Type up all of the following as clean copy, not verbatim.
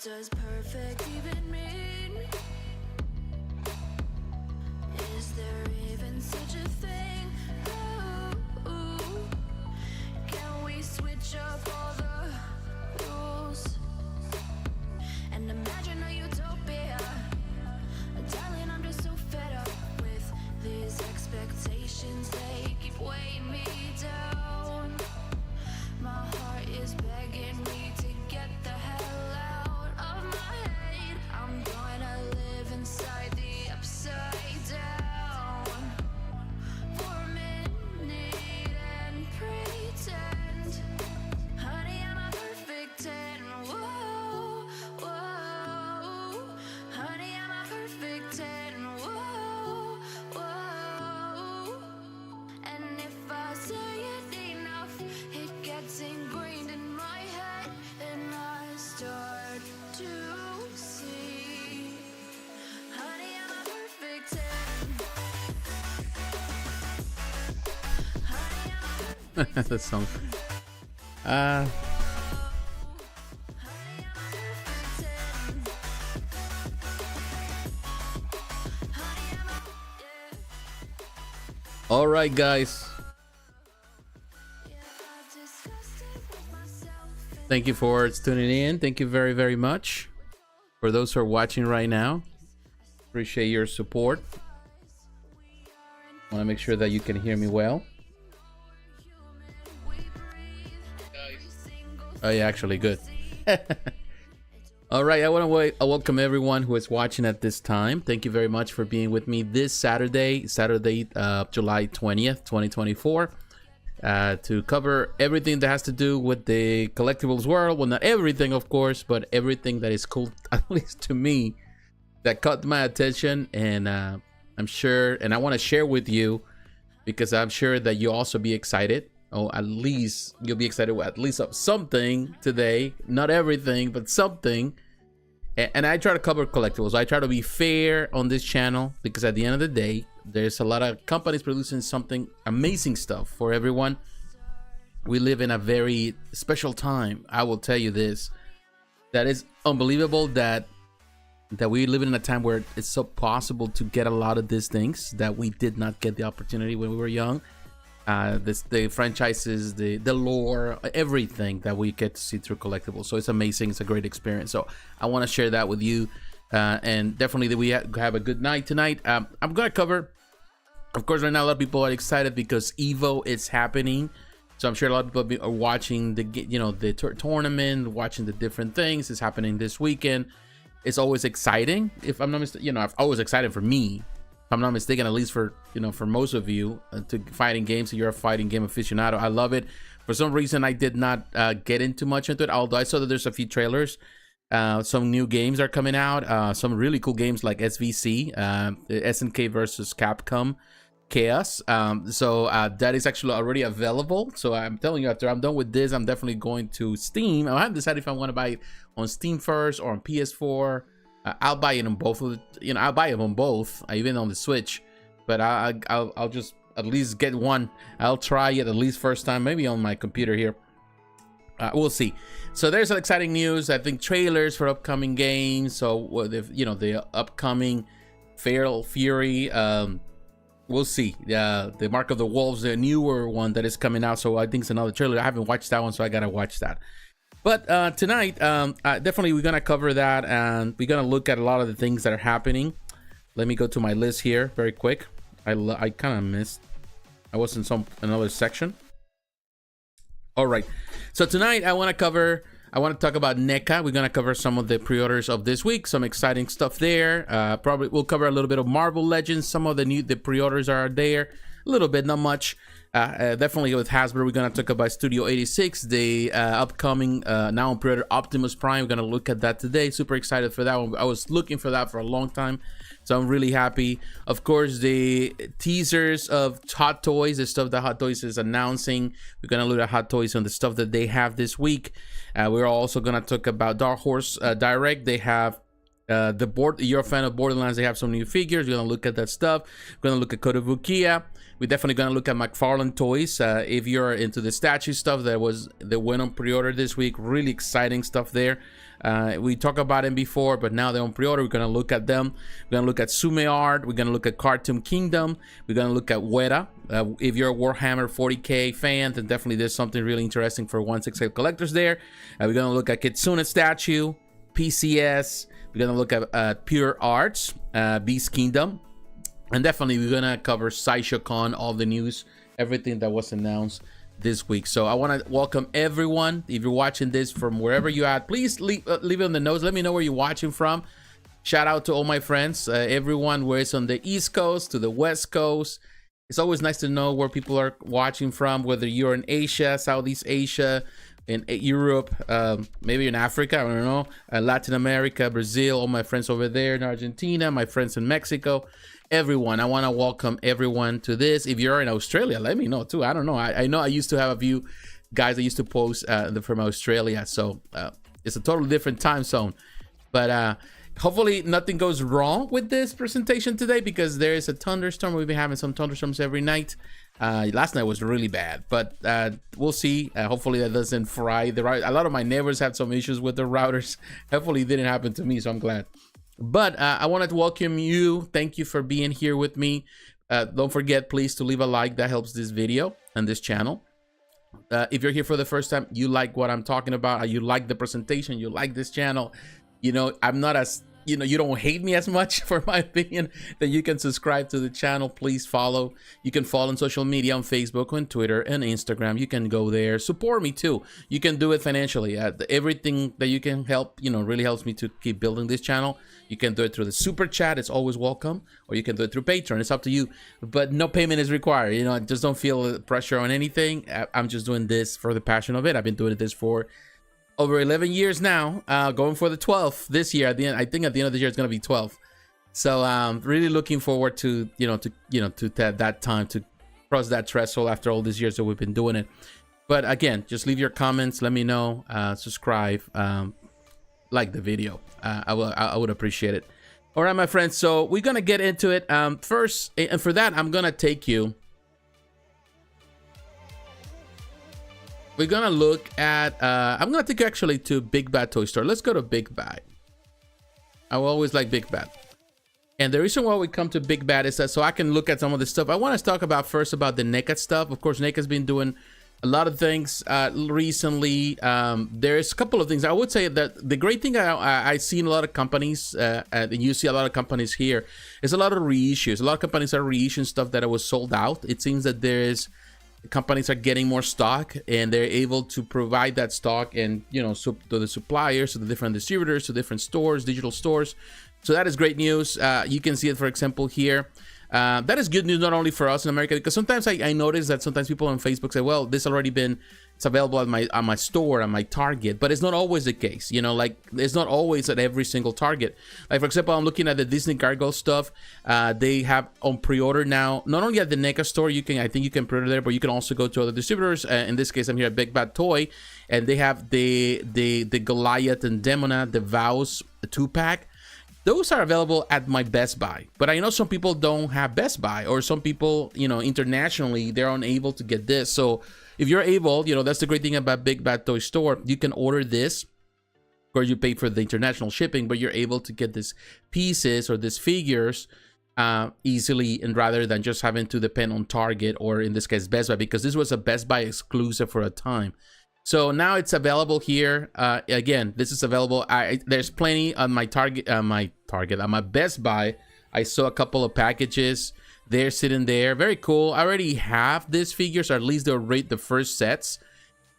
does perfect even mean? Is there even such a thing? Ooh, can we switch up all the rules and imagine a utopia? Darling, I'm just so fed up with these expectations. They keep weighing me down. My heart is begging me to get the hell out of my head. I'm gonna live inside the upside down for a minute and pretend, honey, I'm a perfect 10. Whoa, whoa, honey, I'm a perfect 10. Whoa, whoa, and if I say it enough, it gets ingrained in my head, and I start to see, honey, I'm a perfect 10. Honey, I'm a perfect That song. honey, I'm a perfect 10. Honey, I'm a yeah. All right, guys. I've discussed it with myself and Thank you for tuning in. Thank you very, very much. For those who are watching right now, appreciate your support. Want to make sure that you can hear me well. Oh, yeah, actually, good. All right, I want to welcome everyone who is watching at this time. Thank you very much for being with me this Saturday, July 20th, 2024, to cover everything that has to do with the collectibles world. Well, not everything, of course, but everything that is cool, at least to me, that caught my attention. And I'm sure, and I want to share with you, because I'm sure that you'll also be excited. Oh, at least you'll be excited with at least of something today. Not everything, but something. And I try to cover collectibles. I try to be fair on this channel, because at the end of the day, there's a lot of companies producing something amazing stuff for everyone. We live in a very special time. I will tell you this, that is unbelievable that we live in a time where it's so possible to get a lot of these things that we did not get the opportunity when we were young. The franchises, the lore, everything that we get to see through collectibles. So it's amazing. It's a great experience. So I want to share that with you, and definitely that we have a good night tonight. I'm gonna cover, of course, right now a lot of people are excited because Evo is happening. So I'm sure a lot of people are watching the tournament, watching the different things. It's happening this weekend. It's always exciting. If I'm not mistaken, I've always excited for me. If I'm not mistaken, at least for for most of you, to fighting games. So you're a fighting game aficionado. I love it. For some reason, I did not get into much into it, although I saw that there's a few trailers. Some new games are coming out. Some really cool games like SVC, the SNK versus Capcom Chaos. So that is actually already available. So I'm telling you, after I'm done with this, I'm definitely going to Steam. I haven't decided if I want to buy it on Steam first or on PS4. I'll buy it on both of I'll buy it on both, even on the Switch, but I'll just at least get one. I'll try it at least first time, maybe on my computer here. We'll see. So there's some exciting news. I think trailers for upcoming games. So the upcoming Feral Fury. We'll see. The Mark of the Wolves, the newer one that is coming out. So I think it's another trailer. I haven't watched that one, so I gotta watch that. But tonight, definitely we're gonna cover that, and we're gonna look at a lot of the things that are happening. Let me go to my list here very quick. I kind of missed. I was in another section. All right. So tonight I want to talk about Neca. We're gonna cover some of the pre-orders of this week. Some exciting stuff there. Probably we'll cover a little bit of Marvel Legends. Some of the pre-orders are there. A little bit, not much. Definitely with Hasbro, we're gonna talk about Studio 86, the upcoming now on pre-order Optimus Prime. We're gonna look at that today. Super excited for that one. I was looking for that for a long time, so I'm really happy. Of course, the teasers of Hot Toys, the stuff that Hot Toys is announcing. We're gonna look at Hot Toys on the stuff that they have this week. We're also gonna talk about Dark Horse Direct. They have you're a fan of Borderlands, they have some new figures. We're gonna look at that stuff. We're gonna look at Kotobukiya. We're definitely gonna look at McFarlane toys. If you're into the statue stuff that went on pre-order this week, really exciting stuff there. We talked about them before, but now they're on pre-order. We're gonna look at them. We're gonna look at Tsume art. We're gonna look at Cartoon Kingdom. We're gonna look at Weta. If you're a Warhammer 40k fan, then definitely there's something really interesting for 168 collectors there. We're gonna look at Kitsune statue, PCS. We're gonna look at Pure Arts, Beast Kingdom, and definitely we're gonna cover Sideshow Con, all the news, everything that was announced this week. So I want to welcome everyone. If you're watching this from wherever you're at, please leave it in the notes. Let me know where you're watching from. Shout out to all my friends, everyone where it's on the East Coast to the West Coast. It's always nice to know where people are watching from, whether you're in Asia, Southeast Asia, in Europe, maybe in Africa, I don't know, Latin America, Brazil, all my friends over there in Argentina, my friends in Mexico, everyone. I want to welcome everyone to this. If you're in Australia, let me know too. I don't know. I know I used to have a few guys that used to post from Australia, so it's a totally different time zone. But hopefully nothing goes wrong with this presentation today, because there is a thunderstorm. We've been having some thunderstorms every night. Last night was really bad, but we'll see. Hopefully that doesn't fry the router. A lot of my neighbors had some issues with the routers. Hopefully it didn't happen to me, so I'm glad. But I wanted to welcome you. Thank you for being here with me. Don't forget, please, to leave a like. That helps this video and this channel. If you're here for the first time, you like what I'm talking about, you like the presentation, you like this channel, you know, I'm not as, you know, you don't hate me as much, for my opinion, then you can subscribe to the channel. Please follow. You can follow on social media, on Facebook, on Twitter, and Instagram. You can go there. Support me too. You can do it financially. Everything that you can help, you know, really helps me to keep building this channel. You can do it through the super chat. It's always welcome. Or you can do it through Patreon. It's up to you. But no payment is required. You know, just don't feel pressure on anything. I'm just doing this for the passion of it. I've been doing this for over 11 years now, going for the 12th this year. At the end, I think at the end of the year it's gonna be 12. So really looking forward to that time to cross that threshold after all these years that we've been doing it. But again, just leave your comments. Let me know. Subscribe. Like the video. I would appreciate it. All right, my friends. So we're gonna get into it. First, and for that, I'm gonna take you. We're gonna look at, I'm gonna take you actually to Big Bad Toy Store. Let's go to Big Bad. I will always like Big Bad. And the reason why we come to Big Bad is that so I can look at some of the stuff. I want to talk about first about the Neca stuff. Of course, Neca's been doing a lot of things recently. There's a couple of things. I would say that the great thing I see in a lot of companies, and you see a lot of companies here, is a lot of reissues. A lot of companies are reissuing stuff that was sold out. It seems that companies are getting more stock, and they're able to provide that stock, and you know, to the suppliers, to the different distributors, to different stores, digital stores. So that is great news. You can see it, for example, here. That is good news not only for us in America, because sometimes I notice that sometimes people on Facebook say, well, this already been, it's available at my store, at my Target, but it's not always the case. You know, like it's not always at every single Target. Like, for example, I'm looking at the Disney Gargoyles stuff. They have on pre-order now, not only at the Neca store, I think you can pre-order there, but you can also go to other distributors. In this case, I'm here at Big Bad Toy, and they have the Goliath and Demona, the Vows 2-pack. Those are available at my Best Buy, but I know some people don't have Best Buy, or some people, you know, internationally, they're unable to get this. So if you're able, you know, that's the great thing about Big Bad Toy Store. You can order this, or you pay for the international shipping, but you're able to get these pieces or these figures easily, and rather than just having to depend on Target, or in this case Best Buy, because this was a Best Buy exclusive for a time. So now it's available here. Again, this is available. There's plenty on my on my Best Buy. I saw a couple of packages. They're sitting there. Very cool. I already have these figures, or at least they'll rate the first sets.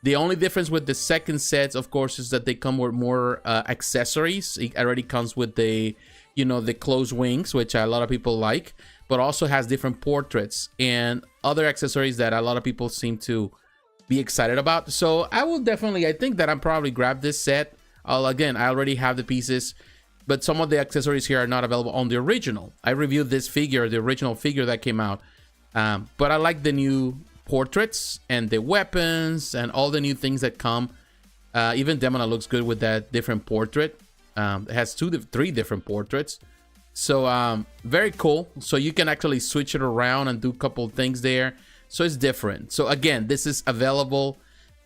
The only difference with the second sets, of course, is that they come with more accessories. It already comes with the, you know, the closed wings, which a lot of people like, but also has different portraits and other accessories that a lot of people seem to be excited about. So I will definitely, I think that I'm probably grab this set. Again, I already have the pieces, but some of the accessories here are not available on the original. I reviewed this figure, the original figure that came out, but I like the new portraits and the weapons and all the new things that come. Even Demona looks good with that different portrait. It has three different portraits. So very cool. So you can actually switch it around and do a couple of things there. So it's different. So again, this is available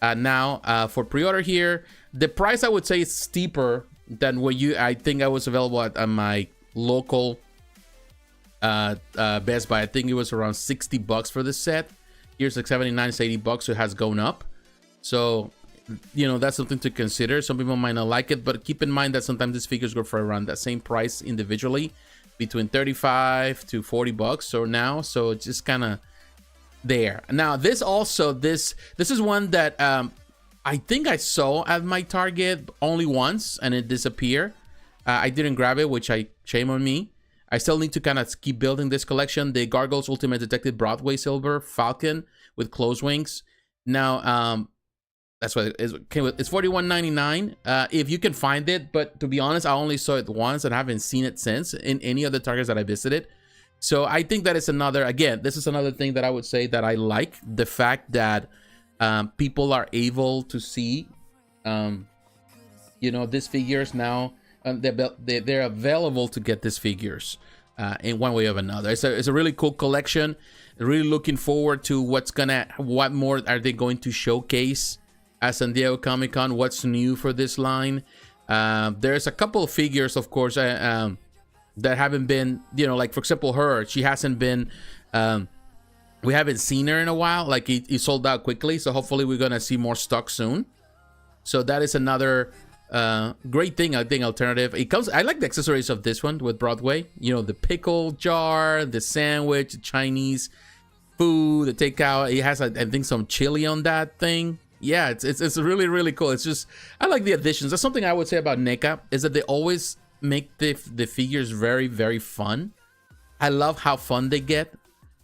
now for pre-order here. The price, I would say, is steeper than what I think I was available at my local Best Buy. I think it was around $60 for this set. Here's like 79, it's $80, so it has gone up. So, you know, that's something to consider. Some people might not like it, but keep in mind that sometimes these figures go for around that same price individually, between 35 to $40 or now. So it's just kind of there. Now, this is one that I think I saw at my Target only once and it disappeared. I didn't grab it, which shame on me. I still need to kind of keep building this collection. The Gargoyles Ultimate Detective Broadway Silver Falcon with closed wings. Now, that's what it is. It's $41.99 if you can find it. But to be honest, I only saw it once and haven't seen it since in any other Targets that I visited. So I think that is another, again, this is another thing that I would say that I like. The fact that people are able to see, you know, these figures now. They're available to get these figures in one way or another. It's a really cool collection. Really looking forward to what more are they going to showcase at San Diego Comic-Con. What's new for this line? There's a couple of figures, of course, that haven't been, you know, like for example, she hasn't been. We haven't seen her in a while. Like he sold out quickly, so hopefully we're gonna see more stock soon. So that is another great thing, I think. Alternative. I like the accessories of this one with Broadway. You know, the pickle jar, the sandwich, the Chinese food, the takeout. It has, I think, some chili on that thing. Yeah, it's really, really cool. It's just, I like the additions. That's something I would say about Neca, is that they always make the figures very, very fun. I love how fun they get.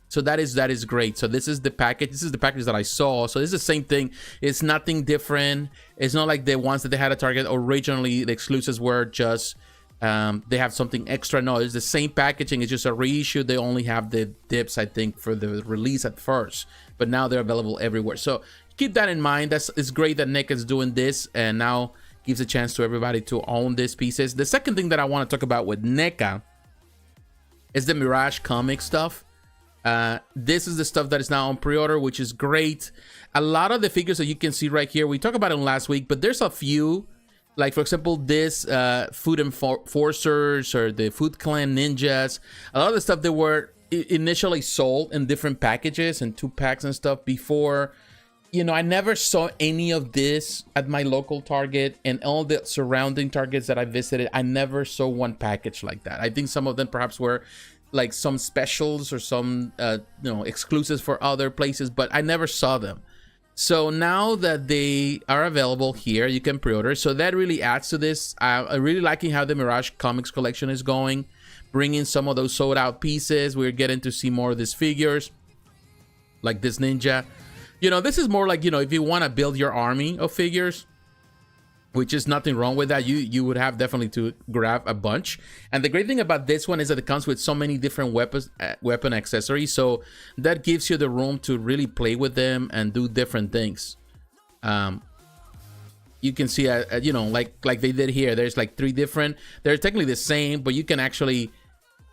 So that is great. So this is the package. This is the package that I saw. So it's the same thing. It's nothing different. It's not like the ones that they had at Target originally. The exclusives were just they have something extra. No, it's the same packaging. It's just a reissue. They only have the dips, I think, for the release at first, but now they're available everywhere. So keep that in mind. It's great that Nick is doing this and now gives a chance to everybody to own these pieces. The second thing that I want to talk about with Neca is the Mirage comic stuff. This is the stuff that is now on pre-order, which is great. A lot of the figures that you can see right here, we talked about them last week, but there's a few, like for example, this Food Enforcers or the Food Clan Ninjas. A lot of the stuff that were initially sold in different packages and 2-packs and stuff before. You know, I never saw any of this at my local Target, and all the surrounding Targets that I visited, I never saw one package like that. I think some of them perhaps were like some specials or some you know, exclusives for other places, but I never saw them. So now that they are available here, you can pre-order. So that really adds to this. I'm really liking how the Mirage Comics collection is going, bringing some of those sold out pieces. We're getting to see more of these figures, like this ninja. You know, this is more like, you know, if you want to build your army of figures, which is nothing wrong with that. You would have definitely to grab a bunch. And the great thing about this one is that it comes with so many different weapon accessories. So that gives you the room to really play with them and do different things. You can see, you know, like they did here. There's like 3 different. They're technically the same, but you can actually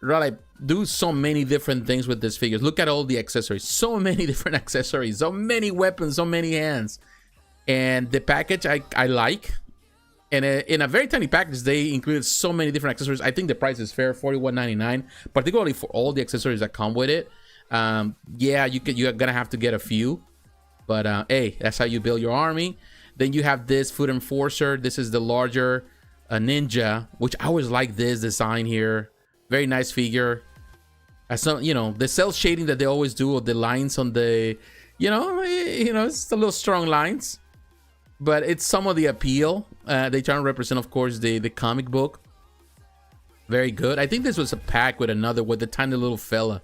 really do so many different things with these figures. Look at all the accessories. So many different accessories. So many weapons. So many hands. And the package I like. And in a very tiny package, they included so many different accessories. I think the price is fair, $41.99, particularly for all the accessories that come with it. Yeah, you're gonna have to get a few, but hey, that's how you build your army. Then you have this Food Enforcer. This is the larger ninja, which I always like this design here. Very nice figure. Some, you know, the cell shading that they always do, or the lines on the, you know, it's a little strong lines. But it's some of the appeal. They try to represent, of course, the comic book. Very good. I think this was a pack with the tiny little fella.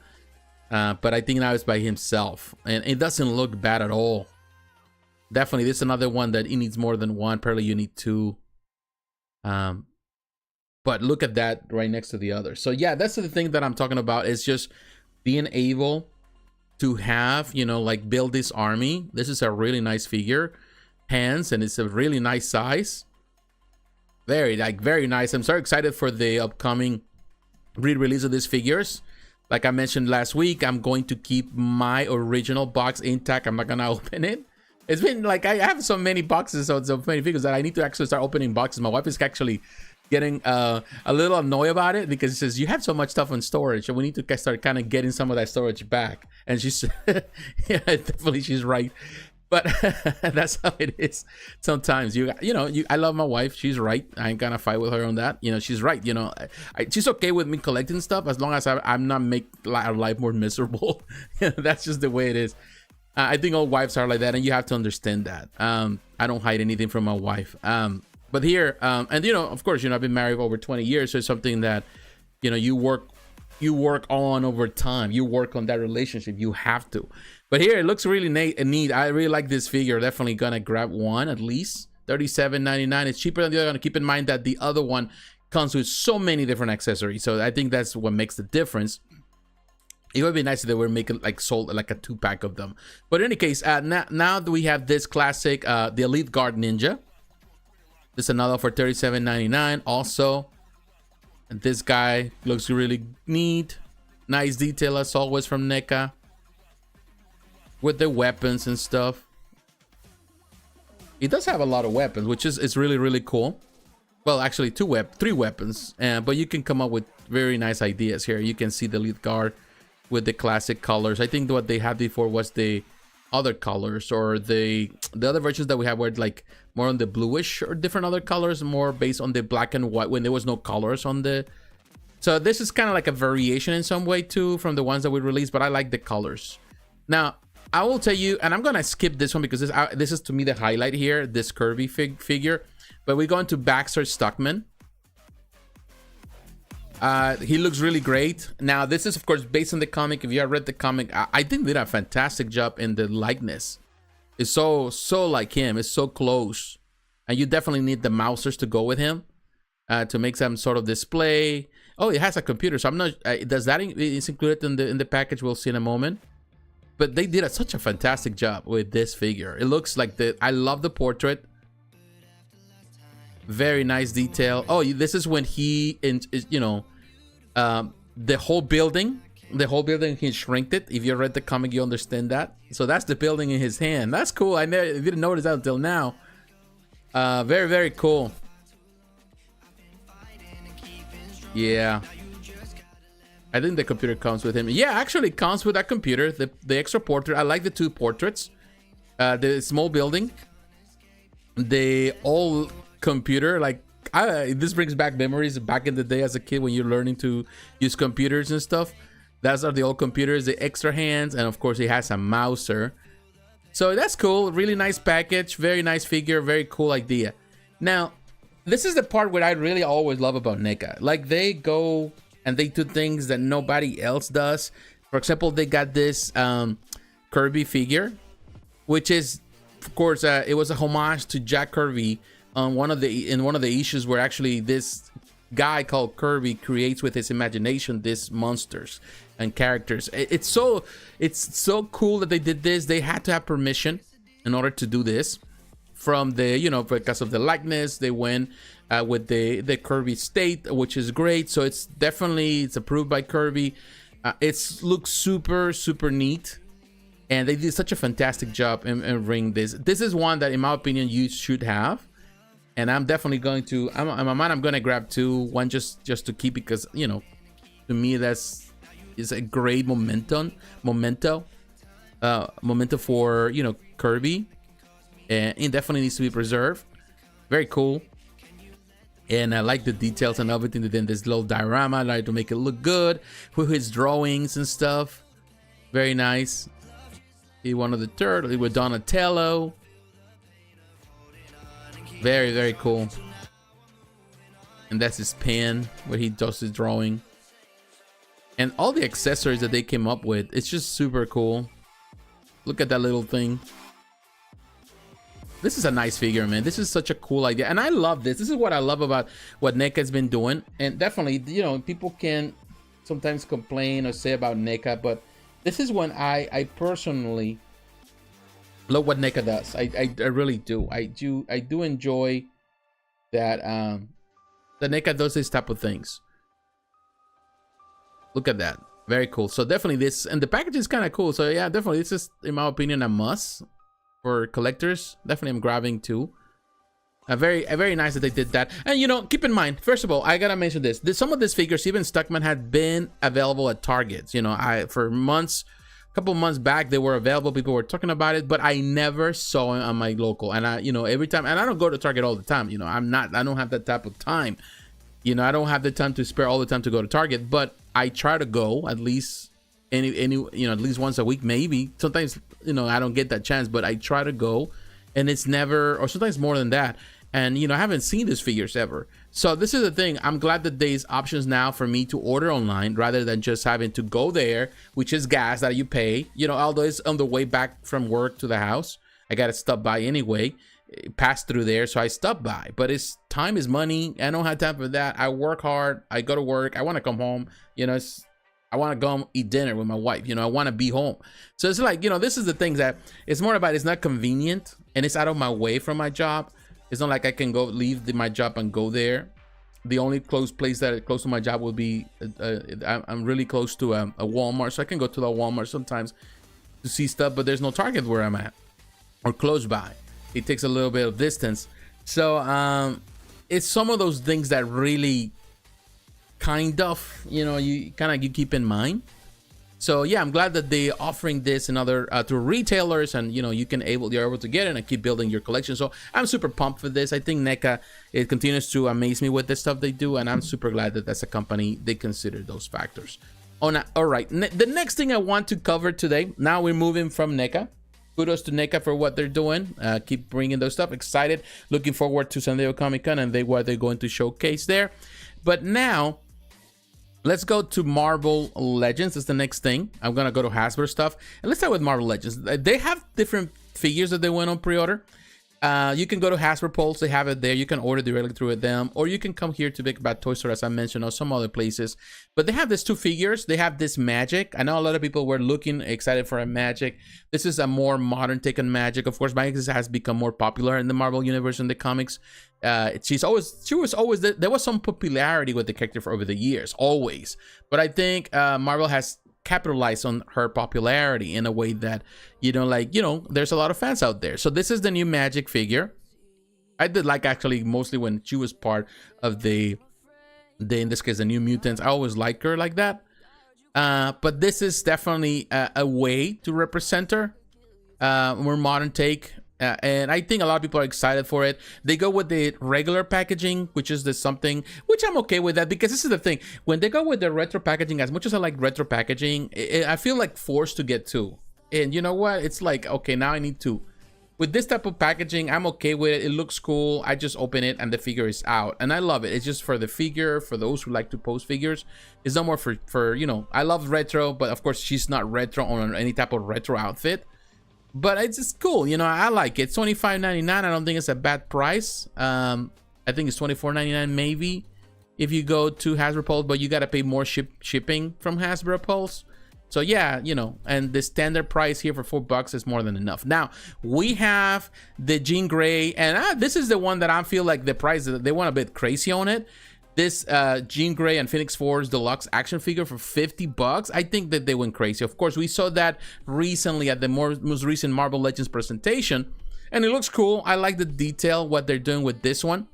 But I think now it's by himself. And it doesn't look bad at all. Definitely, this is another one that it needs more than one. Apparently, you need 2. But look at that right next to the other. So, yeah, that's the thing that I'm talking about. Is just being able to have, you know, like build this army. This is a really nice figure. Hands, and it's a really nice size. Very nice. I'm so excited for the upcoming re-release of these figures. Like I mentioned last week, I'm going to keep my original box intact. I'm not gonna open it. It's been like I have so many boxes, so many figures that I need to actually start opening boxes. My wife is actually getting a little annoyed about it because she says you have so much stuff in storage, and we need to start kind of getting some of that storage back. And she's yeah, definitely she's right. But that's how it is. Sometimes I love my wife. She's right. I ain't gonna fight with her on that. She's right. She's okay with me collecting stuff as long as I'm not make our life more miserable. That's just the way it is. I think all wives are like that, and you have to understand that. I don't hide anything from my wife. But here, and of course, I've been married for over 20 years, so it's something that you work on over time. You work on that relationship. You have to. But here it looks really neat. I really like this figure. Definitely gonna grab one at least. $37.99. It's cheaper than the other one. Keep in mind that the other one comes with so many different accessories. So I think that's what makes the difference. It would be nice if they were making sold like a 2-pack of them. But in any case, now that we have this classic, the Elite Guard Ninja. This is another for $37.99 also. And this guy looks really neat. Nice detail as always from Neca. With the weapons and stuff. He does have a lot of weapons, which is really, really cool. Well, actually, 3 weapons. But you can come up with very nice ideas here. You can see the Elite Guard with the classic colors. I think what they had before was the other colors, or the other versions that we have were like more on the bluish or different other colors, more based on the black and white when there was no colors on the. So this is kind of like a variation in some way too from the ones that we released, but I like the colors. Now I will tell you, and I'm gonna skip this one because this is to me the highlight here, this Kirby figure. But we go into Baxter Stockman. He looks really great. Now, this is, of course, based on the comic. If you have read the comic, I think they did a fantastic job in the likeness. It's so like him. It's so close. And you definitely need the mousers to go with him to make some sort of display. Oh, it has a computer. So I'm not... does that... It's included in the package. We'll see in a moment. But they did such a fantastic job with this figure. It looks like I love the portrait. Very nice detail. Oh, this is when he... the whole building he shrinked it. If you read the comic, you understand that. So that's the building in his hand. That's cool. I didn't notice that until now. Very, very cool. Yeah, I think the computer comes with him. Yeah, actually it comes with that computer, the extra portrait. I like the 2 portraits, the small building, the old computer. Like this brings back memories back in the day as a kid when you're learning to use computers and stuff. Those are the old computers, the extra hands, and of course he has a mouser. So that's cool. Really nice package, very nice figure, very cool idea. Now, this is the part where I really always love about Neca. Like, they go and they do things that nobody else does. For example, they got this Kirby figure, which is, of course, it was a homage to Jack Kirby on one of the issues where actually this guy called Kirby creates with his imagination these monsters and characters. It's so cool that they did this. They had to have permission in order to do this from the, because of the likeness. They went with the Kirby state, which is great. So it's approved by Kirby. It looks super, super neat. And they did such a fantastic job in bringing this. This is one that, in my opinion, you should have. And I'm definitely going to, in my mind, I'm going to grab 2. One just to keep, because, to me, is a great memento for, Kirby. And it definitely needs to be preserved. Very cool. And I like the details and everything within this little diorama. I like to make it look good with his drawings and stuff. Very nice. He one of the turtles with Donatello. Very, very cool. And that's his pen where he does his drawing. And all the accessories that they came up with, it's just super cool. Look at that little thing. This is a nice figure, man. This is such a cool idea. And I love this. This is what I love about what Neca has been doing. And definitely, people can sometimes complain or say about Neca, but this is when I personally love what Neca does. I really do. I do enjoy that that Neca does this type of things. Look at that. Very cool. So definitely this, and the package is kind of cool. So yeah, definitely this is, in my opinion, a must for collectors. Definitely I'm grabbing too. Very nice that they did that. And you know, keep in mind, first of all, I gotta mention this. Some of these figures, even Stuckman, had been available at Targets. You know, for months, a couple months back, they were available. People were talking about it, but I never saw it on my local. And you know, every time, and I don't go to Target all the time. You know, I don't have that type of time. You know, I don't have the time to spare all the time to go to Target, but I try to go at least at least once a week, maybe. Sometimes, you know, I don't get that chance, but I try to go, and it's never, or sometimes more than that. And, you know, I haven't seen these figures ever. So this is the thing. I'm glad that there's options now for me to order online rather than just having to go there, which is gas that you pay. You know, although it's on the way back from work to the house, I got to stop by anyway, pass through there. So I stop by, but it's time is money. I don't have time for that. I work hard. I go to work. I want to come home. You know, I want to go eat dinner with my wife. You know, I want to be home. So it's like, you know, this is the things that it's more about. It's not convenient and it's out of my way from my job. It's not like I can go leave my job and go there. The only close place that is close to my job will be, I'm really close to a Walmart. So I can go to the Walmart sometimes to see stuff, but there's no Target where I'm at or close by. It takes a little bit of distance. So it's some of those things that really kind of, you know, you keep in mind. So yeah, I'm glad that they're offering this and other to retailers, and you know, you're able to get it and keep building your collection. So I'm super pumped for this. I think Neca, it continues to amaze me with the stuff they do, and I'm super glad that that's a company they consider those factors. All right, the next thing I want to cover today. Now we're moving from Neca. Kudos to Neca for what they're doing. Keep bringing those stuff. Excited, looking forward to San Diego Comic-Con and what they're going to showcase there. But now, let's go to Marvel Legends. That's the next thing. I'm gonna go to Hasbro stuff, and let's start with Marvel Legends. They have different figures that they went on pre-order. You can go to Hasbro Pulse. They have it there. You can order directly through them, or you can come here to Big Bad Toy Store, as I mentioned, or some other places. But they have these two figures. They have this Magic. I know a lot of people were excited for a Magic. This is a more modern take on Magic. Of course, Magic has become more popular in the Marvel universe and the comics. She was always there was some popularity with the character for over the years, always. But I think Marvel has capitalized on her popularity in a way that, you know, there's a lot of fans out there. So this is the new Magic figure. I did like, actually, mostly when she was part of in this case, the New Mutants. I always liked her like that. But this is definitely a way to represent her. More modern take. And I think a lot of people are excited for it. They go with the regular packaging, which is something which I'm okay with that, because this is the thing. When they go with the retro packaging, as much as I like retro packaging, I feel like forced to get two. And you know what? It's like, okay, now I need two. With this type of packaging, I'm okay with it. It looks cool. I just open it and the figure is out. And I love it. It's just for the figure, for those who like to post figures. It's no more for you know, I love retro, but of course she's not retro on any type of retro outfit. But it's just cool, you know. I like it. It's $25.99. I don't think it's a bad price. I think it's $24.99 maybe if you go to Hasbro Pulse, but you gotta pay more shipping from Hasbro Pulse. So yeah, you know, and the standard price here for $4 is more than enough. Now we have the Jean Grey, and this is the one that I feel like the price, they went a bit crazy on it. This Jean Grey and Phoenix Force deluxe action figure for $50. I think that they went crazy. Of course, we saw that recently at the most recent Marvel Legends presentation, and it looks cool. I like the detail, what they're doing with this one.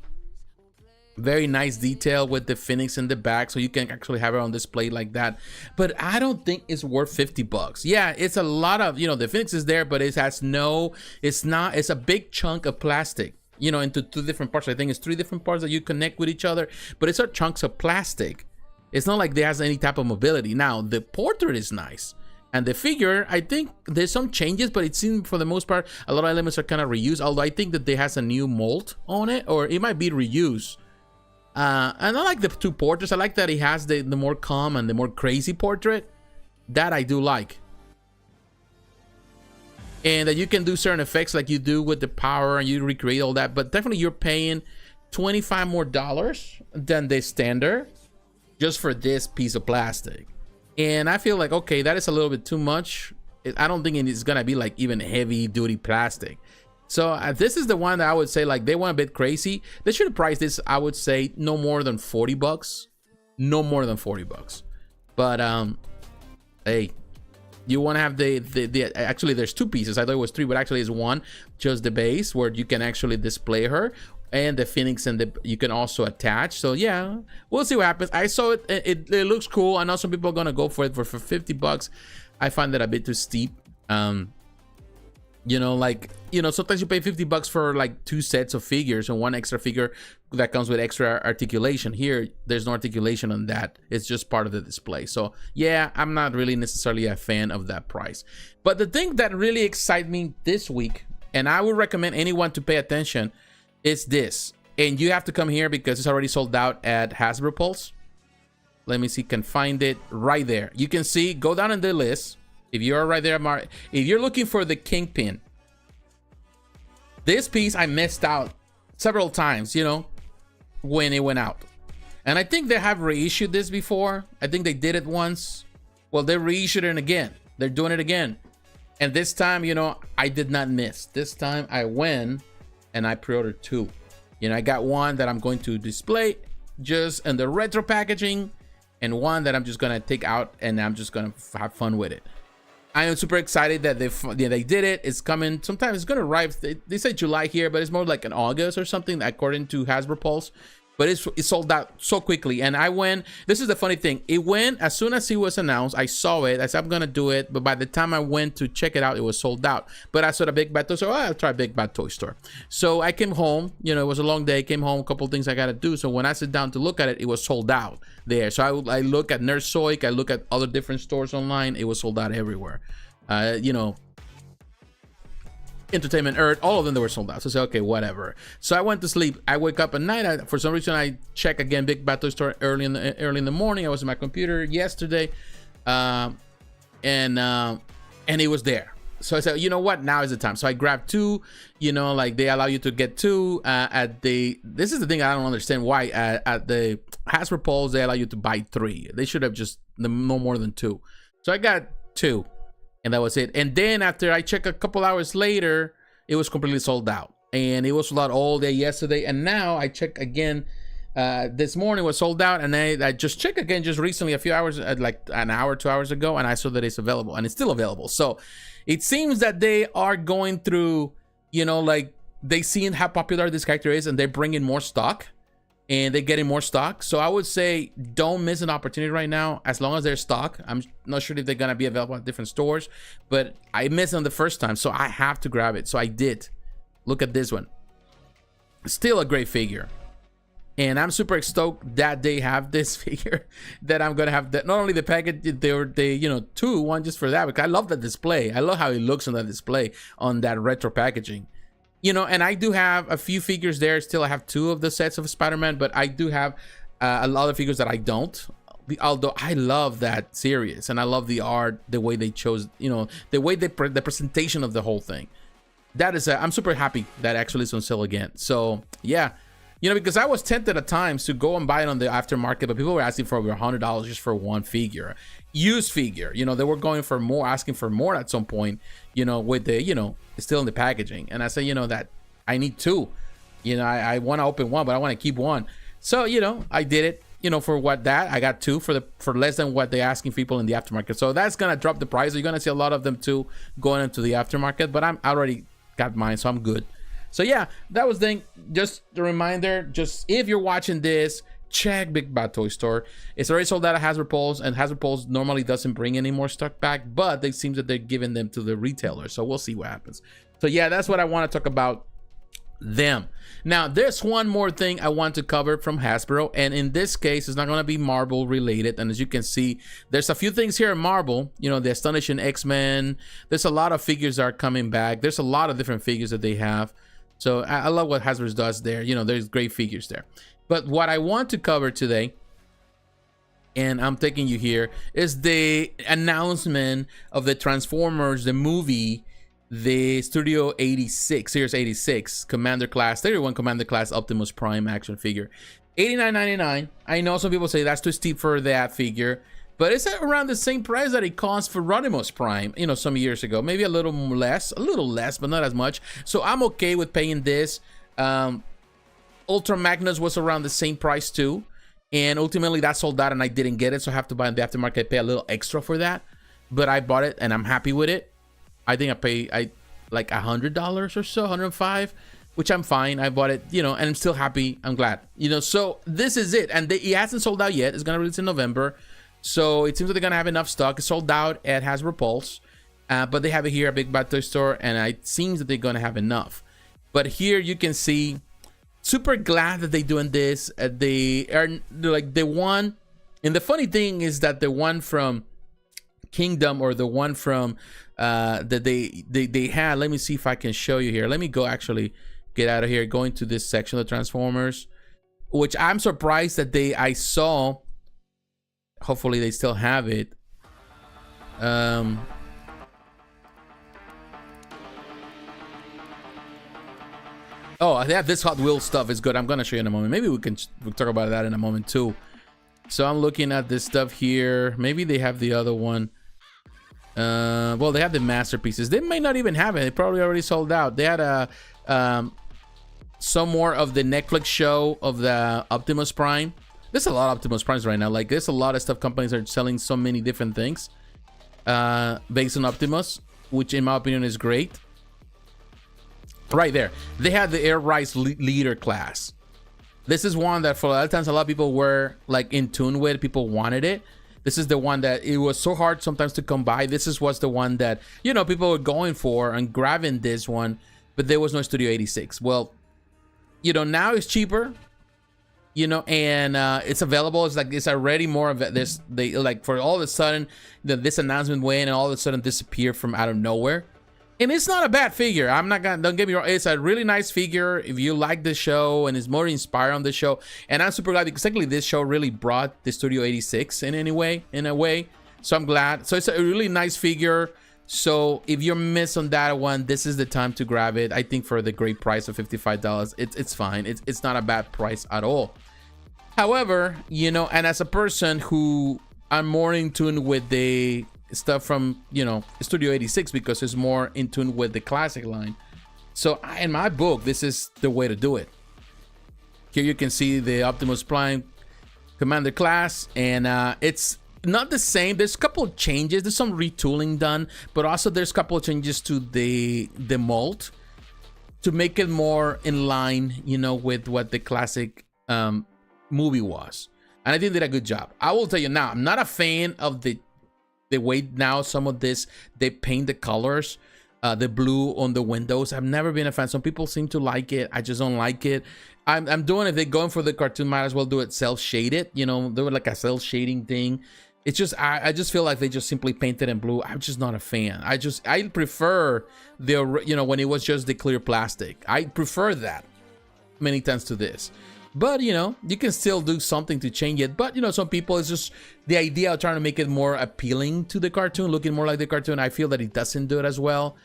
Very nice detail with the Phoenix in the back, so you can actually have it on display like that. But I don't think it's worth $50. Yeah, it's a lot of, you know, the Phoenix is there, but it has no, it's a big chunk of plastic, you know, into two different parts. I think it's 3 different parts that you connect with each other, but it's chunks of plastic. It's not like there has any type of mobility. Now the portrait is nice, and the figure, I think there's some changes, but it seems for the most part a lot of elements are kind of reused, although I think that there has a new mold on it, or it might be reused. And I like the 2 portraits. I like that it has the more calm and the more crazy portrait. That I do like. And that you can do certain effects like you do with the power, and you recreate all that. But definitely you're paying $25 more than the standard just for this piece of plastic. And I feel like, okay, that is a little bit too much. I don't think it's gonna be like even heavy duty plastic. So this is the one that I would say, like, they went a bit crazy. They should have priced this, I would say, no more than $40. No more than $40. But hey, you want to have the actually there's two pieces. I thought it was three, but actually it's one, just the base where you can actually display her, and the Phoenix, and you can also attach. So yeah, we'll see what happens. I saw it. It looks cool. I know some people are gonna go for it for $50. I find that a bit too steep. You know, like, you know, sometimes you pay $50 for like 2 sets of figures and 1 extra figure that comes with extra articulation. Here, there's no articulation on that. It's just part of the display. So yeah, I'm not really necessarily a fan of that price. But the thing that really excited me this week, and I would recommend anyone to pay attention, is this. And you have to come here because it's already sold out at Hasbro Pulse. Let me see, can find it right there. You can see, go down in the list. If you're right there, if you're looking for the Kingpin, this piece I missed out several times, you know, when it went out. And I think they have reissued this before. I think they did it once. Well, they reissued it again. They're doing it again. And this time, you know, I did not miss. This time I went and I pre-ordered 2. You know, I got one that I'm going to display just in the retro packaging, and one that I'm just gonna take out and I'm just gonna have fun with it. I am super excited that they did it. It's coming sometime. It's gonna arrive. They say July here, but it's more like in August or something, according to Hasbro Pulse. But it's sold out so quickly. And I went. This is the funny thing. It went as soon as it was announced. I saw it. I said I'm gonna do it. But by the time I went to check it out, it was sold out. But I saw the Big Bad Toy Store. Oh, I'll try Big Bad Toy Store. So I came home. You know, it was a long day. Came home. A couple things I gotta do. So when I sit down to look at it, it was sold out there. So I look at Nerdsoik. I look at other different stores online. It was sold out everywhere. You know, Entertainment Earth, all of them, they were sold out. So I said, okay, whatever. So I went to sleep. I wake up at night. For some reason, I check again Big Bad Toy Store early in the morning. I was on my computer yesterday, and it was there. So I said, you know what? Now is the time. So I grabbed 2. You know, like they allow you to get 2 at the. This is the thing I don't understand why at the Hasbro Pulse they allow you to buy 3. They should have just no more than 2. So I got 2. And that was it. And then after I checked a couple hours later, it was completely sold out. And it was sold out all day yesterday. And now I check again this morning, was sold out. And I just checked again just recently, a few hours, like an hour, 2 hours ago. And I saw that it's available, and it's still available. So it seems that they are going through, you know, like they seen how popular this character is, and they're bringing more stock. And they're getting more stock. So I would say don't miss an opportunity right now, as long as there's stock. I'm not sure if they're gonna be available at different stores, but I missed them the first time, so I have to grab it. So I did. Look at this one. Still a great figure. And I'm super stoked that they have this figure, that I'm gonna have that. Not only the package, they you know, 2, 1 just for that, because I love the display. I love how it looks on that display on that retro packaging. You know, and I do have a few figures there. Still, I have 2 of the sets of Spider-Man, but I do have a lot of figures that I don't. Although I love that series, and I love the art, the way they chose, you know, the way the presentation of the whole thing. That is, I'm super happy that actually is on sale again. So yeah, you know, because I was tempted at times to go and buy it on the aftermarket, but people were asking for over $100 just for one figure, used figure. You know, they were going for more, asking for more at some point. You know, with the, you know, it's still in the packaging. And I say, you know, that I need 2. You know, I want to open 1, but I want to keep 1. So, you know, I did it. You know, for what that I got 2 for less than what they're asking people in the aftermarket. So that's gonna drop the price. You're gonna see a lot of them too going into the aftermarket. But I already got mine, so I'm good. So yeah, that was the just a reminder. Just if you're watching this, check Big Bad Toy Store. It's already sold out at Hasbro Pulse, and Hasbro Pulse normally doesn't bring any more stock back, but it seems that they're giving them to the retailers. So we'll see what happens. So yeah, that's what I want to talk about them. Now, there's one more thing I want to cover from Hasbro, and in this case, it's not going to be Marvel related. And as you can see, there's a few things here in Marvel. You know, the Astonishing X-Men. There's a lot of figures that are coming back. There's a lot of different figures that they have. So I love what Hasbro does there. You know, there's great figures there. But what I want to cover today, and I'm taking you here, is the announcement of the Transformers, the movie, the Studio 86, Series 86, Commander Class, 31 Commander Class Optimus Prime action figure. $89.99. I know some people say that's too steep for that figure, but it's around the same price that it cost for Rodimus Prime, you know, some years ago. Maybe a little less, but not as much. So I'm okay with paying this. Ultra Magnus was around the same price too. And ultimately that sold out and I didn't get it, so I have to buy in the aftermarket. I pay a little extra for that, but I bought it and I'm happy with it. I think I like $100 or so, 105, which I'm fine. I bought it, you know, and I'm still happy. I'm glad, you know. So this is it, and it hasn't sold out yet. It's gonna release in November, so it seems like they're gonna have enough stock. It's sold out at Hasbro Pulse, but they have it here at Big Bad Toy Store, and it seems that they're gonna have enough. But here you can see, super glad that they're doing this. They're like the one, and the funny thing is that the one from Kingdom, or the one from that they had, let me see if I can show you here. Let me go actually get out of here, go into this section of Transformers, which I'm surprised that I saw. Hopefully they still have it. Oh, yeah, this Hot Wheels stuff is good. I'm gonna show you in a moment. Maybe we'll talk about that in a moment too. So I'm looking at this stuff here. Maybe they have the other one. Well, they have the masterpieces. They might not even have it. They probably already sold out. They had some more of the Netflix show of the Optimus Prime. There's a lot of Optimus Primes right now. Like, there's a lot of stuff. Companies are selling so many different things based on Optimus, which in my opinion is great. Right there, they had the Air Rise Leader class. This is one that for a lot of times a lot of people were like in tune with. People wanted it. This is the one that it was so hard sometimes to come by. This was the one that, you know, people were going for and grabbing this one, but there was no Studio 86. Well, you know, now it's cheaper, you know, and it's available. It's like, it's already more of this. They like, for all of a sudden this announcement went and all of a sudden disappeared from out of nowhere. And it's not a bad figure. I'm not gonna, don't get me wrong. It's a really nice figure if you like the show and is more inspired on the show. And I'm super glad because technically this show really brought the Studio 86 in a way. So I'm glad. So it's a really nice figure. So if you're missed on that one, this is the time to grab it. I think for the great price of $55, it's fine. It's not a bad price at all. However, you know, and as a person who I'm more in tune with the stuff from, you know, Studio 86 because it's more in tune with the classic line. So in my book, this is the way to do it. Here you can see the Optimus Prime Commander class, and it's not the same. There's a couple of changes. There's some retooling done, but also there's a couple of changes to the mold to make it more in line, you know, with what the classic movie was. And I think they did a good job. I will tell you now, I'm not a fan of the way now some of this, they paint the colors, the blue on the windows. I've never been a fan. Some people seem to like it. I just don't like it. I'm doing, if they're going for the cartoon, might as well do it self-shaded, you know, do it like a self-shading thing. It's just, I just feel like they just simply painted in blue. I'm just not a fan. I prefer the, you know, when it was just the clear plastic. I prefer that many times to this. But, you know, you can still do something to change it. But, you know, some people, it's just the idea of trying to make it more appealing to the cartoon, looking more like the cartoon. I feel that it doesn't do it as well.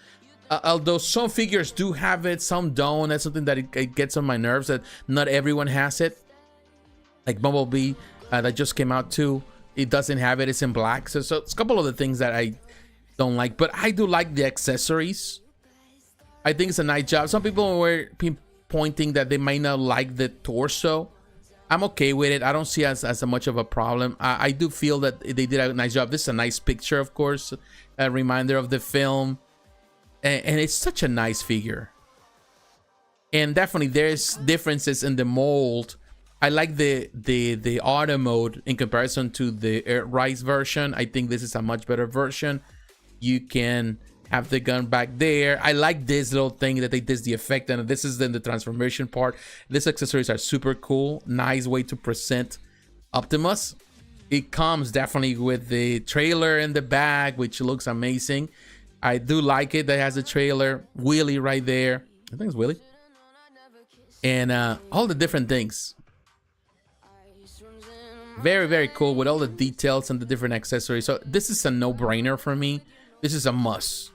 Although some figures do have it, some don't. That's something that it gets on my nerves, that not everyone has it. Like Bumblebee, that just came out too. It doesn't have it. It's in black. So it's a couple of the things that I don't like. But I do like the accessories. I think it's a nice job. Some people were pointing that they might not like the torso. I'm okay with it. I don't see as much of a problem. I do feel that they did a nice job. This is a nice picture, of course, a reminder of the film, and it's such a nice figure. And definitely there's differences in the mold. I like the auto mode in comparison to the Air Rise version. I think this is a much better version. You can have the gun back there. I like this little thing that they did the effect, and this is then the transformation part. These accessories are super cool. Nice way to present Optimus. It comes definitely with the trailer in the bag, which looks amazing. I do like it. That has a trailer. Willy right there. I think it's Willy. And all the different things. Very, very cool with all the details and the different accessories. So this is a no-brainer for me. This is a must.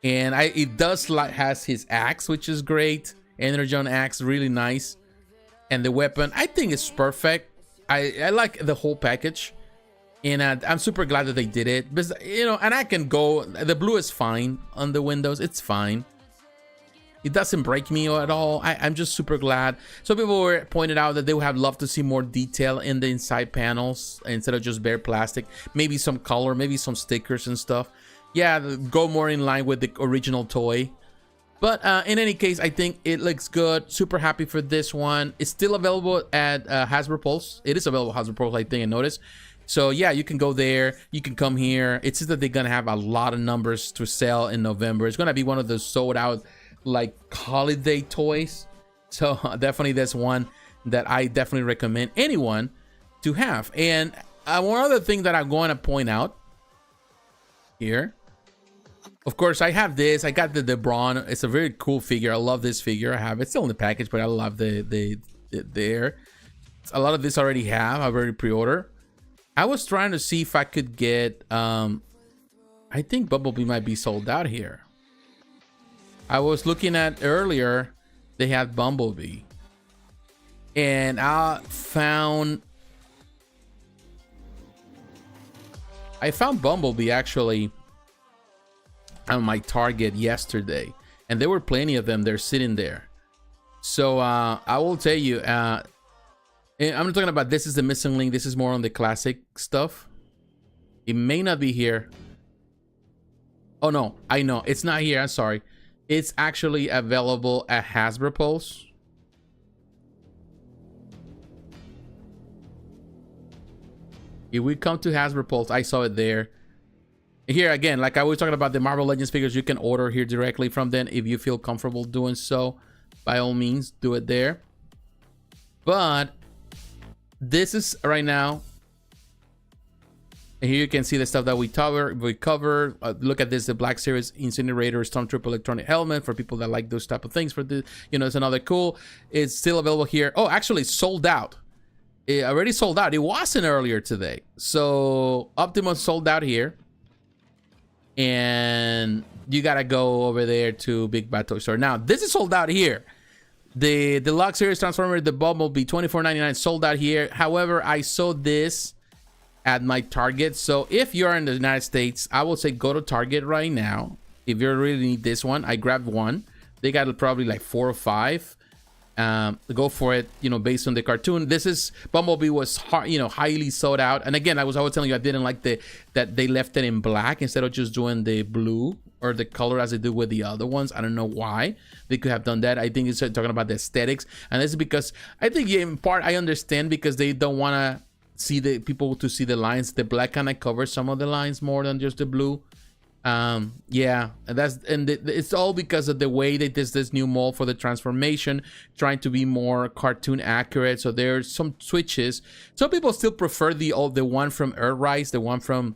And it does has his axe, which is great. Energon axe, really nice. And the weapon, I think it's perfect. I like the whole package. And I'm super glad that they did it. Because, you know, and I can go, the blue is fine on the windows. It's fine. It doesn't break me at all. I'm just super glad. Some people were pointed out that they would have loved to see more detail in the inside panels instead of just bare plastic. Maybe some color, maybe some stickers and stuff. Yeah, go more in line with the original toy. But in any case, I think it looks good. Super happy for this one. It's still available at Hasbro Pulse. It is available at Hasbro Pulse, I think I noticed. So yeah, you can go there. You can come here. It's just that they're gonna have a lot of numbers to sell in November. It's gonna be one of those sold out like holiday toys. So definitely that's one that I definitely recommend anyone to have. And one other thing that I'm going to point out here. Of course, I have this. I got the Brawn. It's a very cool figure. I love this figure. I have it still in the package, but I love the there. A lot of this I already have. I've already pre-order. I was trying to see if I could get. I think Bumblebee might be sold out here. I was looking at earlier. They had Bumblebee, and I found Bumblebee actually on my Target yesterday, and there were plenty of them. They're sitting there. So I will tell you, I'm talking about, this is the missing link. This is more on the classic stuff. It may not be here. Oh no, I know it's not here. I'm sorry. It's actually available at Hasbro Pulse. If we come to Hasbro Pulse, I saw it there. Here again, like I was talking about the Marvel Legends figures, you can order here directly from them if you feel comfortable doing so. By all means, do it there. But this is right now. Here you can see the stuff that we cover. Look at this: the Black Series Incinerator Stormtrooper electronic helmet for people that like those type of things. For the, it's another cool. It's still available here. Oh, actually, sold out. It already sold out. It wasn't earlier today. So Optimus sold out here. And you gotta go over there to Big Bad Toy Store. Now this is sold out here. The Deluxe Series Transformer, the Bumblebee, $24.99, sold out here. However, I saw this at my Target. So if you're in the United States, I will say go to Target right now. If you really need this one, I grabbed one. They got probably like 4 or 5. Go for it, based on the cartoon. This is Bumblebee was highly sold out. And again, I was telling you, I didn't like that they left it in black instead of just doing the blue or the color as they do with the other ones. I don't know why they could have done that. I think it's talking about the aesthetics, and this is because I think in part I understand, because they don't want to see the people to see the lines. The black kind of covers some of the lines more than just the blue. Yeah, it's all because of the way they did this new mold for the transformation, trying to be more cartoon accurate. So there's some switches. Some people still prefer the one from Earthrise, the one from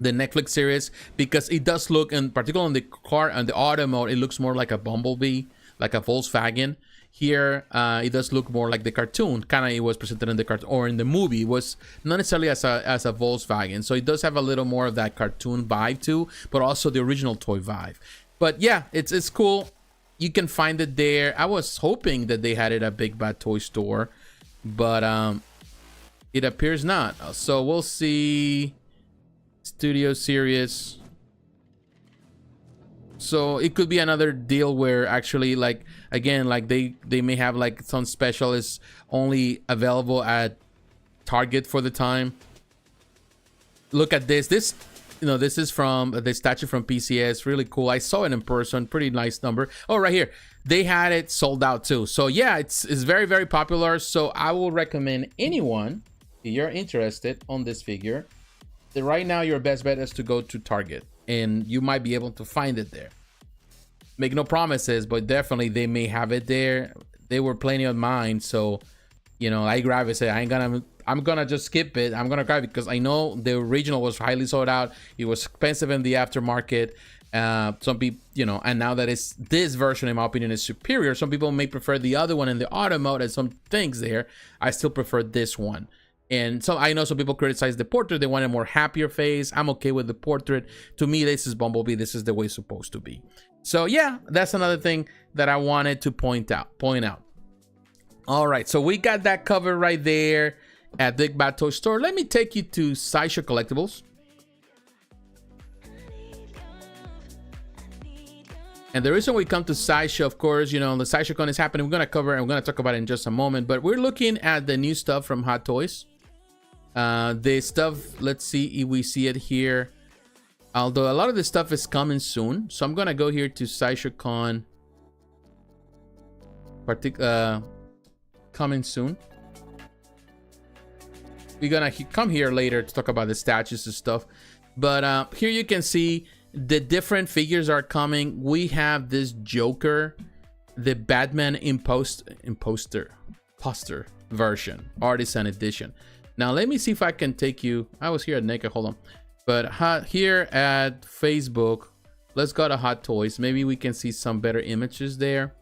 the Netflix series, because it does look, and particularly on the car and the auto mode, it looks more like a Bumblebee, like a Volkswagen. Here, it does look more like the cartoon. Kind of, it was presented in the cartoon or in the movie. It was not necessarily as a Volkswagen. So it does have a little more of that cartoon vibe too, but also the original toy vibe. But yeah, it's cool. You can find it there. I was hoping that they had it at Big Bad Toy Store, but it appears not. So we'll see. Studio Series. So it could be another deal where actually, like, again, like they may have like some special is only available at Target for the time. Look at this. This is from the statue from PCS. Really cool. I saw it in person. Pretty nice number. Oh, right here. They had it sold out too. So yeah, it's very, very popular. So I will recommend anyone, if you're interested on this figure, that right now your best bet is to go to Target, and you might be able to find it there. Make no promises, but definitely they may have it there. They were plenty of mine, so I grab it. Say I'm gonna just skip it. I'm gonna grab it because I know the original was highly sold out. It was expensive in the aftermarket. Some people, and now that it's this version, in my opinion, is superior. Some people may prefer the other one in the auto mode and some things there. I still prefer this one. And so I know some people criticize the portrait. They want a more happier face. I'm okay with the portrait. To me, this is Bumblebee. This is the way it's supposed to be. So yeah, that's another thing that I wanted to point out. All right, so we got that covered right there at Big Bad Toy Store. Let me take you to Sideshow Collectibles. And the reason we come to Sideshow, of course, you know, the Sideshow Con is happening. We're going to cover and we're going to talk about it in just a moment. But we're looking at the new stuff from Hot Toys. The stuff, let's see if we see it here. Although a lot of this stuff is coming soon. So I'm going to go here to Sideshow Con. Coming soon. We're going to come here later to talk about the statues and stuff. But here you can see the different figures are coming. We have this Joker, the Batman imposter version, artisan edition. Now let me see if I can take you. I was here at Neca, hold on. But here at Facebook, let's go to Hot Toys. Maybe we can see some better images there.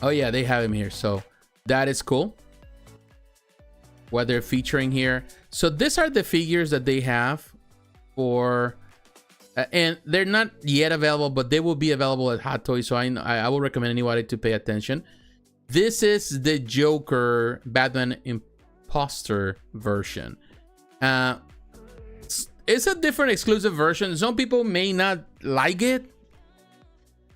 Oh yeah, they have him here, so that is cool. What they're featuring here. So these are the figures that they have for, and they're not yet available, but they will be available at Hot Toys. So I will recommend anybody to pay attention. This is the Joker Batman imposter version. It's a different exclusive version. Some people may not like it.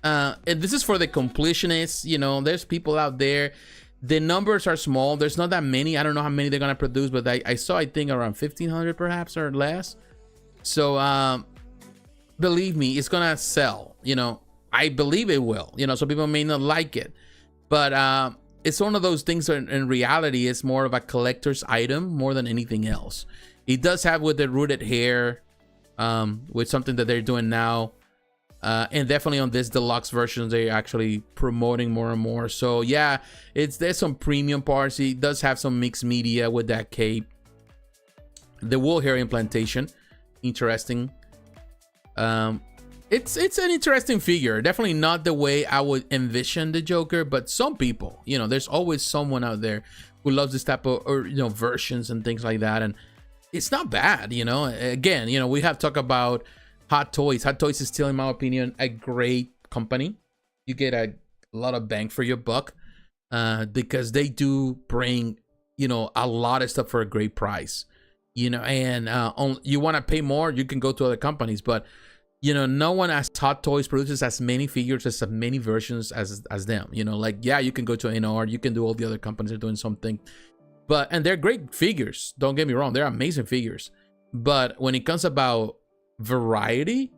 And this is for the completionists. You know, there's people out there. The numbers are small. There's not that many. I don't know how many they're gonna produce, but I saw, I think, around 1,500 perhaps or less. So believe me, it's gonna sell. You know, I believe it will. You know, some people may not like it, but it's one of those things that in reality it's more of a collector's item more than anything else. It does have with the rooted hair, with something that they're doing now. And definitely on this deluxe version, they're actually promoting more and more. So yeah, there's some premium parts. It does have some mixed media with that cape. The wool hair implantation, interesting. It's an interesting figure. Definitely not the way I would envision the Joker, but some people, you know, there's always someone out there who loves this type of, or you know, versions and things like that, and it's not bad. You know, again, you know, we have talked about Hot Toys. Hot Toys is still, in my opinion, a great company. You get a lot of bang for your buck because they do bring, you know, a lot of stuff for a great price. You know, and you want to pay more, you can go to other companies, but you know, no one as Hot Toys produces as many figures, as many versions as them. You know, like, yeah, you can go to NR, you can do all the other companies are doing something, and they're great figures. Don't get me wrong, they're amazing figures. But when it comes about variety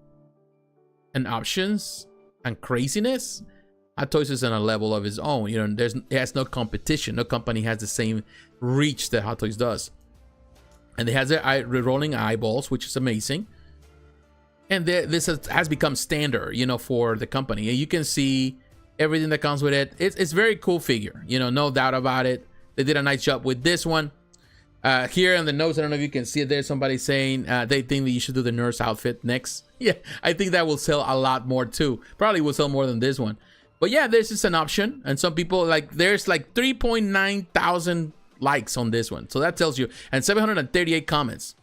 and options and craziness, Hot Toys is on a level of its own. You know, it has no competition. No company has the same reach that Hot Toys does. And it has their rolling eyeballs, which is amazing. And this has become standard, you know, for the company. And you can see everything that comes with it. It's a very cool figure, you know, no doubt about it. They did a nice job with this one. Here in the notes, I don't know if you can see it. There's somebody saying they think that you should do the nurse outfit next. Yeah, I think that will sell a lot more too. Probably will sell more than this one. But yeah, this is an option. And some people, like, there's like 3.9 thousand likes on this one. So that tells you, and 738 comments.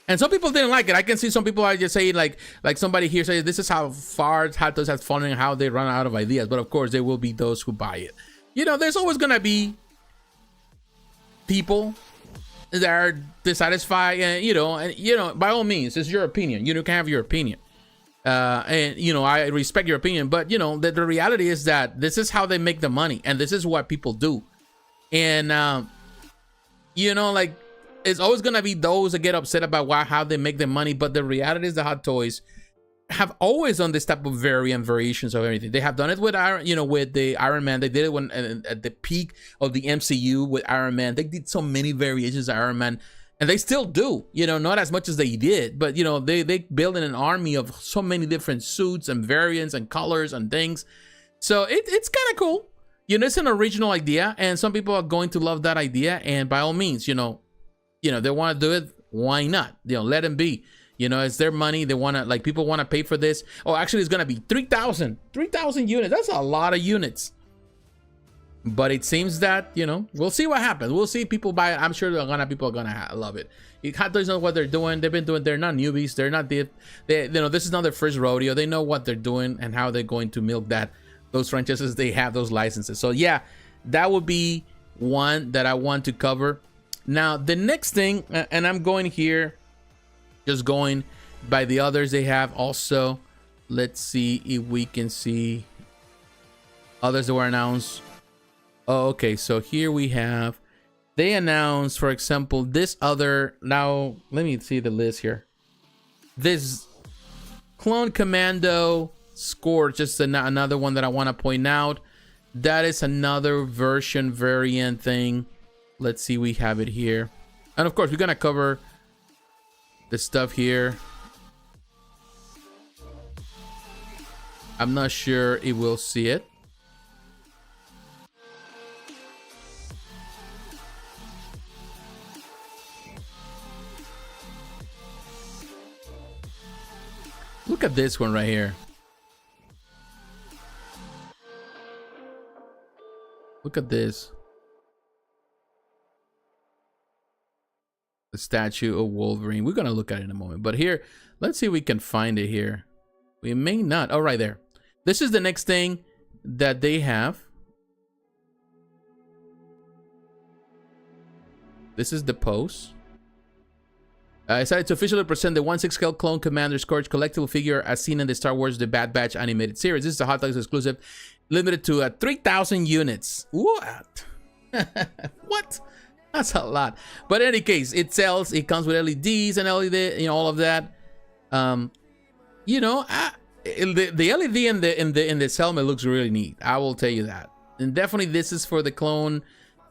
And some people didn't like it. I can see some people are just saying, like somebody here says, this is how far Hot Toys has fallen and how they run out of ideas. But of course, there will be those who buy it. You know, there's always gonna be people that are dissatisfied, and you know, by all means, it's your opinion. You can have your opinion, and you know, I respect your opinion. But you know, the reality is that this is how they make the money, and this is what people do. And you know, like, it's always gonna be those that get upset about how they make their money. But the reality is, the Hot Toys have always done this type of variations of everything. They have done it with with the Iron Man. They did it when at the peak of the MCU with Iron Man. They did so many variations of Iron Man, and they still do. You know, not as much as they did, but you know, they build an army of so many different suits and variants and colors and things. So it's kind of cool. You know, it's an original idea, and some people are going to love that idea. And by all means, you know, they want to do it. Why not? You know, let them be. You know, it's their money. They want to, like, people want to pay for this. Oh, actually, it's going to be 3,000 units. That's a lot of units. But it seems that, you know, we'll see what happens. We'll see people buy it. I'm sure people are going to love it. Hot Toys know what they're doing. They've been doing, they're not newbies. They're not, you know, this is not their first rodeo. They know what they're doing and how they're going to milk those franchises. They have those licenses. So yeah, that would be one that I want to cover. Now, the next thing, and I'm going here, just going by the others they have also. Let's see if we can see others that were announced. Oh, okay. So here we have, they announced, for example, this other. Now, let me see the list here. This Clone Commando Scourge, just another one that I want to point out. That is another variant thing. Let's see, we have it here. And of course, we're going to cover the stuff here. I'm not sure if we'll see it. Look at this one right here. Look at this. The statue of Wolverine. We're going to look at it in a moment. But here, let's see if we can find it here. We may not. Oh, right there. This is the next thing that they have. This is the post. I decided to officially present the 1/6 scale Clone Commander Scourge collectible figure as seen in the Star Wars The Bad Batch animated series. This is a Hot Toys exclusive, limited to 3,000 units. What? What? That's a lot. But in any case, it sells. It comes with LEDs and LED, you know, all of that. You know, the LED in this helmet looks really neat. I will tell you that. And definitely, this is for the Clone,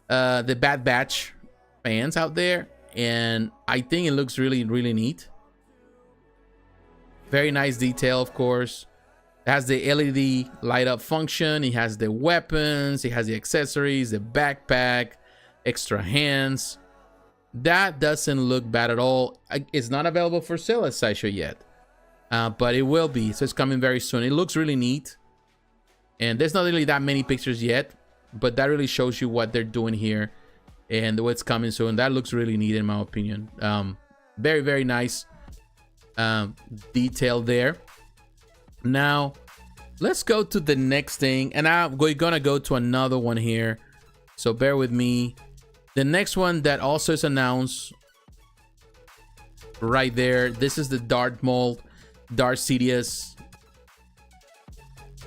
the Bad Batch fans out there. And I think it looks really, really neat. Very nice detail, of course. It has the LED light up function. It has the weapons. It has the accessories, the backpack, extra hands. That doesn't look bad at all. It's not available for sale at Sideshow yet, but it will be. So it's coming very soon. It looks really neat. And there's not really that many pictures yet, but that really shows you what they're doing here and what's coming soon. That looks really neat in my opinion. Very, very nice detail there. Now let's go to the next thing, and we're gonna go to another one here, so bear with me. The next one that also is announced right there, this is the Darth Maul, Darth Sidious.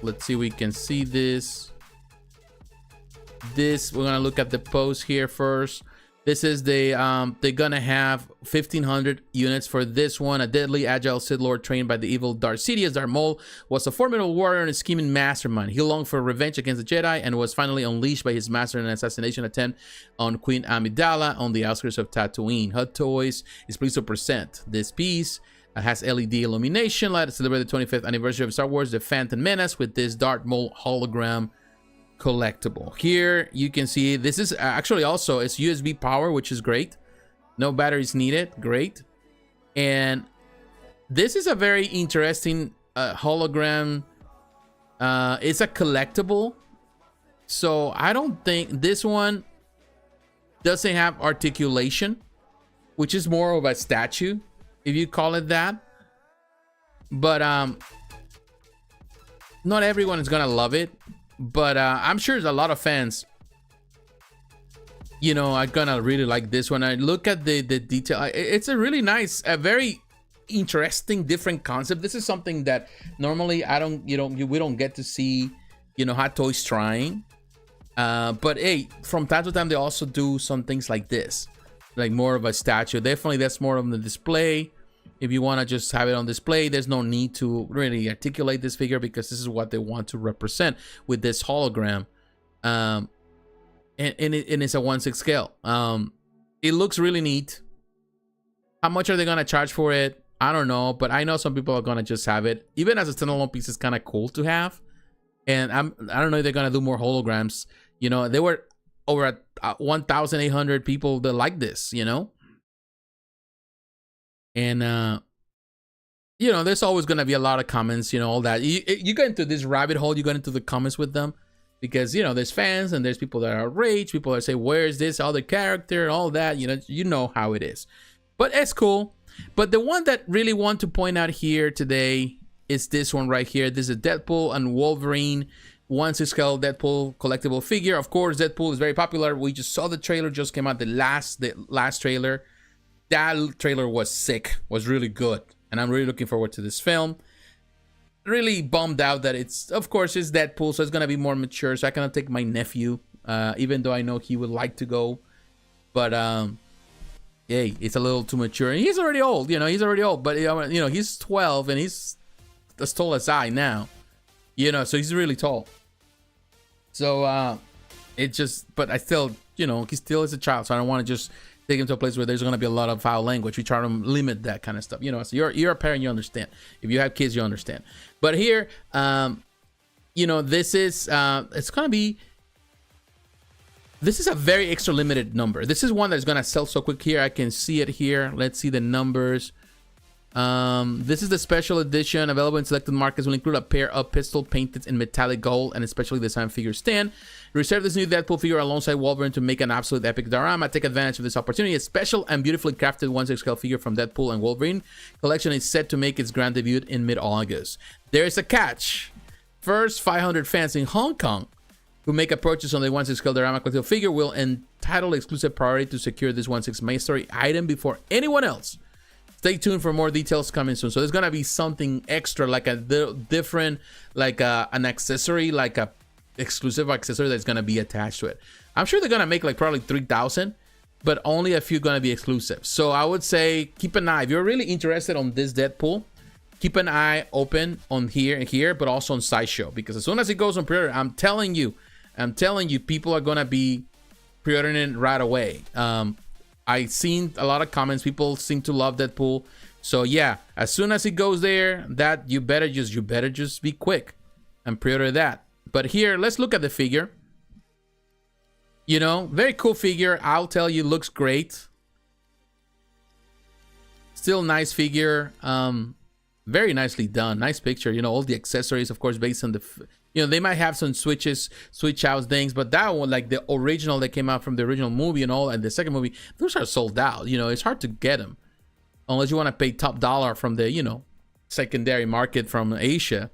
Let's see if we can see this. We're gonna look at the post here first. This is they're gonna have 1,500 units for this one. A deadly agile Sith Lord trained by the evil Darth Sidious. Darth Maul was a formidable warrior and a scheming mastermind. He longed for revenge against the Jedi and was finally unleashed by his master in an assassination attempt on Queen Amidala on the outskirts of Tatooine. Hot Toys is pleased to present this piece. It has LED illumination light to celebrate the 25th anniversary of Star Wars: The Phantom Menace with this Darth Maul hologram collectible. Here you can see this is actually also, it's USB power, which is great. No batteries needed. Great. And this is a very interesting hologram. It's a collectible, so I don't think this one doesn't have articulation, which is more of a statue, if you call it that. But not everyone is gonna love it. But I'm sure there's a lot of fans, you know, are gonna really like this one. I look at the detail. It's a really nice, a very interesting, different concept. This is something that normally we don't get to see, you know, Hot Toys trying. But hey, from time to time they also do some things like this, like more of a statue. Definitely, that's more of the display. If you want to just have it on display, there's no need to really articulate this figure because this is what they want to represent with this hologram. And it's a 1/6 scale. It looks really neat. How much are they going to charge for it? I don't know, but I know some people are going to just have it. Even as a standalone piece, it's kind of cool to have. And I don't know if they're going to do more holograms. You know, there were over 1,800 people that like this, you know. And, you know, there's always going to be a lot of comments, you know, all that. You get into this rabbit hole, you get into the comments with them. Because, you know, there's fans and there's people that are outraged. People that say, where's this other character and all that. You know how it is. But it's cool. But the one that really want to point out here today is this one right here. This is Deadpool and Wolverine 1/6 scale Deadpool collectible figure. Of course, Deadpool is very popular. We just saw the trailer, just came out, the last trailer. That trailer was sick, was really good. And I'm really looking forward to this film. really bummed out that it's, of course, it's Deadpool, so it's gonna be more mature. So I cannot take my nephew, even though I know he would like to go. But hey, it's a little too mature, and he's already old. You know, he's already old. But you know, he's 12, and he's as tall as I now. You know, so he's really tall. So it just, but I still, you know, he still is a child, so I don't want to just take him to a place where there's going to be a lot of foul language. We try to limit that kind of stuff, you know. So you're a parent, you understand. If you have kids, you understand. But here, you know, this is it's going to be, this is a very extra limited number. This is one that's going to sell so quick. Here I can see it here. Let's see the numbers. This is the special edition available in selected markets. Will include a pair of pistol painted in metallic gold and a specially designed figure stand. Reserve this new Deadpool figure alongside Wolverine to make an absolute epic diorama. Take advantage of this opportunity. A special and beautifully crafted 1/6 scale figure from Deadpool and Wolverine collection is set to make its grand debut in mid-August. There is a catch. First 500 fans in Hong Kong who make a purchase on the 1/6 scale diorama collectible figure will entitle exclusive priority to secure this 1/6 main story item before anyone else. Stay tuned for more details coming soon. So there's gonna be something extra, like a different, like an accessory, like a exclusive accessory that's gonna be attached to it. I'm sure they're gonna make like probably 3,000, but only a few gonna be exclusive. So I would say keep an eye. If you're really interested on this Deadpool, keep an eye open on here, but also on Sideshow, because as soon as it goes on pre-order, I'm telling you, people are gonna be pre-ordering it right away. I've seen a lot of comments. People seem to love Deadpool. So yeah, as soon as it goes there, that you better just be quick and pre-order that. But here, let's look at the figure. You know, very cool figure. I'll tell you, looks great. Still nice figure. Very nicely done. Nice picture. You know, all the accessories, of course, based on the, you know, they might have some switch out things, but that one, like the original that came out from the original movie and all, and the second movie, those are sold out. You know, it's hard to get them unless you want to pay top dollar from the, you know, secondary market from Asia.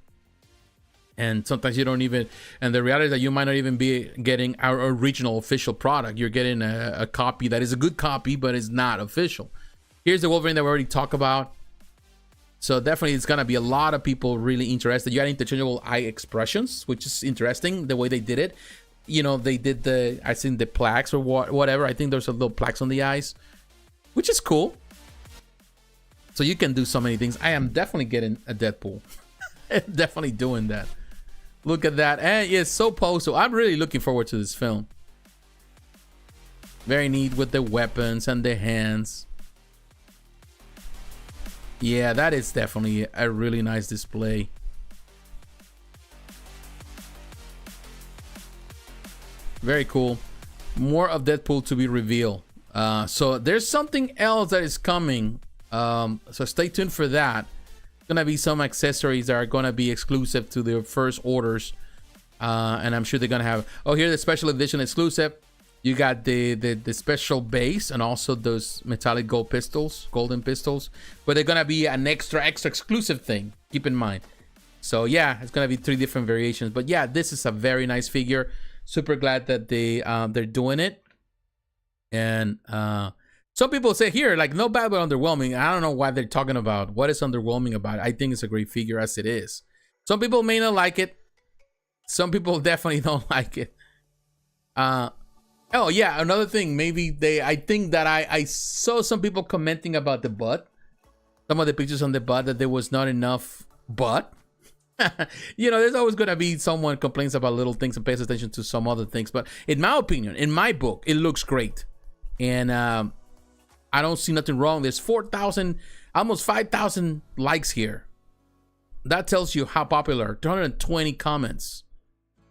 And sometimes you don't even, and the reality is that you might not even be getting our original official product. You're getting a copy that is a good copy, but it's not official. Here's the Wolverine that we already talked about. So definitely it's gonna be a lot of people really interested. You had interchangeable eye expressions, which is interesting the way they did it. You know, they did I think the plaques or whatever. I think there's a little plaques on the eyes, which is cool. So you can do so many things. I am definitely getting a Deadpool. Definitely doing that. Look at that. And it's so postal. I'm really looking forward to this film. Very neat with the weapons and the hands. Yeah, that is definitely a really nice display. Very cool. More of Deadpool to be revealed. So there's something else that is coming. So stay tuned for that. Gonna be some accessories that are gonna be exclusive to their first orders. And I'm sure they're gonna have, oh, here's the special edition exclusive. You got the special base and also those metallic gold pistols, golden pistols, but they're gonna be an extra exclusive thing. Keep in mind. So yeah, it's gonna be 3 different variations. But yeah, this is a very nice figure. Super glad that they're doing it. And some people say here, like, no bad but underwhelming. I don't know why they're talking about what is underwhelming about it. I think it's a great figure as it is. Some people may not like it. Some people definitely don't like it. Oh yeah, another thing, maybe I think that I saw some people commenting about the butt. Some of the pictures on the butt, that there was not enough butt. You know, there's always gonna be someone complains about little things and pays attention to some other things. But in my opinion, in my book, it looks great. And I don't see nothing wrong. There's 4,000, almost 5,000 likes here. That tells you how popular. 220 comments.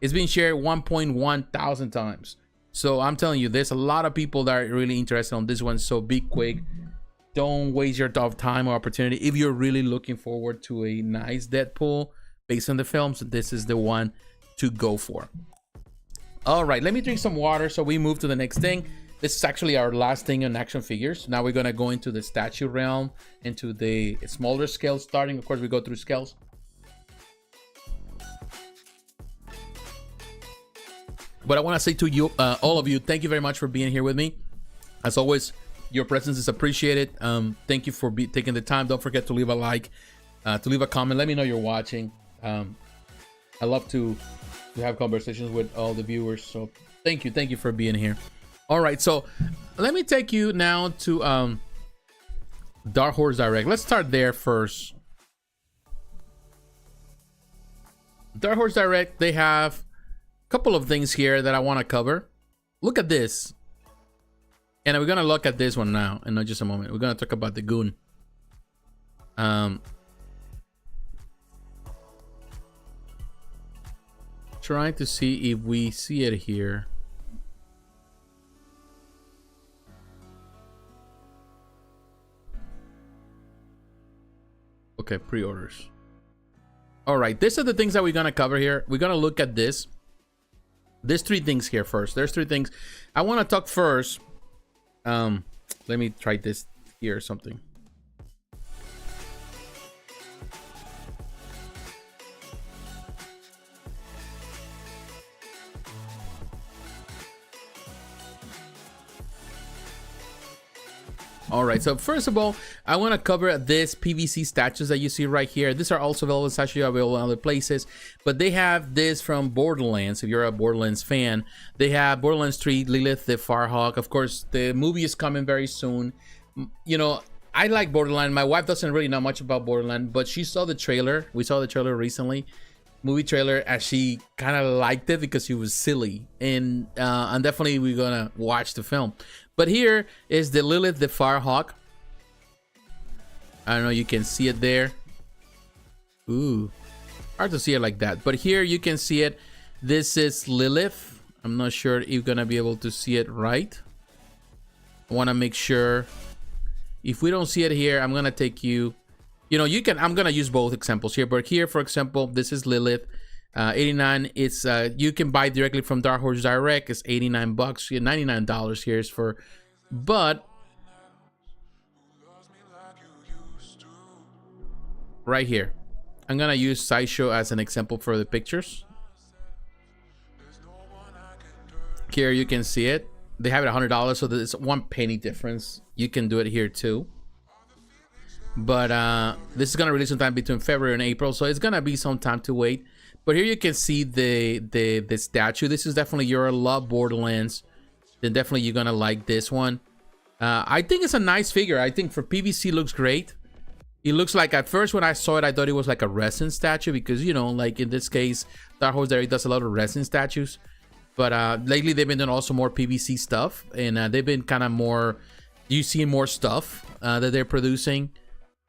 It's been shared 1.1 thousand times. So I'm telling you, there's a lot of people that are really interested on this one. So be quick. Don't waste your time or opportunity. If you're really looking forward to a nice Deadpool based on the films, this is the one to go for. All right, let me drink some water so we move to the next thing. This is actually our last thing on action figures. Now we're gonna go into the statue realm, into the smaller scales starting. Of course, we go through scales. But I want to say to you, all of you, thank you very much for being here with me. As always, your presence is appreciated. Thank you for taking the time. Don't forget to leave a like, to leave a comment. Let me know you're watching. I love to have conversations with all the viewers. So thank you for being here. All right, so let me take you now to Dark Horse Direct. Let's start there first. Dark Horse Direct, they have a couple of things here that I want to cover. Look at this. And we're going to look at this one now in just a moment. We're going to talk about the Goon. Trying to see if we see it here. Okay, pre-orders. All right, these are the things that we're gonna cover here. We're gonna look at this. There's three things here first. There's three things. I want to talk first. Let me try this here or something. All right, so first of all, I want to cover this PVC statues that you see right here. These are also available in Sideshow, available in other places, but they have this from Borderlands. If you're a Borderlands fan, they have Borderlands 3, Lilith, the Firehawk. Of course, the movie is coming very soon. You know, I like Borderlands. My wife doesn't really know much about Borderlands, but she saw the trailer. We saw the trailer recently, movie trailer, and she kind of liked it because she was silly. And definitely we're gonna watch the film. But here is the Lilith, the Firehawk. I don't know, you can see it there. Ooh, hard to see it like that. But here you can see it. This is Lilith. I'm not sure if you're gonna be able to see it right. I wanna make sure. If we don't see it here, I'm gonna take you. You know, you can, I'm gonna use both examples here. But here, for example, this is Lilith. 89. It's you can buy directly from Dark Horse Direct. It's 89 bucks. $99 here is for, but right here, I'm gonna use Sideshow as an example for the pictures. Here you can see it. They have it $100, so there's 1 penny difference. You can do it here too. But this is gonna release sometime between February and April, so it's gonna be some time to wait. But here you can see the statue. This is definitely your love Borderlands. Then definitely you're gonna like this one. I think it's a nice figure. I think for PVC looks great. It looks like, at first when I saw it, I thought it was like a resin statue because, you know, like in this case, Dark Horse Direct does a lot of resin statues. But lately they've been doing also more PVC stuff, and they've been kind of more. You see more stuff that they're producing.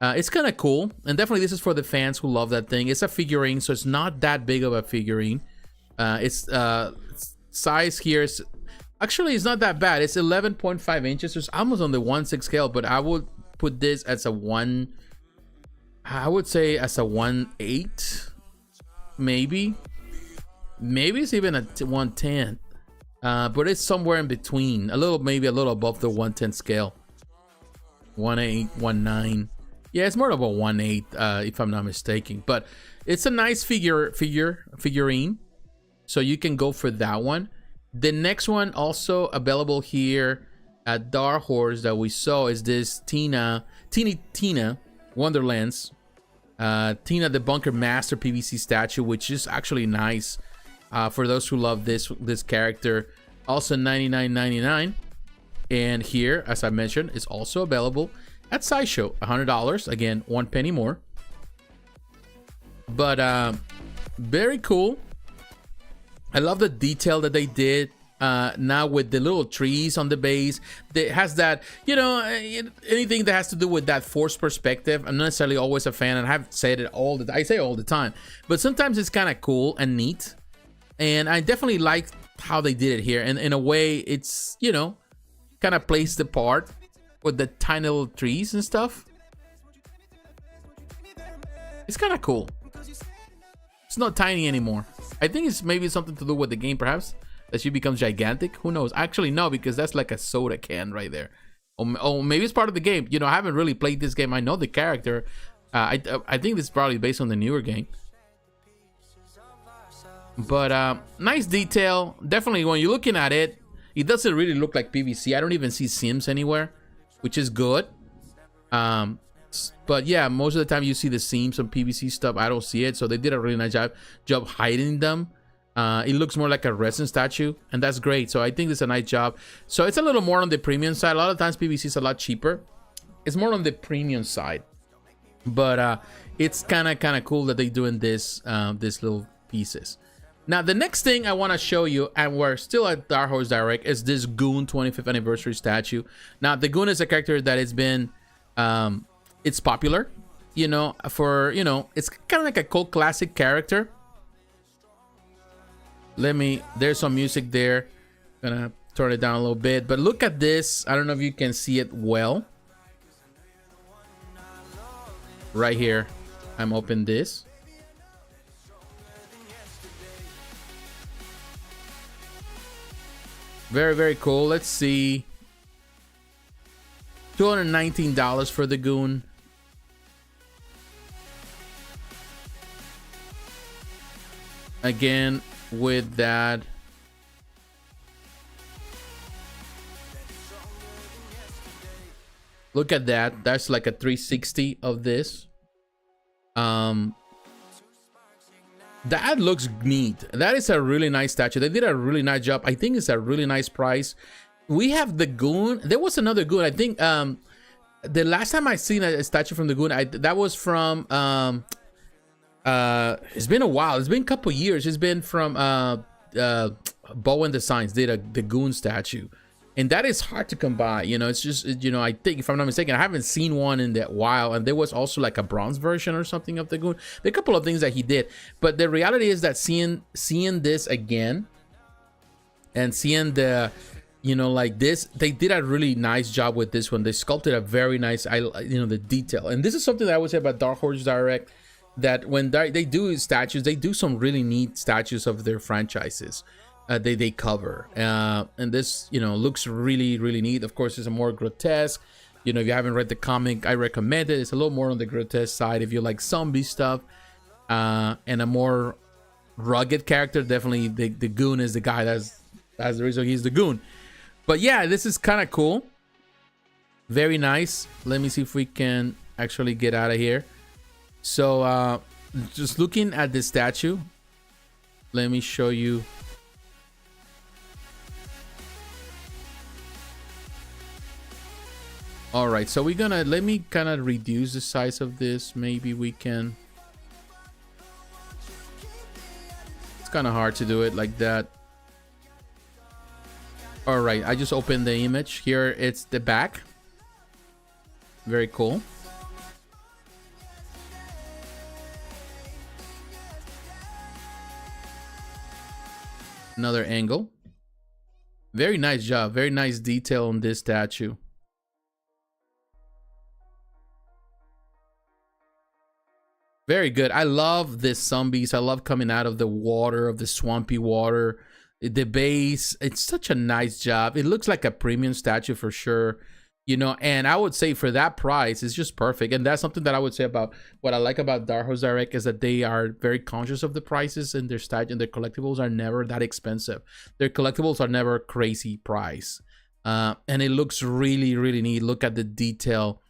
It's kind of cool, and definitely this is for the fans who love that thing. It's a figurine, so it's not that big of a figurine. Its size here is actually, it's not that bad. It's 11.5 inches. So it's almost on the 1/6 scale, but I would put this as a 1. I would say as a 1/8, maybe. Maybe it's even a 1/10, but it's somewhere in between. Maybe a little above the 1/10 scale. 1/8, 1/9. Yeah, it's more of a 1/8, if I'm not mistaken. But it's a nice figurine, so you can go for that one. The next one also available here at Dark Horse that we saw is this Tina Wonderlands. Tina the Bunker Master PVC statue, which is actually nice for those who love this character. Also $99.99. And here, as I mentioned, is also available at Sideshow, $100. Again, 1 penny more. But very cool. I love the detail that they did now with the little trees on the base. It has that, you know, anything that has to do with that forced perspective. I'm not necessarily always a fan, and I have said it I say it all the time, but sometimes it's kind of cool and neat. And I definitely like how they did it here. And in a way, it's, you know, kind of plays the part with the tiny little trees and stuff. It's kind of cool. It's not tiny anymore. I think it's maybe something to do with the game, perhaps, that she becomes gigantic. Who knows? Actually, no, because that's like a soda can right there. Or maybe it's part of the game. You know, I haven't really played this game. I know the character. I think this is probably based on the newer game. But nice detail. Definitely, when you're looking at it, it doesn't really look like PVC. I don't even see seams anywhere, which is good. But yeah, most of the time you see the seams, some PVC stuff. I don't see it, so they did a really nice job hiding them. It looks more like a resin statue, and that's great. So I think it's a nice job. So it's a little more on the premium side. A lot of times PVC is a lot cheaper. It's more on the premium side, but it's kind of cool that they're doing this little pieces. Now the next thing I want to show you, and we're still at Dark Horse Direct, is this Goon 25th anniversary statue. Now the Goon is a character that has been it's popular, you know, for, you know, it's kind of like a cult classic character. There's some music there. Gonna turn it down a little bit, but look at this. I don't know if you can see it well. Right here, I'm open this. Very, very cool. Let's see. $219 for the Goon. Again, with that. Look at that. That's like a 360 of this. That looks neat. That is a really nice statue. They did a really nice job. I think it's a really nice price. We have the Goon. There was another Goon. I think the last time I seen a statue from the Goon, that was from it's been a while. It's been a couple years. It's been from Bowen Designs did the Goon statue, and that is hard to come by. You know, it's just, you know, I think, if I'm not mistaken, I haven't seen one in that while. And there was also like a bronze version or something of the Goon. There are a couple of things that he did, but the reality is that seeing this again and seeing the, you know, like this, they did a really nice job with this one. They sculpted a very nice, you know, the detail. And this is something that I would say about Dark Horse Direct, that when they do statues, they do some really neat statues of their franchises. They cover, and this, you know, looks really, really neat. Of course, it's a more grotesque. You know, if you haven't read the comic, I recommend it. It's a little more on the grotesque side. If you like zombie stuff and a more rugged character, definitely the Goon is the guy. That's the reason he's the Goon. But yeah, this is kind of cool. Very nice. Let me see if we can actually get out of here. So just looking at the statue, let me show you. All right, so we're gonna, let me kind of reduce the size of this. Maybe we can. It's kind of hard to do it like that. All right, I just opened the image here. It's the back. Very cool. Another angle. Very nice job. Very nice detail on this statue. Very good. I love this zombies. I love coming out of the water, of the swampy water. The base, it's such a nice job. It looks like a premium statue for sure. You know, and I would say for that price, it's just perfect. And that's something that I would say about what I like about Dark Horse Direct, is that they are very conscious of the prices, and their statue and their collectibles are never that expensive. Their collectibles are never crazy price. And it looks really, really neat. Look at the detail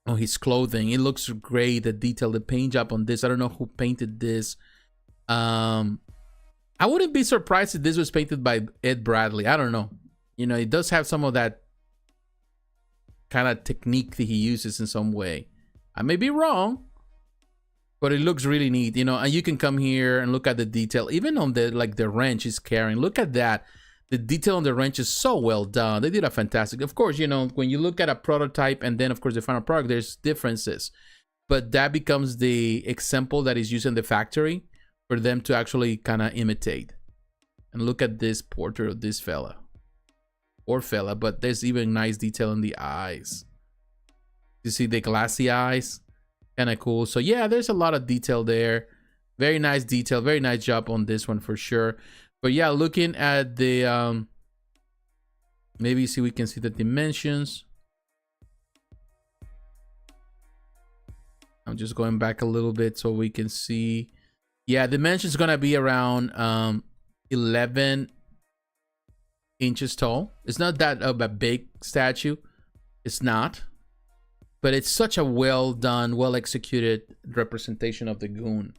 on his clothing. It looks great. The detail, the paint job on this. I don't know who painted this. I wouldn't be surprised if this was painted by Ed Bradley. I don't know. You know, it does have some of that kind of technique that he uses in some way. I may be wrong, but it looks really neat. You know, and you can come here and look at the detail, even on the, like, the wrench he's carrying. Look at that. The detail on the wrench is so well done. They did a fantastic. Of course, you know, when you look at a prototype and then, of course, the final product, there's differences. But that becomes the example that is used in the factory for them to actually kind of imitate. And look at this portrait of this fella. Or fella, but there's even nice detail in the eyes. You see the glassy eyes? Kind of cool. So yeah, there's a lot of detail there. Very nice detail. Very nice job on this one for sure. But yeah, looking at the maybe see, we can see the dimensions. I'm just going back a little bit so we can see. Yeah, dimensions gonna be around 11 inches tall. It's not that of a big statue. It's not. but it's such a well done, well executed representation of the Goon.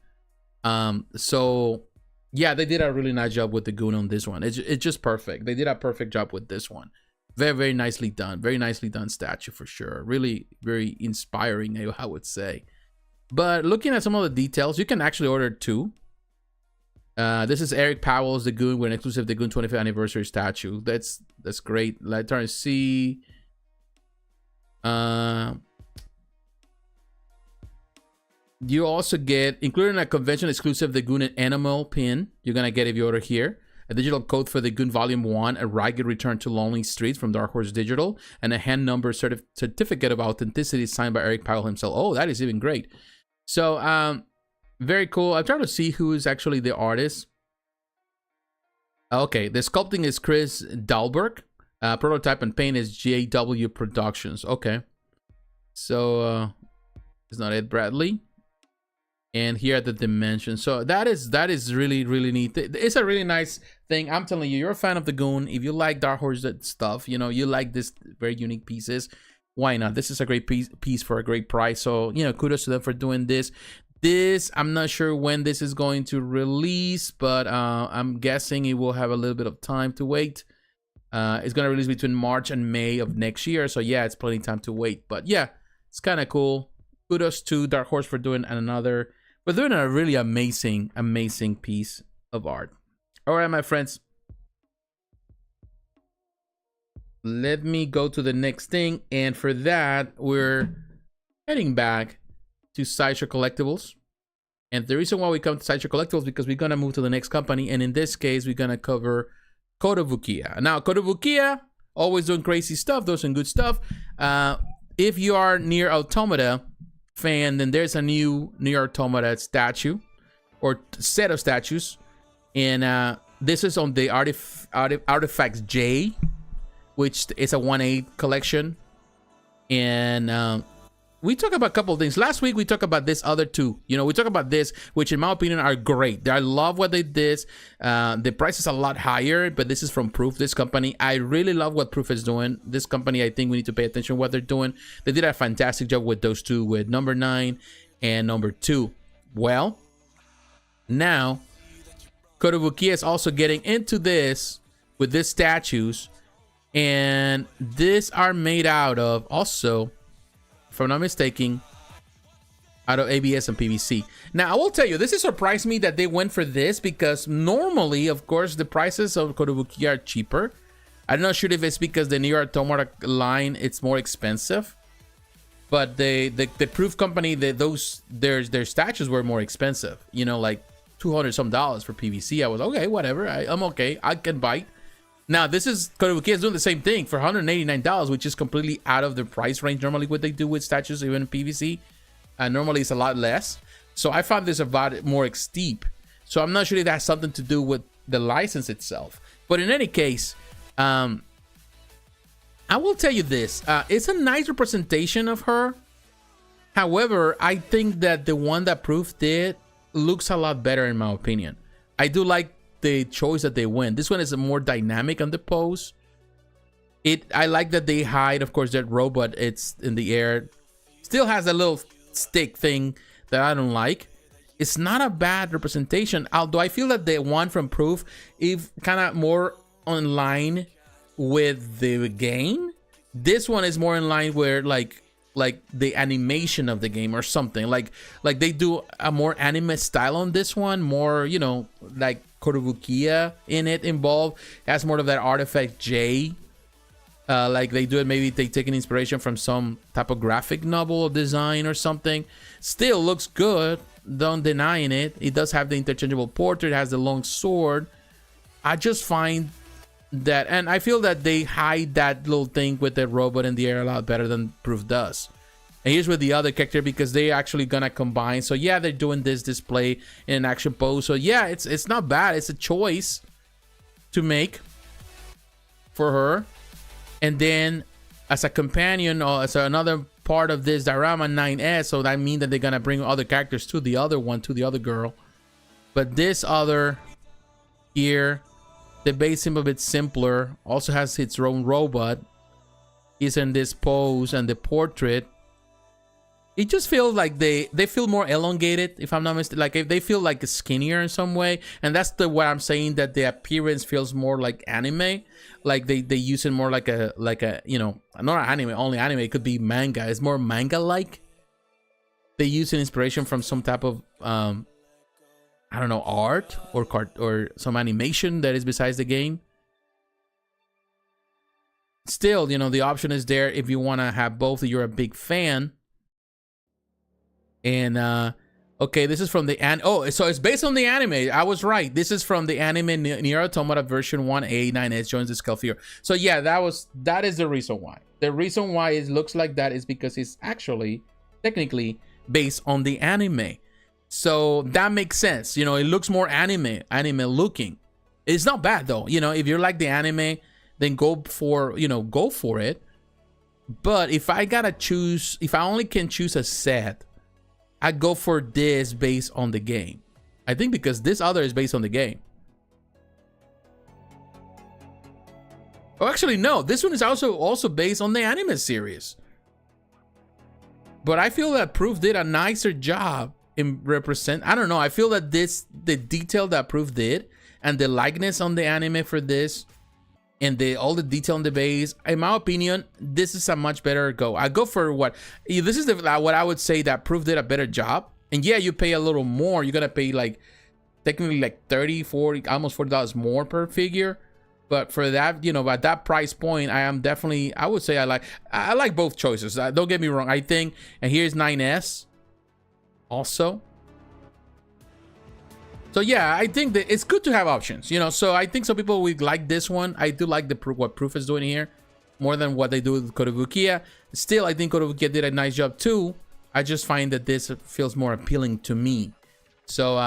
So yeah, they did a really nice job with the Goon on this one. It's just perfect. They did a perfect job with this one. Very, very nicely done. Very nicely done statue for sure. Really, very inspiring, I would say. But looking at some of the details, you can actually order 2. This is Eric Powell's The Goon with an exclusive The Goon 25th anniversary statue. That's great. Let's try to see. You also get, including a convention exclusive The Goon and Animal pin, you're gonna get if you order here. A digital code for The Goon Volume 1, a ragged return to Lonely Streets from Dark Horse Digital, and a hand number certificate of authenticity signed by Eric Powell himself. Oh, that is even great. So, very cool. I'm trying to see who is actually the artist. Okay, the sculpting is Chris Dahlberg. Prototype and paint is JW Productions. Okay. So, it's not Ed Bradley. And here are the dimensions. So that is really, really neat. It's a really nice thing. I'm telling you, you're a fan of the Goon. If you like Dark Horse stuff, you know, you like this very unique pieces, why not? This is a great piece for a great price. So, you know, kudos to them for doing this. I'm not sure when this is going to release, but I'm guessing it will have a little bit of time to wait. It's going to release between March and May of next year. So yeah, it's plenty of time to wait. But yeah, it's kind of cool. Kudos to Dark Horse for doing another. But doing a really amazing piece of art. All right, my friends. Let me go to the next thing. And for that, we're heading back to Sideshow Collectibles. And the reason why we come to Sideshow Collectibles is because we're going to move to the next company. And in this case, we're going to cover Kotobukiya. Now, Kotobukiya, always doing crazy stuff, doing some good stuff. If you are Nier Automata fan, then there's a new Nier Automata statue or set of statues, and this is on the Artifacts J, which is a 1/8 collection. And we talked about a couple of things last week. We talked about this other 2. You know, we talked about this, which in my opinion are great. I love what they did. The price is a lot higher, but this is from Proof, this company. I really love what Proof is doing. This company, I think we need to pay attention to what they're doing. They did a fantastic job with those 2, with number 9 and number 2. Well, now Kotobukiya is also getting into this with these statues, and these are made out of also, if I'm not mistaken, out of ABS and PVC. Now, I will tell you, this has surprised me that they went for this, because normally, of course, the prices of Kotobukiya are cheaper. I'm not sure if it's because the Nier Automata line, it's more expensive. But the Proof company, their statues were more expensive. You know, like $200 some for PVC. I was, okay, whatever. I'm okay. I can bite. Now, this is Kotobukiya is doing the same thing for $189, which is completely out of the price range. Normally, what they do with statues, even in PVC, normally it's a lot less. So I found this about more steep. So I'm not sure if that has something to do with the license itself. But in any case, I will tell you this. It's a nice representation of her. However, I think that the one that Proof did looks a lot better in my opinion. I do like the choice that they went. This one is more dynamic on the pose. I like that they hide, of course, that robot. It's in the air. Still has a little stick thing that I don't like. It's not a bad representation, although I feel that the one from Proof is kind of more in line with the game. This one is more in line where like the animation of the game or something. Like they do a more anime style on this one, more, you know, like Kotobukiya in it involved. It has more of that Artifact J. Like they do it, maybe they take an inspiration from some type of graphic novel design or something. Still looks good, don't denying it. It does have the interchangeable portrait, it has the long sword. I just find that, and I feel that they hide that little thing with the robot in the air a lot better than Proof does. And here's with the other character, because they actually gonna combine. So yeah, they're doing this display in an action pose. So yeah, it's not bad. It's a choice to make for her. And then as a companion, or as another part of this diorama 9S, so that means that they're gonna bring other characters to the other one, to the other girl. But this other here, the base seems a bit simpler. Also has its own robot. Is in this pose and the portrait. it just feels like they feel more elongated, if I'm not mistaken. Like if they feel like skinnier in some way, and that's the what I'm saying, that the appearance feels more like anime. Like they use it more like a you know, not anime, only anime, it could be manga. It's more manga like. They use an inspiration from some type of I don't know, art or some animation that is besides the game. Still, you know, the option is there if you want to have both, if you're a big fan. And okay, this is from the so it's based on the anime. I was right. This is from the anime Nier Automata version 1A 9S joins the scale figure. So yeah, that is the reason why. The reason why it looks like that is because it's actually technically based on the anime. So that makes sense. You know, it looks more anime looking. It's not bad though. You know, if you like the anime, then go for it. But if I gotta choose, if I only can choose a set, I go for this based on the game. I think because this other is based on the game. Oh, actually no, this one is also based on the anime series. But I feel that Proof did a nicer job in I don't know, I feel that the detail that Proof did and the likeness on the anime for this and all the detail on the base, in my opinion, this is a much better go. I go for what I would say that Proof did a better job. And yeah, you pay a little more. You're gonna pay like technically like 30, 40, almost $40 more per figure. But for that, you know, at that price point, I would say I like both choices. Don't get me wrong. I think, and here's 9S also. So yeah, I think that it's good to have options, you know. So I think some people would like this one. I do like what Proof is doing here more than what they do with Kotobukiya. Still, I think Kotobukiya did a nice job too. I just find that this feels more appealing to me. So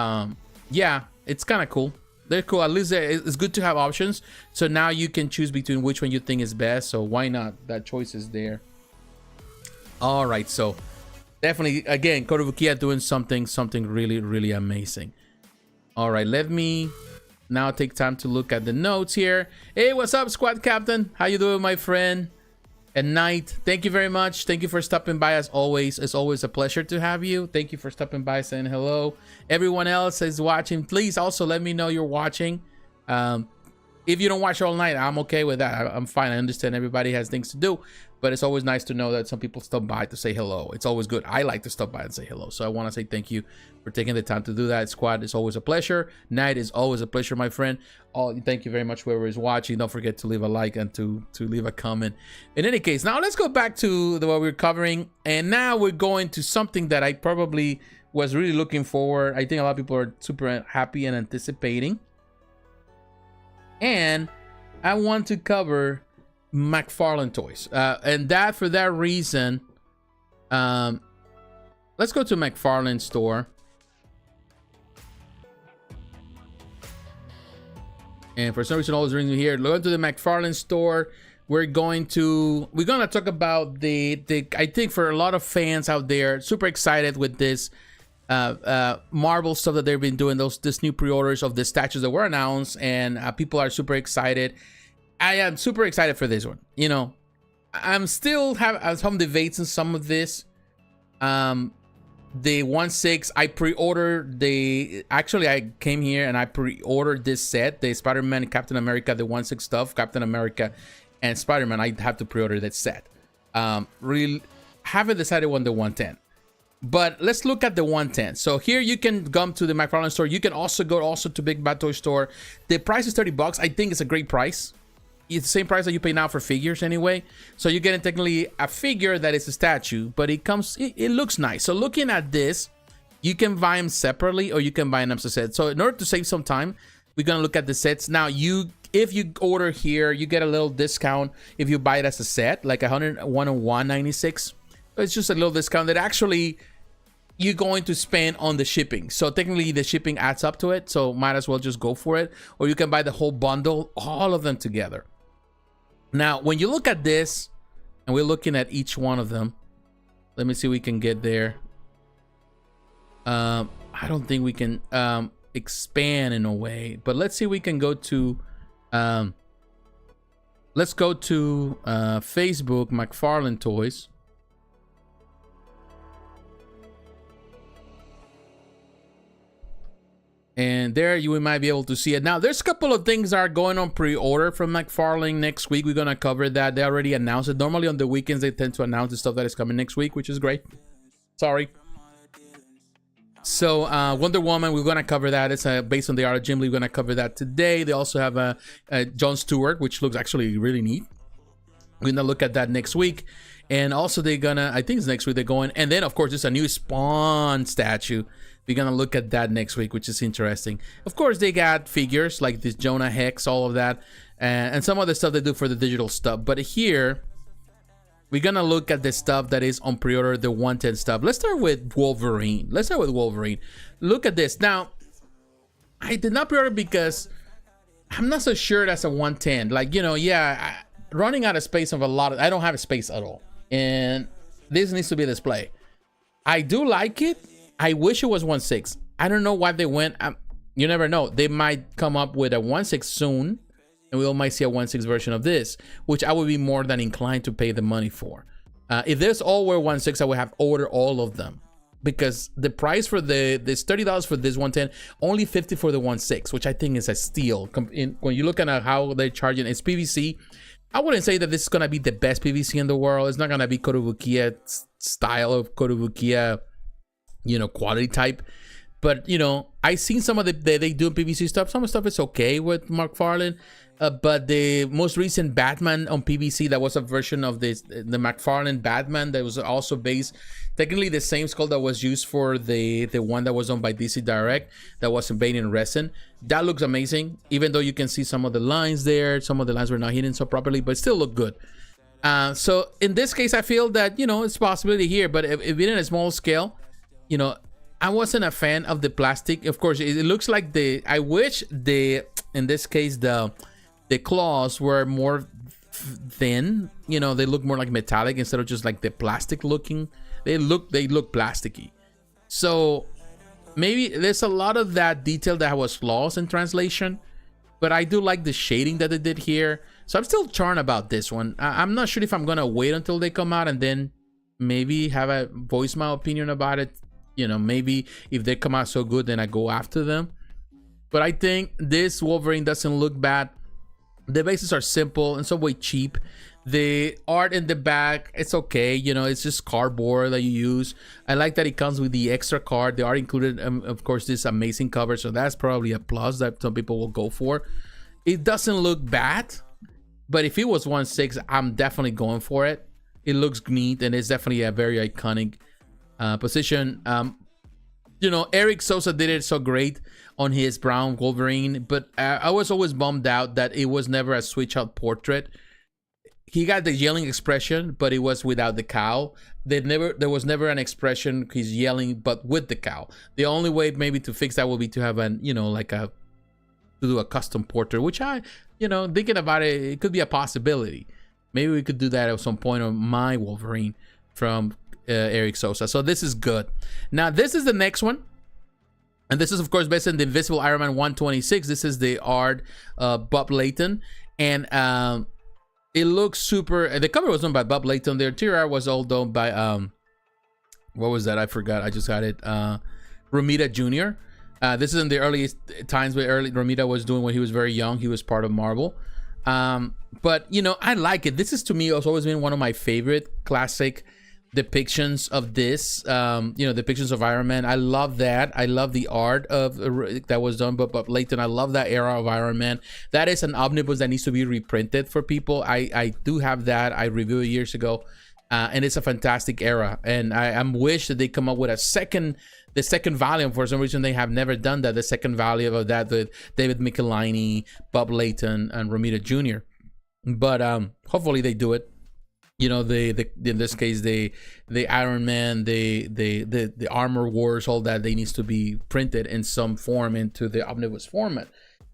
yeah, it's kind of cool. They're cool. At least it's good to have options. So now you can choose between which one you think is best. So why not? That choice is there. All right. So definitely, again, Kotobukiya doing something really, really amazing. All right. Let me now take time to look at the notes here. Hey, what's up, squad captain? How you doing, my friend? At night. Thank you very much. Thank you for stopping by as always. It's always a pleasure to have you. Thank you for stopping by, saying hello. Everyone else is watching. Please also let me know you're watching. If you don't watch all night, I'm okay with that. I'm fine. I understand everybody has things to do, but it's always nice to know that some people stop by to say hello. It's always good. I like to stop by and say hello. So I want to say thank you for taking the time to do that. Squad, it's always a pleasure. Night is always a pleasure, my friend. Thank you very much, whoever is watching. Don't forget to leave a like and to leave a comment. In any case, now let's go back to what we're covering. And now we're going to something that I probably was really looking forward. I think a lot of people are super happy and anticipating. And I want to cover McFarlane toys. And for that reason, let's go to McFarlane store. And for some reason, always brings me here. Go to the McFarlane store. We're gonna talk about the I think for a lot of fans out there, super excited with this Marvel stuff that they've been doing, this new pre-orders of the statues that were announced, and people are super excited. I am super excited for this one. You know, I'm still have some debates in some of this. The 1/6, I pre-ordered I came here and I pre-ordered this set, the Spider-Man and Captain America, the 1/6 stuff, Captain America and Spider-Man. I have to pre-order that set. Really haven't decided on the 110. But let's look at the 110. So here you can come to the McFarlane store. You can also go to Big Bad Toy Store. The price is $30. I think it's a great price. It's the same price that you pay now for figures anyway. So you're getting technically a figure that is a statue, but it looks nice. So looking at this, you can buy them separately or you can buy them as a set. So in order to save some time, we're gonna look at the sets. Now if you order here, you get a little discount if you buy it as a set, like 101.96. It's just a little discount that actually you're going to spend on the shipping. So technically the shipping adds up to it. So might as well just go for it. Or you can buy the whole bundle, all of them together. Now, when you look at this, and we're looking at each one of them, let me see if we can get there. I don't think we can expand in a way, but let's see if we can go to, let's go to Facebook, McFarlane Toys. And there you might be able to see it. Now, there's a couple of things that are going on pre-order from McFarlane next week. We're going to cover that. They already announced it. Normally on the weekends, they tend to announce the stuff that is coming next week, which is great. Sorry. So, Wonder Woman, we're going to cover that. It's based on the art of Jim Lee. We're going to cover that today. They also have Jon Stewart, which looks actually really neat. We're going to look at that next week. And also they're going to, I think it's next week they're going. And then, of course, there's a new Spawn statue. We're going to look at that next week, which is interesting. Of course, they got figures like this Jonah Hex, all of that. And some other stuff they do for the digital stuff. But here, we're going to look at the stuff that is on pre-order, the 110 stuff. Let's start with Wolverine. Look at this. Now, I did not pre-order because I'm not so sure that's a 110. Like, you know, yeah, running out of space of a lot of... I don't have a space at all. And this needs to be a display. I do like it. I wish it was 1.6. I don't know why they went. You never know. They might come up with a 1.6 soon, and we might see a 1.6 version of this, which I would be more than inclined to pay the money for. If this all were 1.6, I would have ordered all of them, because the price for this $30 for this 110, only $50 for the 1.6, which I think is a steal. When you look at how they're charging, it's PVC. I wouldn't say that this is gonna be the best PVC in the world. It's not gonna be Kotobukiya style of Kotobukiya, you know, quality type. But, you know, I've seen some of they do PVC stuff. Some of the stuff is okay with McFarlane. But the most recent Batman on PVC, that was a version of the McFarlane Batman that was also based, technically the same skull that was used for the one that was owned by DC Direct, that was made in resin. That looks amazing, even though you can see some of the lines there. Some of the lines were not hidden so properly, but still look good. So in this case, I feel that, you know, it's a possibility here, but if it in a small scale, you know, I wasn't a fan of the plastic. Of course, it looks like I wish in this case, the claws were more thin. You know, they look more like metallic instead of just like the plastic looking. They look plasticky. So maybe there's a lot of that detail that was flaws in translation, but I do like the shading that they did here. So I'm still charmed about this one. I'm not sure if I'm gonna wait until they come out and then maybe voice my opinion about it. You know, maybe if they come out so good, then I go after them. But I think this Wolverine doesn't look bad. The bases are simple and some way cheap. The art in the back, it's okay. You know, it's just cardboard that you use. I like that it comes with the extra card. The art included, of course, this amazing cover. So that's probably a plus that some people will go for. It doesn't look bad, but if it was 1.6, I'm definitely going for it. It looks neat and it's definitely a very iconic position. You know, Eric Sosa did it so great on his brown Wolverine, but I was always bummed out that it was never a switch out portrait. He got the yelling expression, but it was without the cowl. There was never an expression he's yelling but with the cowl. The only way maybe to fix that would be to have to do a custom portrait, which thinking about it, it could be a possibility. Maybe we could do that at some point on my Wolverine from Eric Sosa. So this is good. Now this is the next one, and this is of course based on the Invisible Iron Man 126. This is the art Bob Layton, and it looks super. The cover was done by Bob Layton. The interior art was all done by what was that? I forgot. I just had it. Romita Jr. This is in the early times where Romita was doing when he was very young. He was part of Marvel. But you know, I like it. This is, to me, has always been one of my favorite classic depictions of this, depictions of Iron Man. I love that. I love the art of that was done by Layton. I love that era of Iron Man. That is an omnibus that needs to be reprinted for people. I do have that. I reviewed it years ago, and it's a fantastic era. And I wish that they come up with the second volume. For some reason, they have never done that. The second volume of that with David Michelinie, Bob Layton, and Romita Jr. But hopefully they do it. You know, in this case, the Iron Man, the Armor Wars, all that, they needs to be printed in some form into the omnibus format.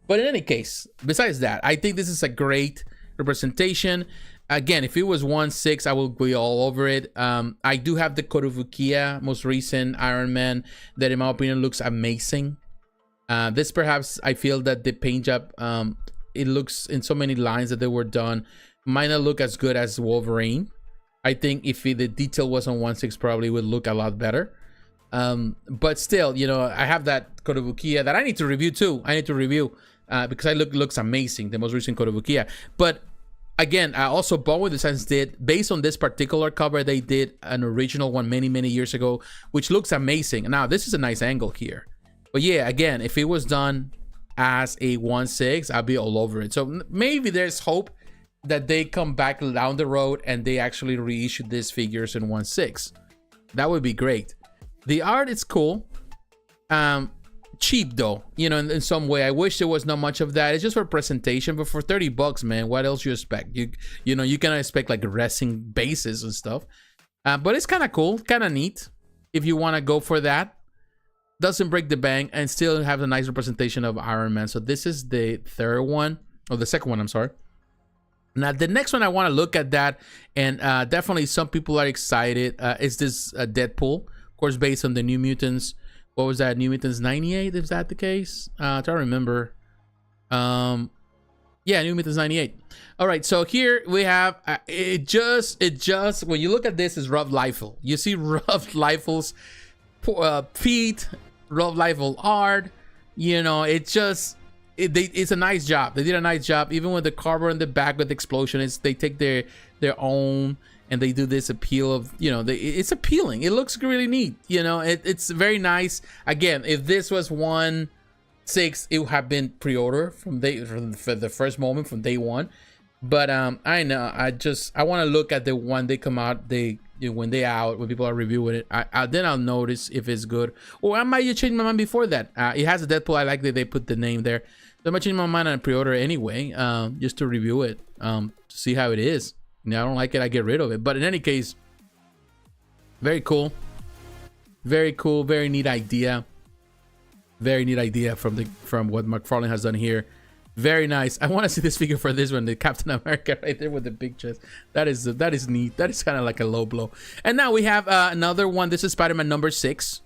But in any case, besides that, I think this is a great representation. Again, if it was 1.6, I will be all over it. I do have the Kotobukiya, most recent Iron Man, that in my opinion looks amazing. This perhaps, I feel that the paint job, it looks in so many lines that they were done, might not look as good as Wolverine. I think if the detail was on 1.6, probably would look a lot better. But still, you know, I have that Kotobukiya that I need to review too. I need to review because it looks amazing, the most recent Kotobukiya. But again, I also Bowen Designs did, based on this particular cover, they did an original one many years ago, which looks amazing. Now, this is a nice angle here. But yeah, again, if it was done as a 1/6, I'd be all over it. So maybe there's hope that they come back down the road and they actually reissue these figures in 1/6. That would be great. The art is cool. Cheap though, you know, in some way. I wish there was not much of that. It's just for presentation, but for $30, man, what else you expect? You know, you cannot expect like racing bases and stuff. But it's kind of cool, kind of neat if you want to go for that. Doesn't break the bank and still have a nice representation of Iron Man. So this is the third one, or the second one, I'm sorry. Now the next one I want to look at that, and definitely some people are excited, is this Deadpool, of course, based on the New Mutants. What was that? New Mutants 98, is that the case? I don't remember. Yeah, New Mutants 98. All right, so here we have it just when you look at this, is Rob Liefeld. You see Rob Liefeld's feet, Rob Liefeld art. You know, it's a nice job. They did a nice job, even with the carver in the back with the explosion. They take their own and they do this appeal of, you know, it's appealing. It looks really neat. You know, it's very nice. Again, if this was 1/6, it would have been pre-order from the first moment, from day one. But I know, I want to look at the one they come out, when they out, when people are reviewing it. Then I'll notice if it's good, or I might change my mind before that. It has a Deadpool. I like that they put the name there. So I might change my mind on pre-order anyway, just to review it, to see how it is. Now, I don't like it, I get rid of it. But in any case, very cool. Very cool, very neat idea. Very neat idea from what McFarlane has done here. Very nice. I want to see this figure for this one, the Captain America right there with the big chest. That is neat. That is kind of like a low blow. And now we have another one. This is Spider-Man number 6.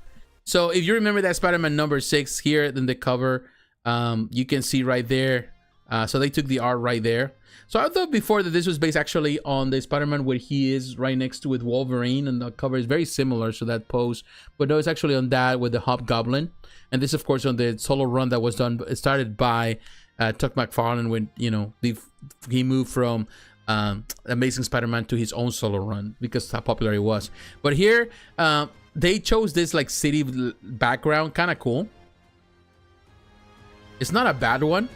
So if you remember that Spider-Man number 6 here in the cover, you can see right there. So they took the art right there. So I thought before that this was based actually on the Spider-Man where he is right next to with Wolverine, and the cover is very similar to that pose. But no, it's actually on that with the Hobgoblin. And this, of course, on the solo run that was done, it started by Tuck McFarlane when, you know, he moved from Amazing Spider-Man to his own solo run because how popular it was. But here, they chose this like city background, kind of cool. It's not a bad one.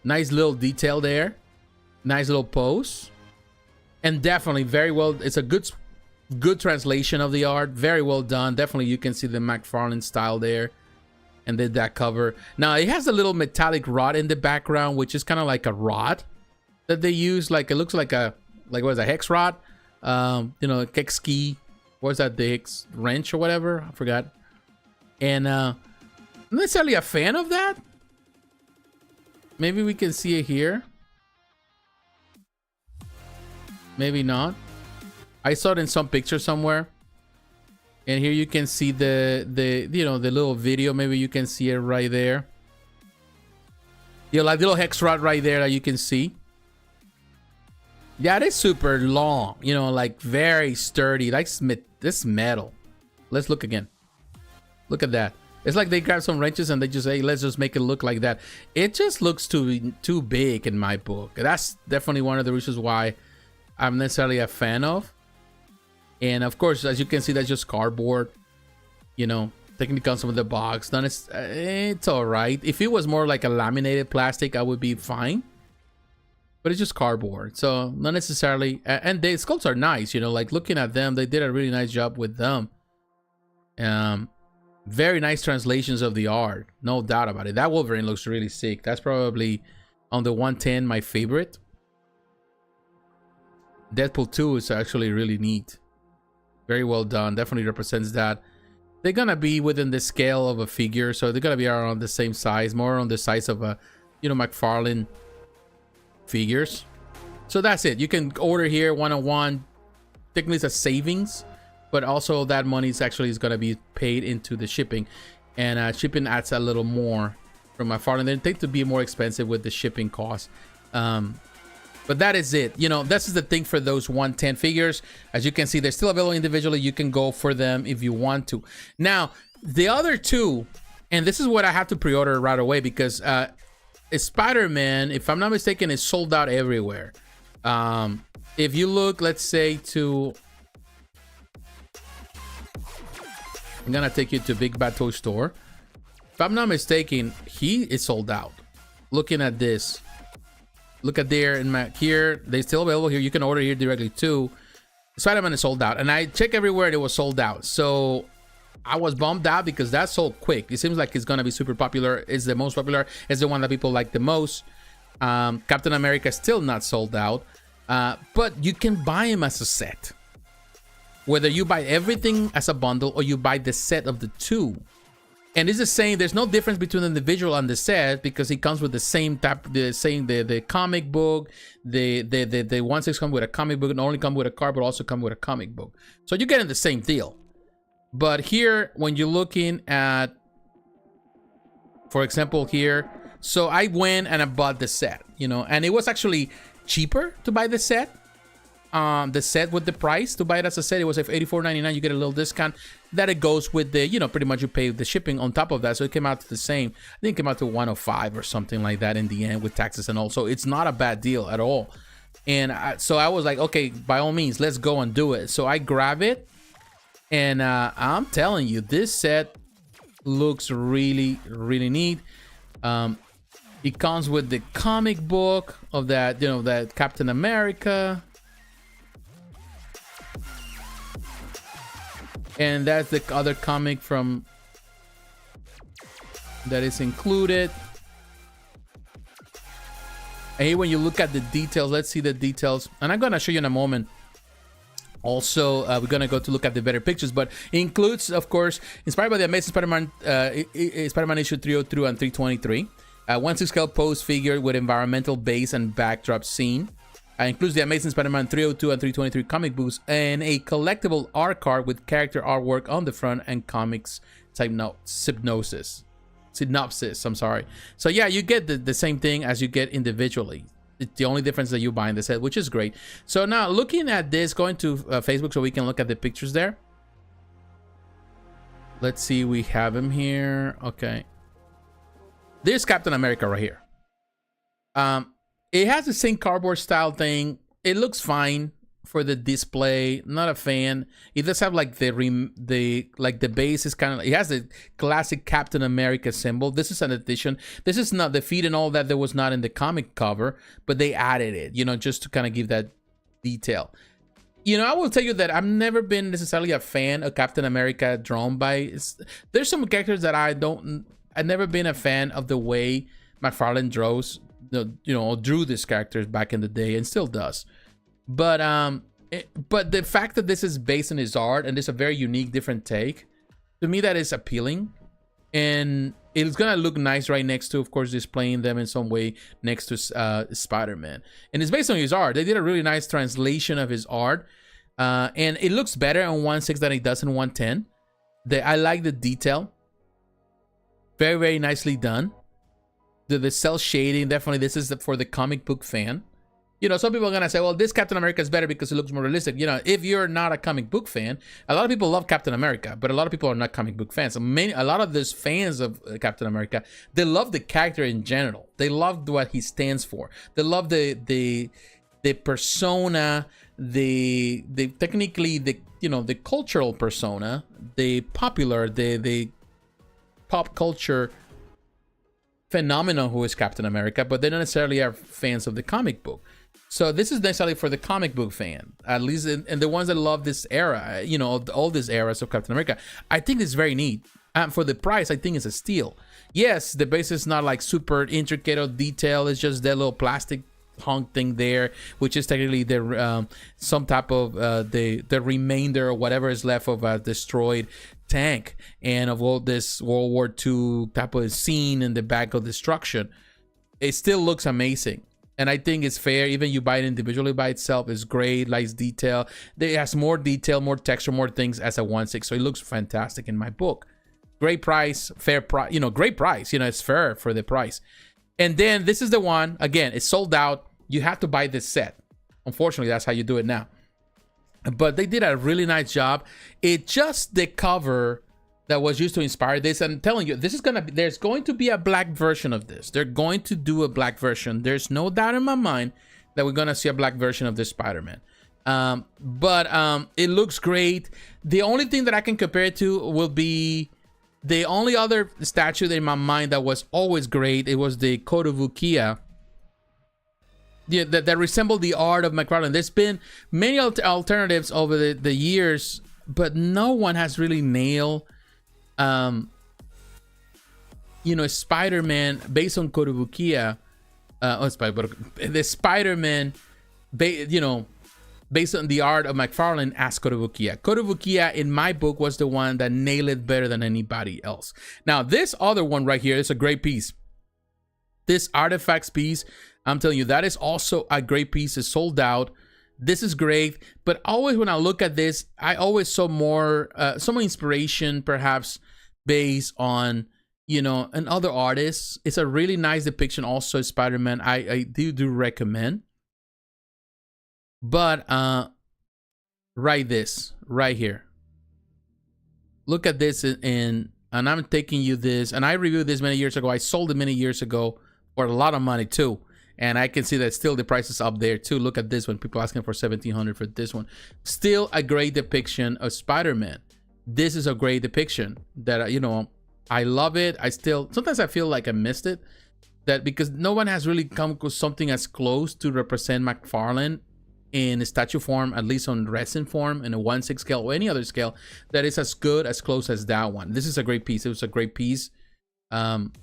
Nice little detail there. Nice little pose. And definitely very well. It's a good translation of the art. Very well done. Definitely you can see the McFarlane style there. And then that cover. Now it has a little metallic rod in the background, which is kind of like a rod that they use. Like it looks like what is a hex rod? You know, hex key. What is that? The hex wrench or whatever? I forgot. And I'm not necessarily a fan of that. Maybe we can see it here. Maybe not. I saw it in some picture somewhere. And here you can see the you know, the little video. Maybe you can see it right there. Yeah, like little hex rod right there that you can see. Yeah, it is super long. You know, like very sturdy. Like this metal. Let's look again. Look at that. It's like they grab some wrenches and they just say, hey, let's just make it look like that. It just looks too big in my book. That's definitely one of the reasons why I'm necessarily a fan of. And of course, as you can see, that's just cardboard. You know, technically comes with the box. Then it's all right. If it was more like a laminated plastic, I would be fine. But it's just cardboard, so not necessarily. And the sculpts are nice. You know, like looking at them, they did a really nice job with them. Very nice translations of the art, no doubt about it. That Wolverine looks really sick. That's probably on the 110 my favorite. Deadpool 2 is actually really neat. Very well done. Definitely represents that. They're gonna be within the scale of a figure, so they're gonna be around the same size, more on the size of a, you know, McFarlane figures. So that's it. You can order here 101. Technically it's a savings, but also that money is going to be paid into the shipping, and shipping adds a little more from McFarlane. They tend to be more expensive with the shipping cost. But that is it. You know, this is the thing for those 110 figures. As you can see, they're still available individually. You can go for them if you want to. Now, the other two, and this is what I have to pre-order right away because Spider-Man, if I'm not mistaken, is sold out everywhere. If you look, let's say to... I'm gonna take you to Big Bad Toy Store. If I'm not mistaken, he is sold out. Looking at this. Look at there and here, they still available here. You can order here directly too. Spider-Man is sold out, and I check everywhere it was sold out. So I was bummed out because that sold quick. It seems like it's gonna be super popular. It's the most popular. It's the one that people like the most. Captain America is still not sold out, but you can buy him as a set. Whether you buy everything as a bundle or you buy the set of the two. And this is saying there's no difference between the individual and the set because it comes with the same type, the comic book, the 1/6 come with a comic book and only come with a card, but also come with a comic book. So you're getting the same deal. But here, when you're looking at, for example, here, so I went and I bought the set, you know, and it was actually cheaper to buy the set. The set with the price to buy it as a set, it was like $84.99. You get a little discount that it goes with the, you know, pretty much you pay the shipping on top of that, so it came out to the same. I think it came out to 105 or something like that in the end with taxes and all. So it's not a bad deal at all. And so I was like, okay, by all means, let's go and do it. So I grab it, and I'm telling you, this set looks really, really neat. It comes with the comic book of that, you know, that Captain America. And that's the other comic from that is included. And here when you look at the details, let's see the details. And I'm gonna show you in a moment. Also, we're gonna go to look at the better pictures, but it includes, of course, inspired by the Amazing Spider-Man, Spider-Man issue 302 and 323. 1/6 scale pose figure with environmental base and backdrop scene. Includes the Amazing Spider-Man 302 and 323 comic books and a collectible art card with character artwork on the front and comics synopsis. I'm sorry. So yeah, you get the same thing as you get individually. It's the only difference that you buy in the set, which is great. So now looking at this, going to Facebook so we can look at the pictures there. Let's see, we have him here. Okay. There's Captain America right here. It has the same cardboard style thing. It looks fine for the display. Not a fan. It does have like the base is kind of, it has the classic Captain America symbol. This is an addition. This is not the feet and all that was not in the comic cover, but they added it, you know, just to kind of give that detail. You know, I will tell you that I've never been necessarily a fan of Captain America drawn by. There's some characters that I've never been a fan of the way McFarlane drew these characters back in the day and still does. But the fact that this is based on his art and it's a very unique, different take, to me that is appealing. And it's gonna look nice right next to, of course, displaying them in some way next to Spider-Man. And it's based on his art. They did a really nice translation of his art. And it looks better on 1/6 than it does in 110. I like the detail. Very, very nicely done. The cell shading, definitely this is for the comic book fan. You know, some people are gonna say, well, this Captain America is better because it looks more realistic. You know, if you're not a comic book fan, a lot of people love Captain America, but a lot of people are not comic book fans. A lot of those fans of Captain America, they love the character in general. They love what he stands for. They love the persona, technically the cultural persona, the popular, the pop culture phenomenon who is Captain America, but they don't necessarily are fans of the comic book. So this is necessarily for the comic book fan, at least, and the ones that love this era, you know, all these eras of Captain America. I think it's very neat. And for the price, I think it's a steal. Yes, the base is not like super intricate or detailed. It's just that little plastic hunk thing there, which is technically the some type of the remainder or whatever is left of a destroyed tank and of all this World War II type of scene in the back of destruction. It still looks amazing, and I think it's fair. Even you buy it individually by itself, is great. Nice detail. It has more detail, more texture, more things as a 1/6, so it looks fantastic in my book. Great price, fair price. You know, great price. You know, it's fair for the price. And then this is the one, again, it's sold out. you have to buy this set. Unfortunately, that's how you do it now. But they did a really nice job. It just the cover that was used to inspire this. And I'm telling you, this is gonna be, there's going to be a black version of this. They're going to do a black version. There's no doubt in my mind that we're gonna see a black version of this Spider-Man. But it looks great. The only thing that I can compare it to will be the only other statue in my mind that was always great. It was the Kotobukiya. Yeah, that resembled the art of McFarlane. There's been many alternatives over the years, but no one has really nailed, you know, Spider-Man based on Kotobukiya. The Spider-Man, you know, based on the art of McFarlane as Kotobukiya. Kotobukiya, in my book, was the one that nailed it better than anybody else. Now, this other one right here is a great piece. This Artifacts piece, I'm telling you, that is also a great piece. It's sold out. This is great. But always when I look at this, I always saw more, some inspiration perhaps based on, you know, and other artists. It's a really nice depiction also, Spider-Man. I do recommend. But right here. Look at this and I'm taking you this, and I reviewed this many years ago. I sold it many years ago for a lot of money too. And I can see that still the price is up there too. Look at this one. People asking for $1,700 for this one. Still a great depiction of Spider-Man. This is a great depiction that, you know, I love it. Sometimes I feel like I missed it. That because no one has really come with something as close to represent McFarlane in a statue form, at least on resin form, in a 1/6 scale or any other scale, that is as good, as close as that one. This is a great piece. It was a great piece.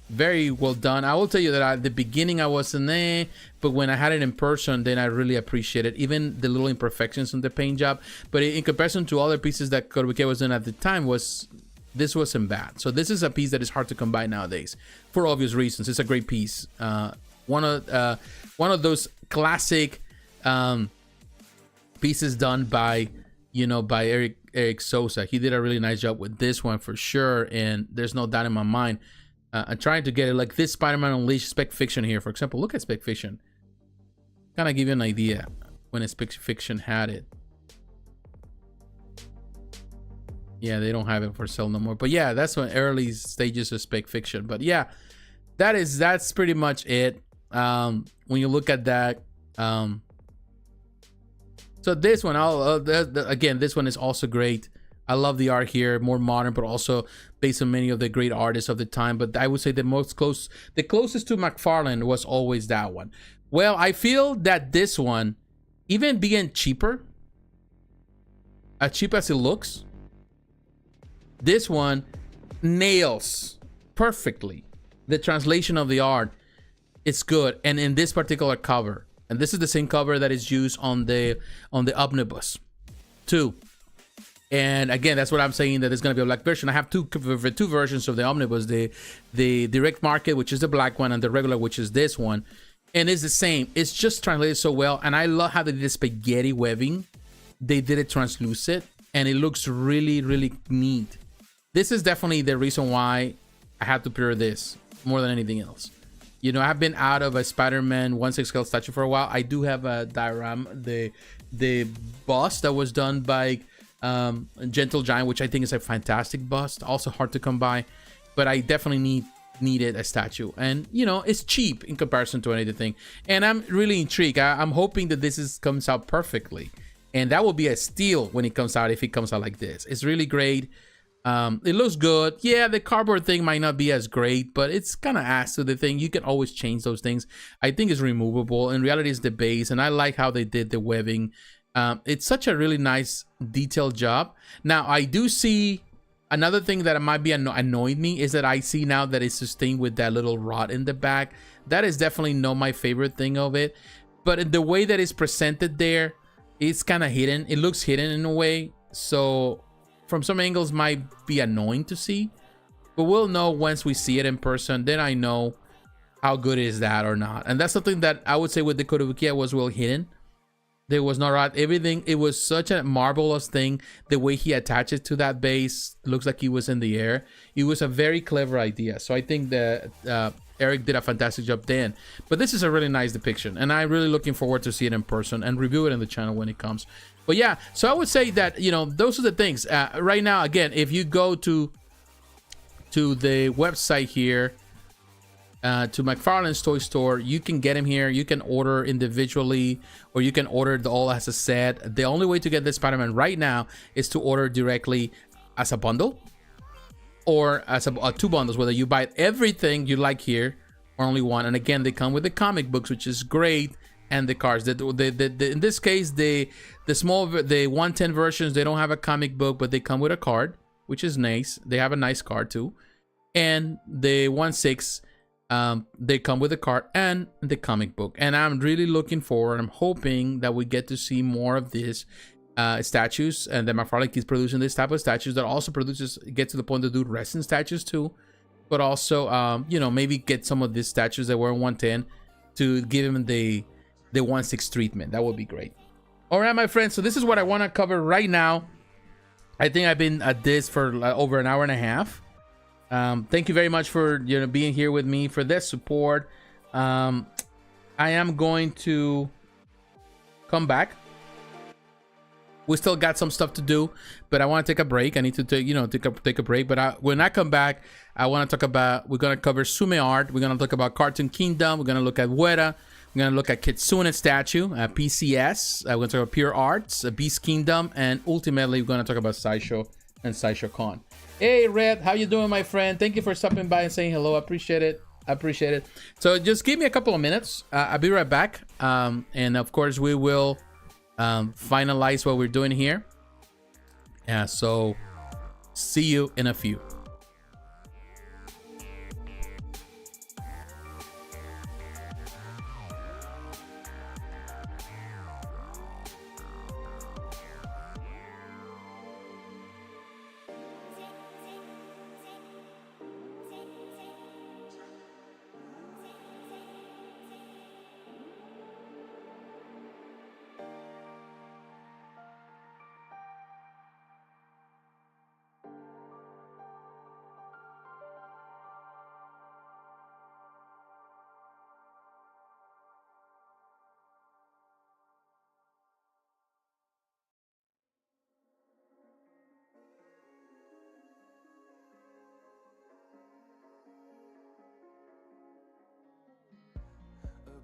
Very well done. I will tell you that at the beginning I wasn't there, but when I had it in person, then I really appreciated even the little imperfections on the paint job. But in comparison to other pieces that Kotobukiya was doing at the time, this wasn't bad. So this is a piece that is hard to come by nowadays for obvious reasons. It's a great piece. One of those classic pieces done by, you know, by Eric Sosa. He did a really nice job with this one for sure, and there's no doubt in my mind. I'm trying to get it like this Spider-Man Unleashed Spec Fiction here, for example. Look at Spec Fiction. Kind of give you an idea when Spec Fiction had it. Yeah, they don't have it for sale no more. But yeah, that's when early stages of Spec Fiction. But yeah, that's pretty much it. When you look at that, so this one, again, this one is also great. I love the art here, more modern, but also based on many of the great artists of the time. But I would say the closest to McFarlane was always that one. Well, I feel that this one, even being cheaper, as cheap as it looks, this one nails perfectly the translation of the art. It's good, and in this particular cover, and this is the same cover that is used on the Omnibus too. And again, that's what I'm saying, that there's going to be a black version. I have two versions of the Omnibus, the direct market, which is the black one, and the regular, which is this one. And it's the same. It's just translated so well. And I love how they did the spaghetti webbing. They did it translucent, and it looks really, really neat. This is definitely the reason why I had to pair this more than anything else. You know, I've been out of a Spider-Man 1/6 scale statue for a while. I do have a diorama, the bust that was done by Gentle Giant, which I think is a fantastic bust, also hard to come by, but I definitely needed a statue, and you know, it's cheap in comparison to anything, and I'm really intrigued. I'm hoping that this comes out perfectly, and that will be a steal when it comes out, if it comes out like this. It's really great. It looks good. Yeah, the cardboard thing might not be as great, but it's kind of adds to the thing. You can always change those things. I think it's removable. In reality, it's the base, and I like how they did the webbing. It's such a really nice detailed job. Now, I do see another thing that might be annoyed me is that I see now that it's sustained with that little rod in the back. That is definitely not my favorite thing of it. But in the way that it's presented there, it's kind of hidden. It looks hidden in a way. So from some angles might be annoying to see. But we'll know once we see it in person. Then I know how good is that or not. And that's something that I would say with the Kotobukiya was well hidden. There was not right everything. It was such a marvelous thing. The way he attached it to that base looks like he was in the air. It was a very clever idea. So I think that Eric did a fantastic job then. But this is a really nice depiction, and I'm really looking forward to see it in person and review it in the channel when it comes. But yeah, so I would say that, you know, those are the things. Right now, again, if you go to the website here, to McFarlane's Toy Store, you can get him here. You can order individually, or you can order the all as a set. The only way to get this Spider-Man right now is to order directly as a bundle, or as two bundles, whether you buy everything you like here or only one. And again, they come with the comic books, which is great, and the cards. In this case, the 110 versions, they don't have a comic book, but they come with a card, which is nice. They have a nice card too. And the 1/6, they come with a card and the comic book. And I'm really looking forward. I'm hoping that we get to see more of these statues, and that McFarlane keeps producing this type of statues that also get to the point to do resin statues too, but also you know, maybe get some of these statues that were in 110 to give them the 1/6 treatment. That would be great. All right, my friends, so this is what I want to cover right now. I think I've been at this for over an hour and a half. Thank you very much for, you know, being here with me, for this support. I am going to come back. We still got some stuff to do, but I want to take a break. I need to take a break. But when I come back, I want to talk about, we're going to cover Tsume art. We're going to talk about Cartoon Kingdom. We're going to look at Weta. We're going to look at Kitsune statue, PCS. We're going to talk about Pure Arts, Beast Kingdom, and ultimately we're going to talk about Sideshow and Sideshow Con. Hey, Red, how you doing, my friend? Thank you for stopping by and saying hello. I appreciate it. I appreciate it. So just give me a couple of minutes. I'll be right back. And of course, we will finalize what we're doing here. Yeah, so see you in a few.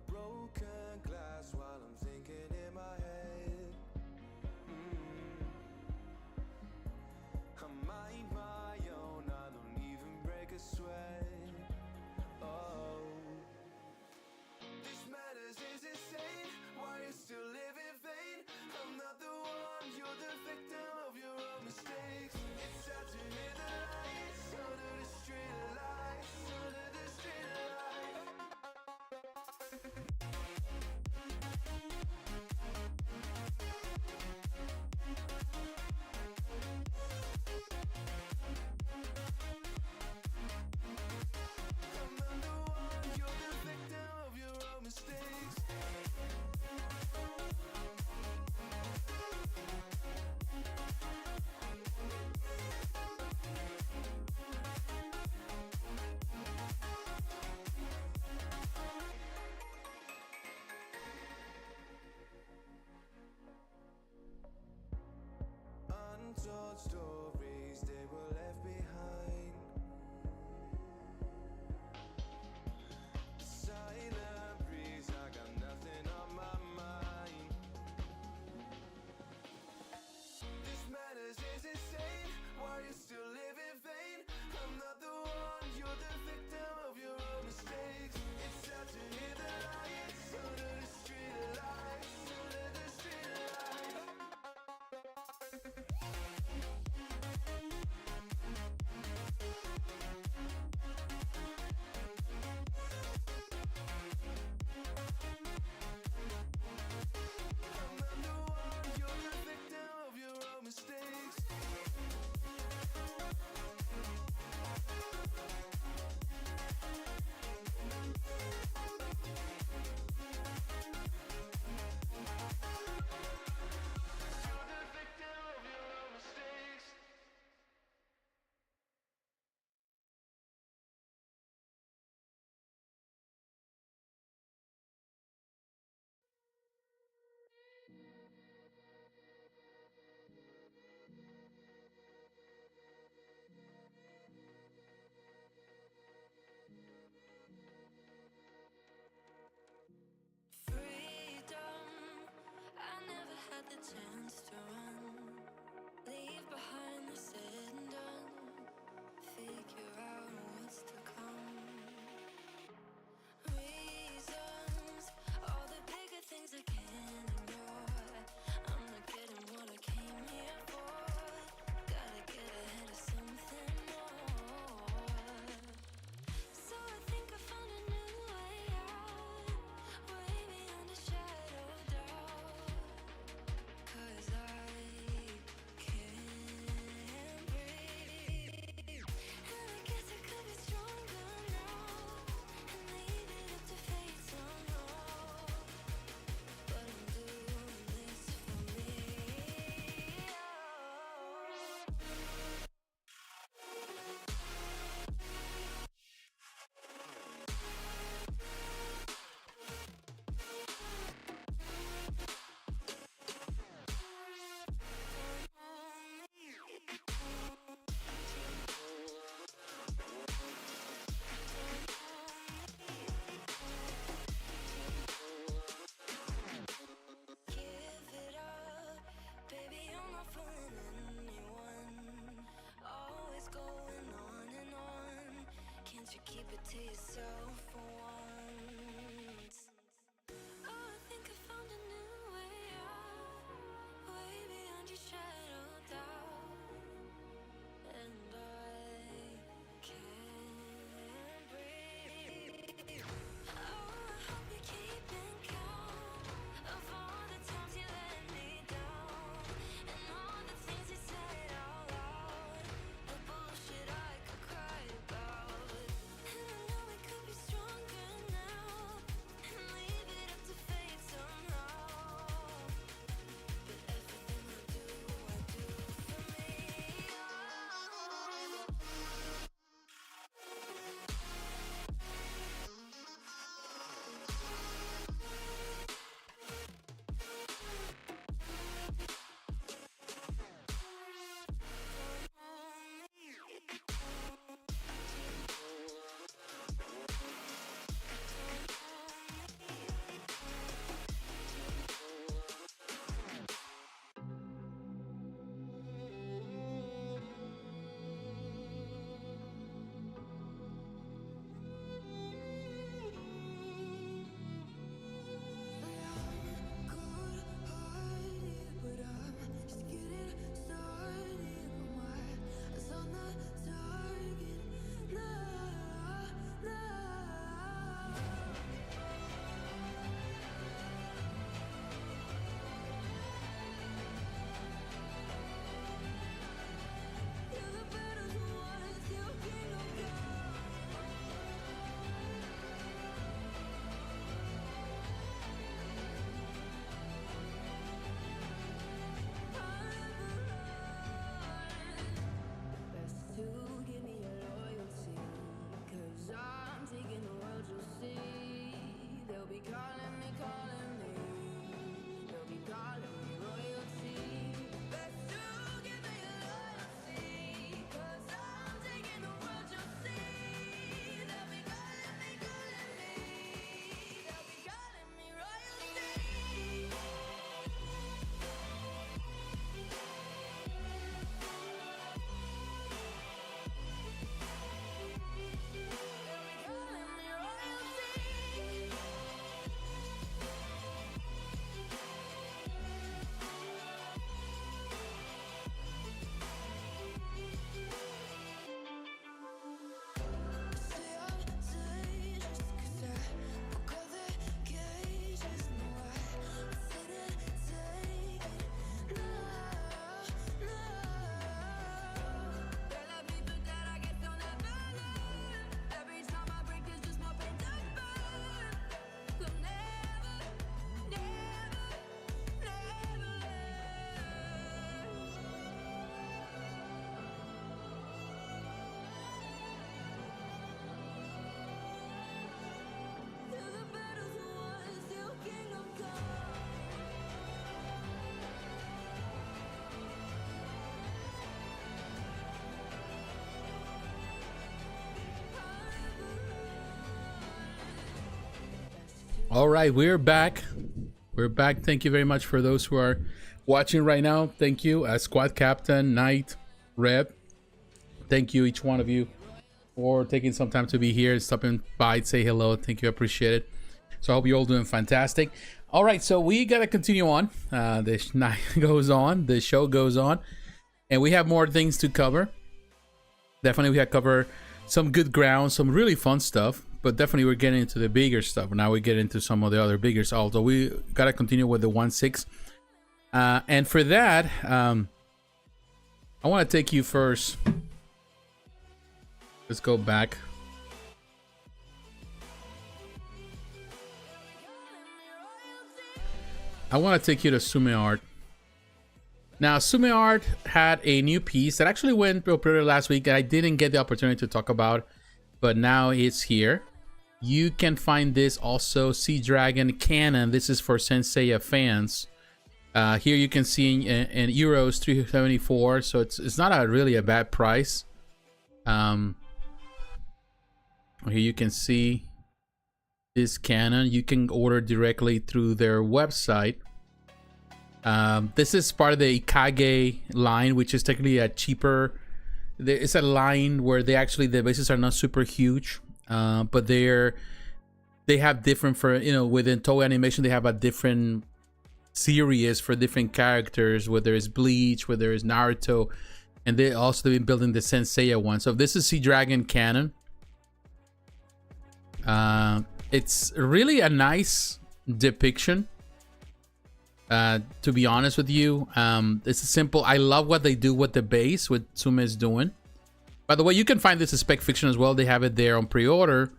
Broken glass while I'm thinking in my head. I mind my own, I don't even break a sweat. Oh, this madness is insane. Why you still live in vain? I'm not the one, you're the victim of your own mistakes. It's sad to hear the lights under the street lights, under the street lights. Untold stories, they were left behind. Silent breeze, I got nothing on my mind. This madness is insane. Why you still live in vain? I'm not the one, you're the victim of your own mistakes. It's sad to hear the lights under the street lights, under the street lights. All right, we're back. We're back. Thank you very much for those who are watching right now. Thank you, Squad Captain, Knight, Reb. Thank you, each one of you, for taking some time to be here, stopping by, say hello. Thank you, appreciate it. So I hope you're all doing fantastic. All right, so we gotta continue on. This night goes on, the show goes on, and we have more things to cover. Definitely, we have cover some good ground, some really fun stuff. But definitely, we're getting into the bigger stuff. Now we get into some of the other bigger stuff. Although we gotta continue with the 1/6, and for that, I want to take you first. Let's go back. I want to take you to Tsume Art. Now, Tsume Art had a new piece that actually went pre-order last week and I didn't get the opportunity to talk about, but now it's here. You can find this also, Sea Dragon Kanon. This is for Senseiya fans. Here you can see in euros 374, so it's not really a bad price. Here you can see this Kanon. You can order directly through their website. This is part of the Ikage line, which is technically a cheaper. It's a line where the bases are not super huge, but they have different within Toei Animation they have a different series for different characters, whether it's Bleach, whether it's Naruto, and they also been building the Senseiya one. So this is Sea Dragon Kanon. It's really a nice depiction. To be honest with you, it's simple. I love what they do with the base, what Tsume is doing. By the way, you can find this as Spec Fiction as well. They have it there on pre-order,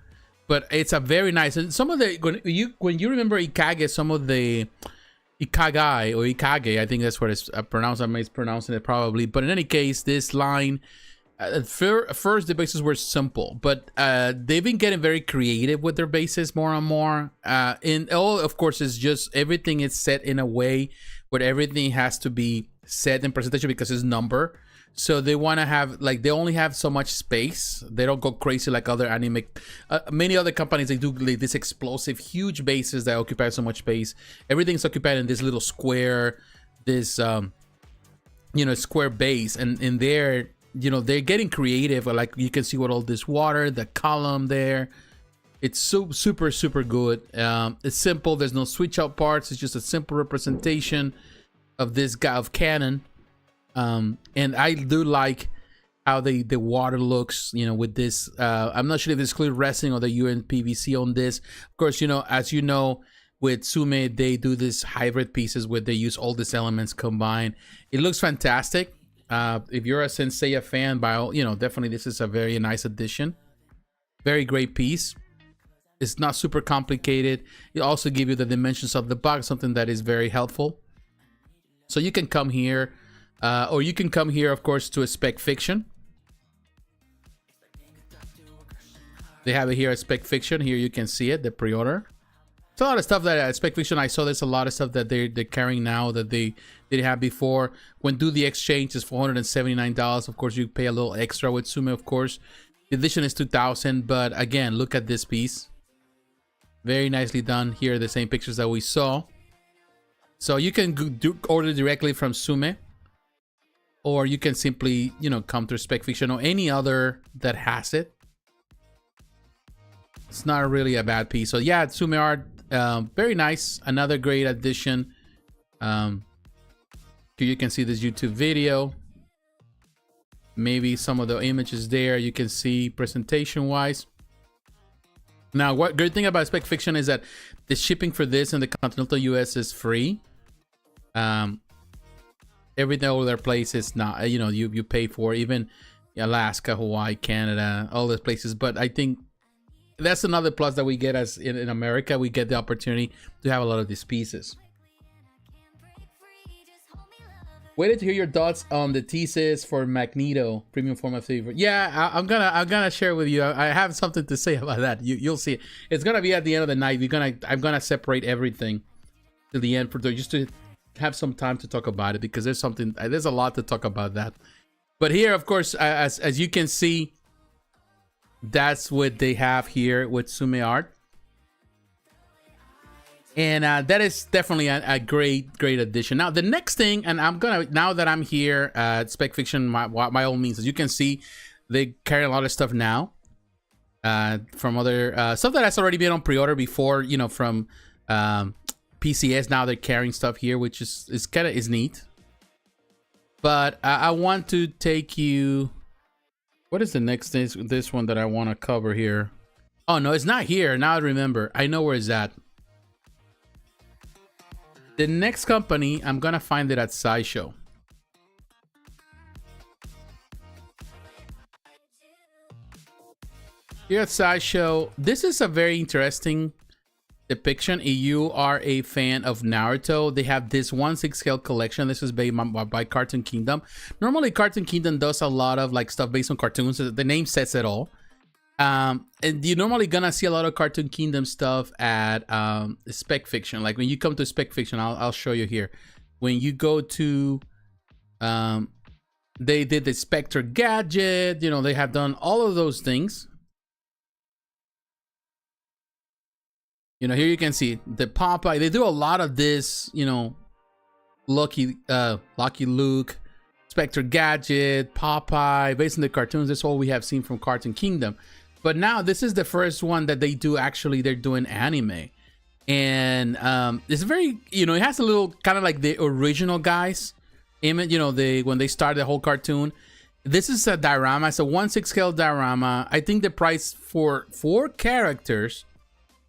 but it's a very nice. And some of the when you remember Ikage, some of the Ikagai or Ikage, I think that's what it's pronounced. I'm mispronouncing it probably, but in any case, this line. First, the bases were simple, but they've been getting very creative with their bases more and more. And all, of course, is just everything is set in a way where everything has to be set in presentation because it's number. So they want to have they only have so much space. They don't go crazy like other anime. Many other companies, they do this explosive, huge bases that occupy so much space. Everything's occupied in this little square, this square base, and in there. They're getting creative. Like you can see with all this water, the column there. It's so super good. It's simple. There's no switch out parts. It's just a simple representation of this guy of Kanon. And I do like how the water looks. With this. I'm not sure if it's clear resting or the UNPVC on this. Of course, as you know, with Tsume, they do this hybrid pieces where they use all these elements combined. It looks fantastic. If you're a Senseiya fan, definitely this is a very nice addition. Very great piece. It's not super complicated. It also gives you the dimensions of the box, something that is very helpful. So you can come here, or you can come here, of course, to a Spec Fiction. They have it here at Spec Fiction. Here you can see it, the pre-order. It's a lot of stuff that at Spec Fiction I saw. There's a lot of stuff that they're carrying now that they didn't have before. When do the exchange is $479. Of course, you pay a little extra with Tsume. Of course, the edition is $2,000. But again, look at this piece. Very nicely done. Here are the same pictures that we saw. So you can order directly from Tsume, or you can simply come to Spec Fiction or any other that has it. It's not really a bad piece. So yeah, Tsume Art. Very nice. Another great addition. You can see this YouTube video. Maybe some of the images there you can see presentation wise. Now, what great thing about Spec Fiction is that the shipping for this in the continental US is free. Everything over their place is not, you pay for, even Alaska, Hawaii, Canada, all those places. But I think that's another plus that we get as in America. We get the opportunity to have a lot of these pieces. Waited to hear your thoughts on the thesis for Magneto premium form of favorite. Yeah, I'm gonna share with you. I have something to say about that. You'll see it. It's gonna be at the end of the night. I'm gonna separate everything to the end just to have some time to talk about it, because there's a lot to talk about that. But here, of course, as you can see, that's what they have here with Tsume Art. And that is definitely a great addition. Now the next thing, and I'm gonna, now that I'm here at Spec Fiction, by all means, as you can see, they carry a lot of stuff now from other stuff that has already been on pre-order before, you know, from PCS. Now they're carrying stuff here, which is kind of neat. But I want to take you, what is the next thing, this one that I want to cover here? Oh no, it's not here. Now I remember, I know where it's at. The next company, I'm gonna find it at Sideshow. Here at Sideshow, this is a very interesting depiction. If you are a fan of Naruto, they have this 1/6 scale collection. This is by Cartoon Kingdom. Normally, Cartoon Kingdom does a lot of like stuff based on cartoons. The name says it all. And you're normally gonna see a lot of Cartoon Kingdom stuff at Spec Fiction. Like when you come to Spec Fiction, I'll show you here. When you go to they did the Spectre gadget, you know, they have done all of those things. You know, here you can see the Popeye. They do a lot of this, you know, Lucky Luke, Spectre gadget, Popeye, based on the cartoons. That's all we have seen from Cartoon Kingdom. But now this is the first one that they do, actually, they're doing anime. And it's very, you know, it has a little kind of like the original guys image, you know, when they started the whole cartoon. This is a diorama. It's a 1/6 scale diorama. I think the price for 4 characters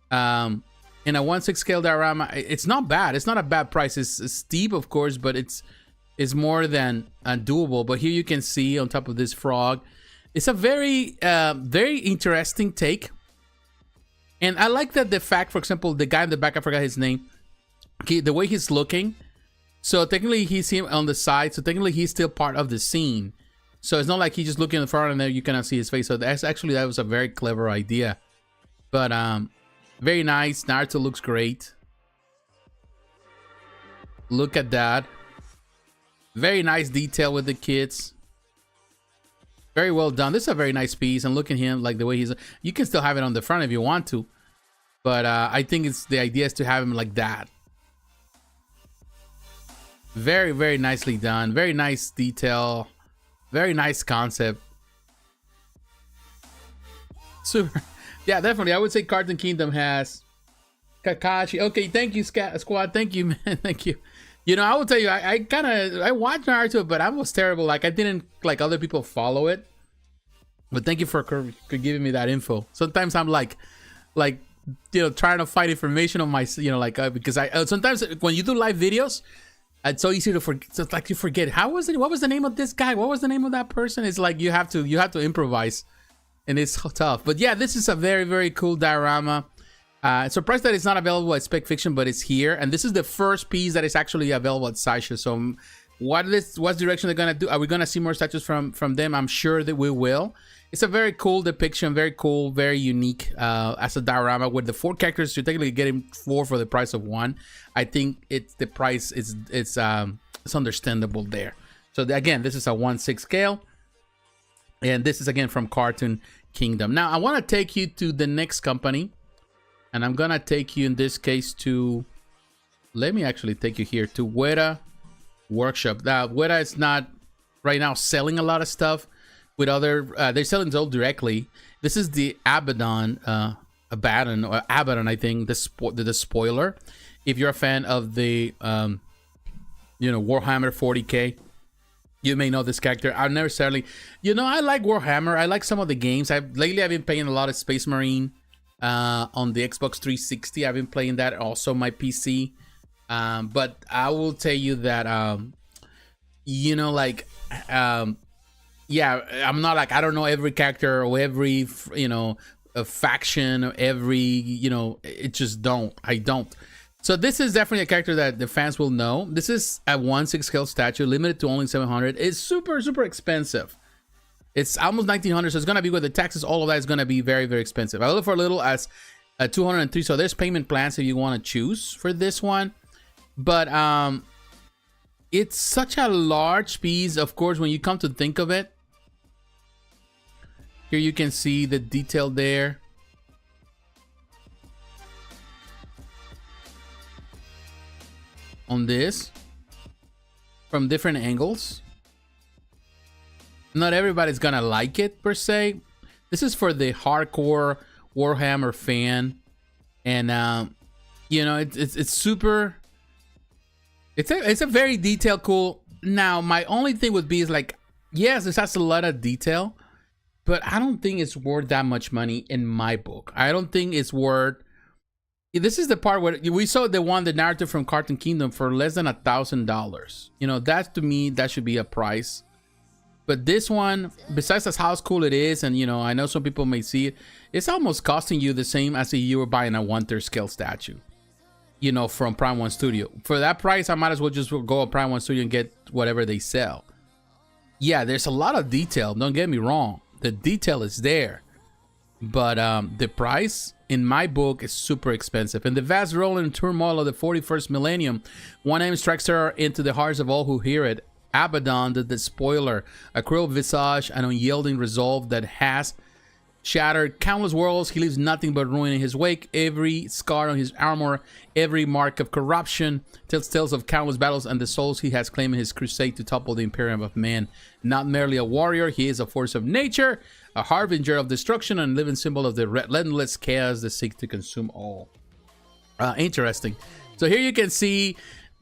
in a 1/6 scale diorama, it's not bad. It's not a bad price. It's steep, of course, but it's more than doable. But here you can see on top of this frog, it's a very very interesting take. And I like that the fact, for example, the guy in the back, I forgot his name, the way he's looking. So technically he's him on the side, so technically he's still part of the scene. So it's not like he's just looking in the front and there you cannot see his face. So that's actually, that was a very clever idea. But very nice. Naruto looks great. Look at that. Very nice detail with the kids. Very well done. This is a very nice piece. And look at him, like the way he's, you can still have it on the front if you want to, but I think it's, the idea is to have him like that. Very, very nicely done. Very nice detail. Very nice concept. Super. Yeah, definitely. I would say Cartoon Kingdom has Kakashi. Okay, thank you, Squad. Thank you, man. Thank you. You know, I will tell you, I watched Naruto, but I was terrible. Like, I didn't like other people follow it. But thank you for giving me that info. Sometimes I'm like, you know, trying to find information on my, you know, like, because I sometimes when you do live videos, it's so easy to forget. So it's like you forget, what was the name of this guy? What was the name of that person? It's like you have to improvise, and it's tough. But yeah, this is a very, very cool diorama. Surprised that it's not available at Spec Fiction, but it's here, and this is the first piece that is actually available at Sideshow. So what direction they're gonna do? Are we gonna see more statues from them? I'm sure that we will. It's a very cool depiction, very cool, very unique as a diorama. With the 4 characters, you're technically getting 4 for the price of 1. I think the price it's understandable there. So again, this is a 1/6 scale, and this is again from Cartoon Kingdom. Now I want to take you to the next company. And I'm gonna take you in this case to, let me actually take you here to Weta Workshop. Now Weta is not right now selling a lot of stuff with other, they're selling those directly. This is the Abaddon, Abaddon, I think, the Despoiler. If you're a fan of the, you know, Warhammer 40K, you may know this character. I never necessarily, you know, I like Warhammer. I like some of the games. Lately I've been playing a lot of Space Marine. On the Xbox 360, I've been playing that, also my PC. But I will tell you that, you know, like, yeah, I'm not like, I don't know every character or every, you know, a faction or every, you know, I don't. So this is definitely a character that the fans will know. This is a 1/6 scale statue, limited to only 700. It's super, super expensive. It's almost 1900, so it's gonna be with the taxes, all of that is gonna be very, very expensive. I look for a little as 203. So there's payment plans if you want to choose for this one. But it's such a large piece, of course, when you come to think of it. Here you can see the detail there. on this from different angles. Not everybody's gonna like it per se. This is for the hardcore Warhammer fan, and you know, it's super. It's a very detailed, cool. Now, my only thing would be is like, yes, this has a lot of detail, but I don't think it's worth that much money in my book. I don't think it's worth. This is the part where we saw the Naruto from Cartoon Kingdom for less than $1,000. You know, that to me, that should be a price. But this one, besides that's how cool it is, and you know, I know some people may see it, it's almost costing you the same as if you were buying a 1/3 scale statue. You know, from Prime 1 Studio. For that price, I might as well just go to Prime 1 Studio and get whatever they sell. Yeah, there's a lot of detail. Don't get me wrong. The detail is there. But the price, in my book, is super expensive. In the vast rolling turmoil of the 41st millennium, one name strikes her into the hearts of all who hear it. Abaddon, the Despoiler, a cruel visage, an unyielding resolve that has shattered countless worlds. He leaves nothing but ruin in his wake. Every scar on his armor, every mark of corruption, tells tales of countless battles and the souls he has claimed in his crusade to topple the imperium of man. Not merely a warrior, he is a force of nature, a harbinger of destruction, and living symbol of the relentless chaos that seeks to consume all. Interesting. So here you can see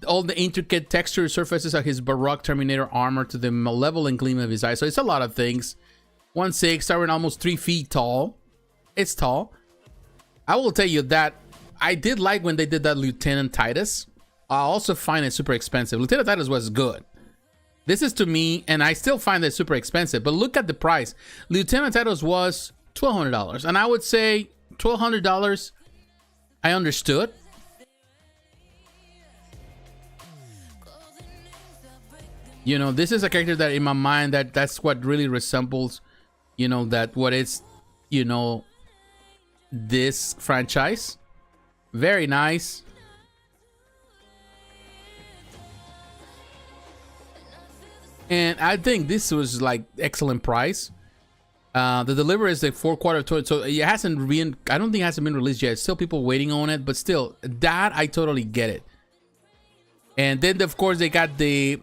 all the intricate texture surfaces of his Baroque Terminator armor to the malevolent gleam of his eyes. So it's a lot of things. 1'6", starting almost 3 feet tall. It's tall. I will tell you that I did like when they did that Lieutenant Titus. I also find it super expensive. Lieutenant Titus was good. This is to me, and I still find it super expensive, but look at the price. Lieutenant Titus was $1,200, and I would say $1,200, I understood. You know, this is a character that in my mind, that's what really resembles, you know, that what is, you know, this franchise. Very nice. And I think this was like excellent price. The delivery is like 4 quarter of so it hasn't been, I don't think it hasn't been released yet. Still people waiting on it, but still, that I totally get it. And then of course they got the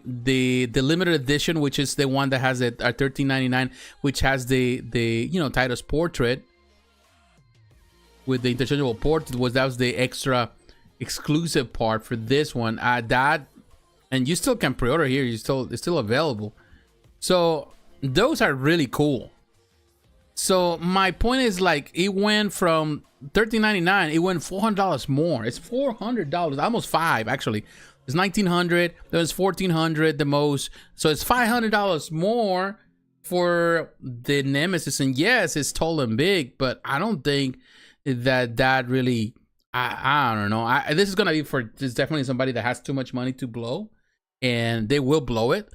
limited edition, which is the one that has it at $13.99, which has the you know, Titus portrait with the interchangeable port. That was the extra exclusive part for this one. That, and you still can pre-order here. It's still available. So those are really cool. So my point is, like, it went from $13.99, it went $400 more. It's $400, almost $500 actually. It's $1,900. Then it's $1,400 the most. So it's $500 more for the Nemesis. And yes, it's tall and big, but I don't think that really. I don't know. This is gonna be for. It's definitely somebody that has too much money to blow, and they will blow it.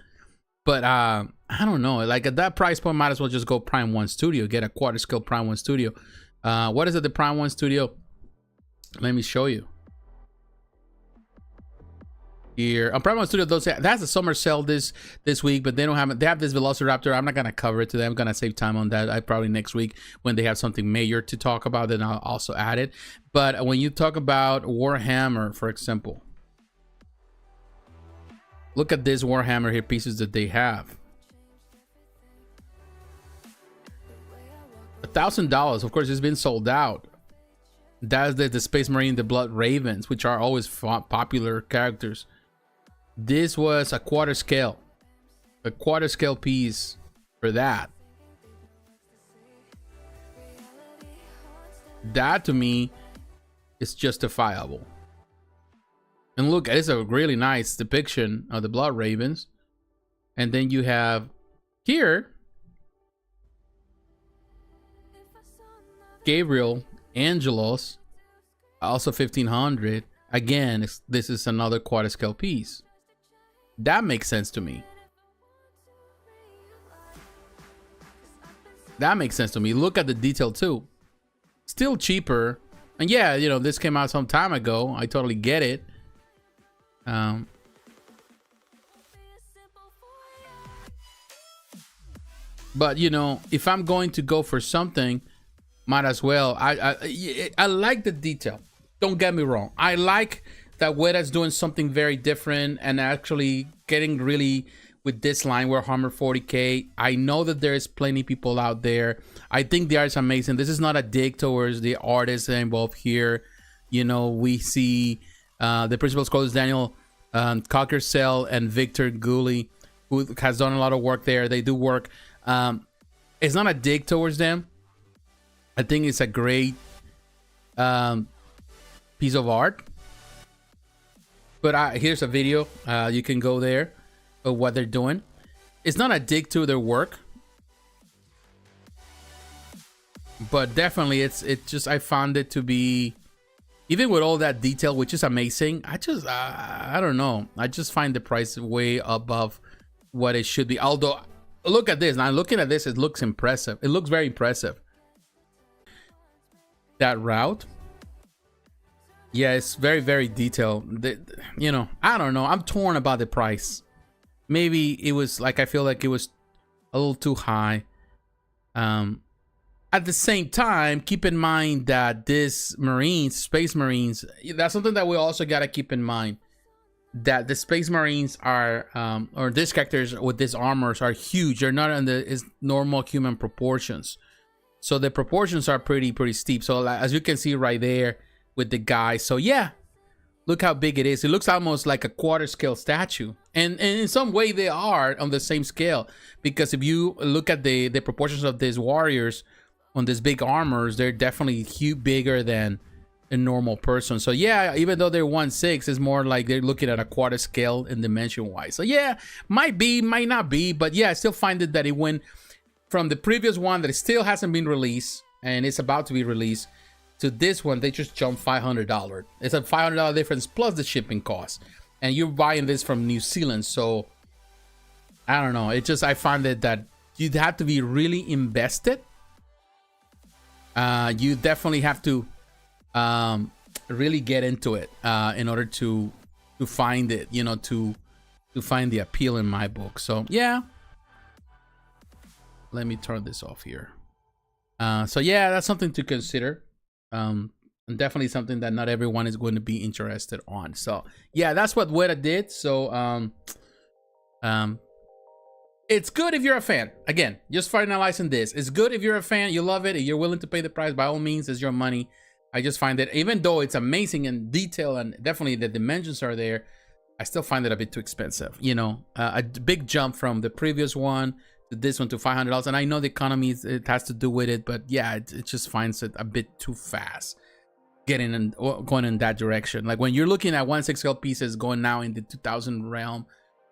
But I don't know. Like at that price point, might as well just go Prime 1 Studio. Get a quarter scale Prime 1 Studio. What is it? The Prime 1 Studio. Let me show you. Here on Prime 1 Studio, that's a summer sale this week, but they don't have it. They have this Velociraptor. I'm not gonna cover it today. I'm gonna save time on that. I probably next week when they have something major to talk about, then I'll also add it. But when you talk about Warhammer, for example, look at this Warhammer here pieces that they have. $1,000. Of course, it's been sold out. That's the Space Marine, the Blood Ravens, which are always popular characters. This was a quarter scale piece for that. That to me is justifiable. And look, it's a really nice depiction of the Blood Ravens. And then you have here Gabriel Angelos, also $1,500. Again, this is another quarter scale piece. That makes sense to me. That makes sense to me. Look at the detail too. Still cheaper. And yeah, you know, this came out some time ago. I totally get it. But you know, if I'm going to go for something, might as well. I like the detail. Don't get me wrong. I like that Weta's doing something very different and actually getting really with this line, Warhammer 40K. I know that there is plenty of people out there. I think the art is amazing. This is not a dig towards the artists involved here. You know, we see the principal scholars Daniel Cockersell and Victor Gooley, who has done a lot of work there. They do work. It's not a dig towards them. I think it's a great piece of art. But here's a video. You can go there of what they're doing. It's not a dig to their work, but definitely it's just, I found it to be, even with all that detail, which is amazing. I don't know. I just find the price way above what it should be. Although, look at this. Now, looking at this, it looks impressive. It looks very impressive. That route. Yeah, it's very, very detailed. You know, I don't know. I'm torn about the price. Maybe it was like, I feel like it was a little too high. At the same time, keep in mind that this Marines, Space Marines, that's something that we also got to keep in mind. That the Space Marines are, or these characters with these armors are huge. They're not in the normal human proportions. So the proportions are pretty steep. So as you can see right there with the guy. So yeah, look how big it is. It looks almost like a quarter scale statue. And in some way they are on the same scale. Because if you look at the proportions of these warriors on these big armors, they're definitely bigger than a normal person. So yeah, even though they're 1/6, it's more like they're looking at a quarter scale in dimension wise. So yeah, might be, might not be, but yeah, I still find it that it went from the previous one that still hasn't been released and it's about to be released to this one. They just jumped $500. It's a $500 difference plus the shipping cost, and you're buying this from New Zealand. So I don't know, it just, I find that you'd have to be really invested. You definitely have to really get into it in order to find it, you know, to find the appeal in my book. So yeah, let me turn this off here. So yeah, that's something to consider. And definitely something that not everyone is going to be interested on. So yeah, that's what Weta did. So it's good if you're a fan. Again, just finalizing this, it's good if you're a fan, you love it, if you're willing to pay the price, by all means, it's your money. I just find that even though it's amazing in detail and definitely the dimensions are there, I still find it a bit too expensive. You know, a big jump from the previous one to this one to $500. And I know the economy, it has to do with it, but yeah, it just finds it a bit too fast getting and going in that direction. Like when you're looking at 1/6 scale pieces going now in the 2000 realm,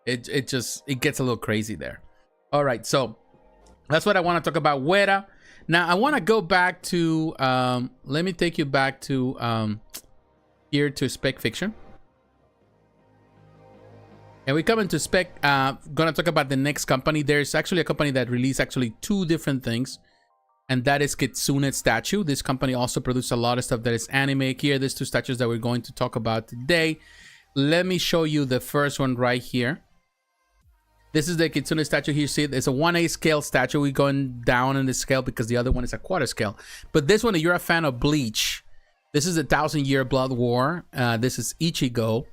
it gets a little crazy there. All right, so that's what I want to talk about Weta. Now I want to go back to let me take you back to here to Spec Fiction. And we come into Spec, gonna talk about the next company. There's actually a company that released actually two different things, and that is Kitsune statue. This company also produced a lot of stuff that is anime. Here, there's two statues that we're going to talk about today. Let me show you the first one right here. This is the Kitsune statue. Here you see it. It's a 1/8 scale statue. We're going down in the scale because the other one is a quarter scale. But this one, if you're a fan of Bleach, this is a 1,000-year blood war. This is Ichigo.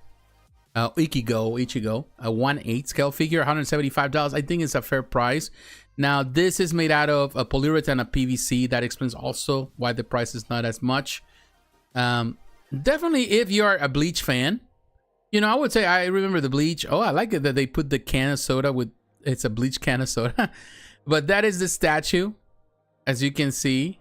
Ichigo, a 1/8 scale figure, $175. I think it's a fair price. Now, this is made out of a polyurethane and PVC. That explains also why the price is not as much. Definitely, if you're a Bleach fan, you know, I would say I remember the Bleach. Oh, I like it that they put the can of soda with, it's a Bleach can of soda. But that is the statue, as you can see.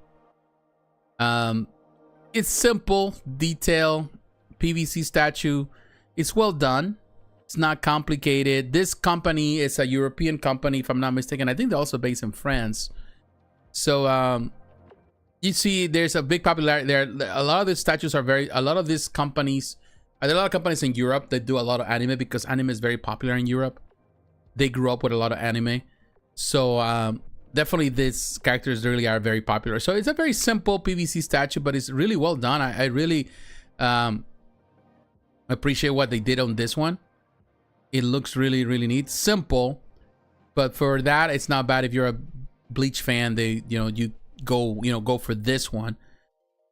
It's simple, detail, PVC statue. It's well done. It's not complicated. This company is a European company, if I'm not mistaken. I think they're also based in France. So you see there's a big popularity there. A lot of these statues are a lot of these companies, there are a lot of companies in Europe that do a lot of anime because anime is very popular in Europe. They grew up with a lot of anime. So definitely these characters really are very popular. So it's a very simple PVC statue, but it's really well done. I really appreciate what they did on this one. It looks really, really neat. Simple, but for that, it's not bad. If you're a Bleach fan, you go for this one.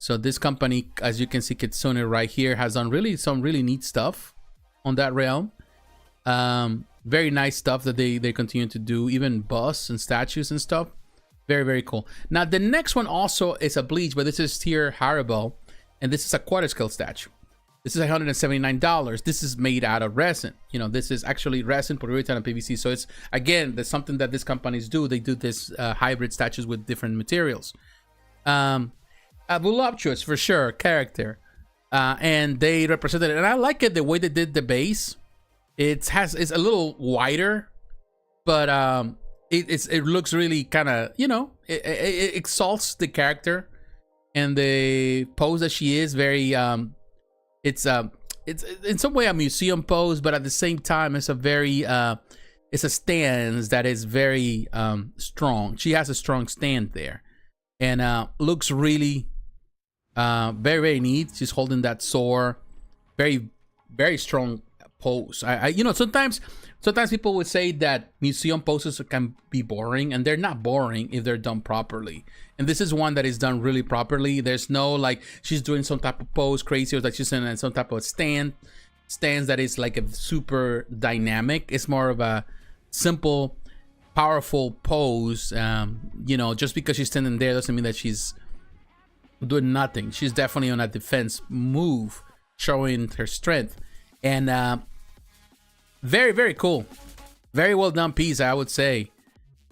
So this company, as you can see, Kitsune right here, has done some really neat stuff on that realm. Very nice stuff that they continue to do, even busts and statues and stuff. Very, very cool. Now the next one also is a bleach, but this is tier Harribel, and this is a quarter scale statue. This is $179. This is made out of resin. You know, this is actually resin, polyurethane, and PVC. So it's, again, there's something that these companies do. They do this hybrid statues with different materials. A voluptuous, for sure, character. And they represented it. And I like it the way they did the base. It's a little wider, but it looks really kind of, you know, it exalts the character and the pose that she is. Very it's in some way a museum pose, but at the same time it's a very it's a stance that is very strong. She has a strong stand there, and looks really very, very neat. She's holding that sword. Very, very strong pose. I you know, sometimes people would say that museum poses can be boring, and they're not boring if they're done properly. And this is one that is done really properly. There's no like she's doing some type of pose crazy, or like she's in some type of stance that is like a super dynamic. It's more of a simple, powerful pose. You know, just because she's standing there doesn't mean that she's doing nothing. She's definitely on a defense move, showing her strength. And very, very cool. Very well done piece, I would say.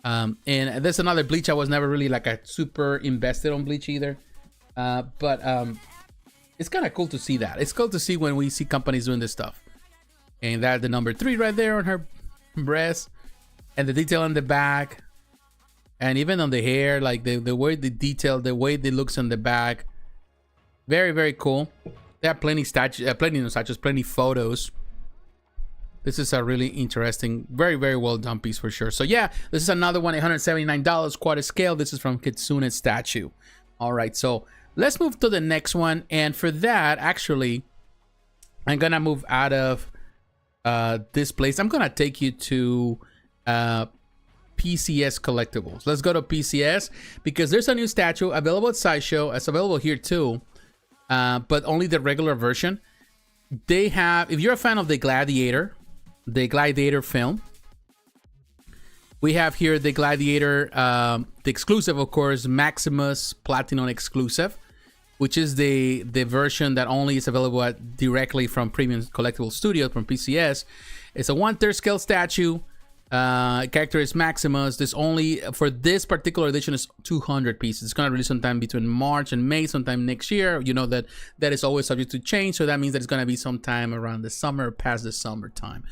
And there's another bleach. I was never really like a super invested on bleach either. But it's kind of cool to see that. It's cool to see when we see companies doing this stuff. And that's the number 3 right there on her breast. And the detail on the back. And even on the hair, like the way the detail, the way it looks on the back. Very, very cool. There are plenty photos. This is a really interesting, very, very well done piece for sure. So yeah, this is another one, $179, quarter scale. This is from Kitsune statue. All right, so let's move to the next one. And for that, actually, I'm gonna move out of this place. I'm gonna take you to PCS collectibles. Let's go to PCS because there's a new statue available at Sideshow. It's available here too, but only the regular version. They have, if you're a fan of the Gladiator film, we have here the Gladiator, the exclusive, of course, Maximus Platinum exclusive, which is the version that only is available directly from Premium Collectible Studios from PCS. It's a 1/3 scale statue. Character is Maximus. This only for this particular edition is 200 pieces. It's gonna release sometime between March and May, sometime next year. You know that is always subject to change, so that means that it's gonna be sometime around the summer, past the summertime.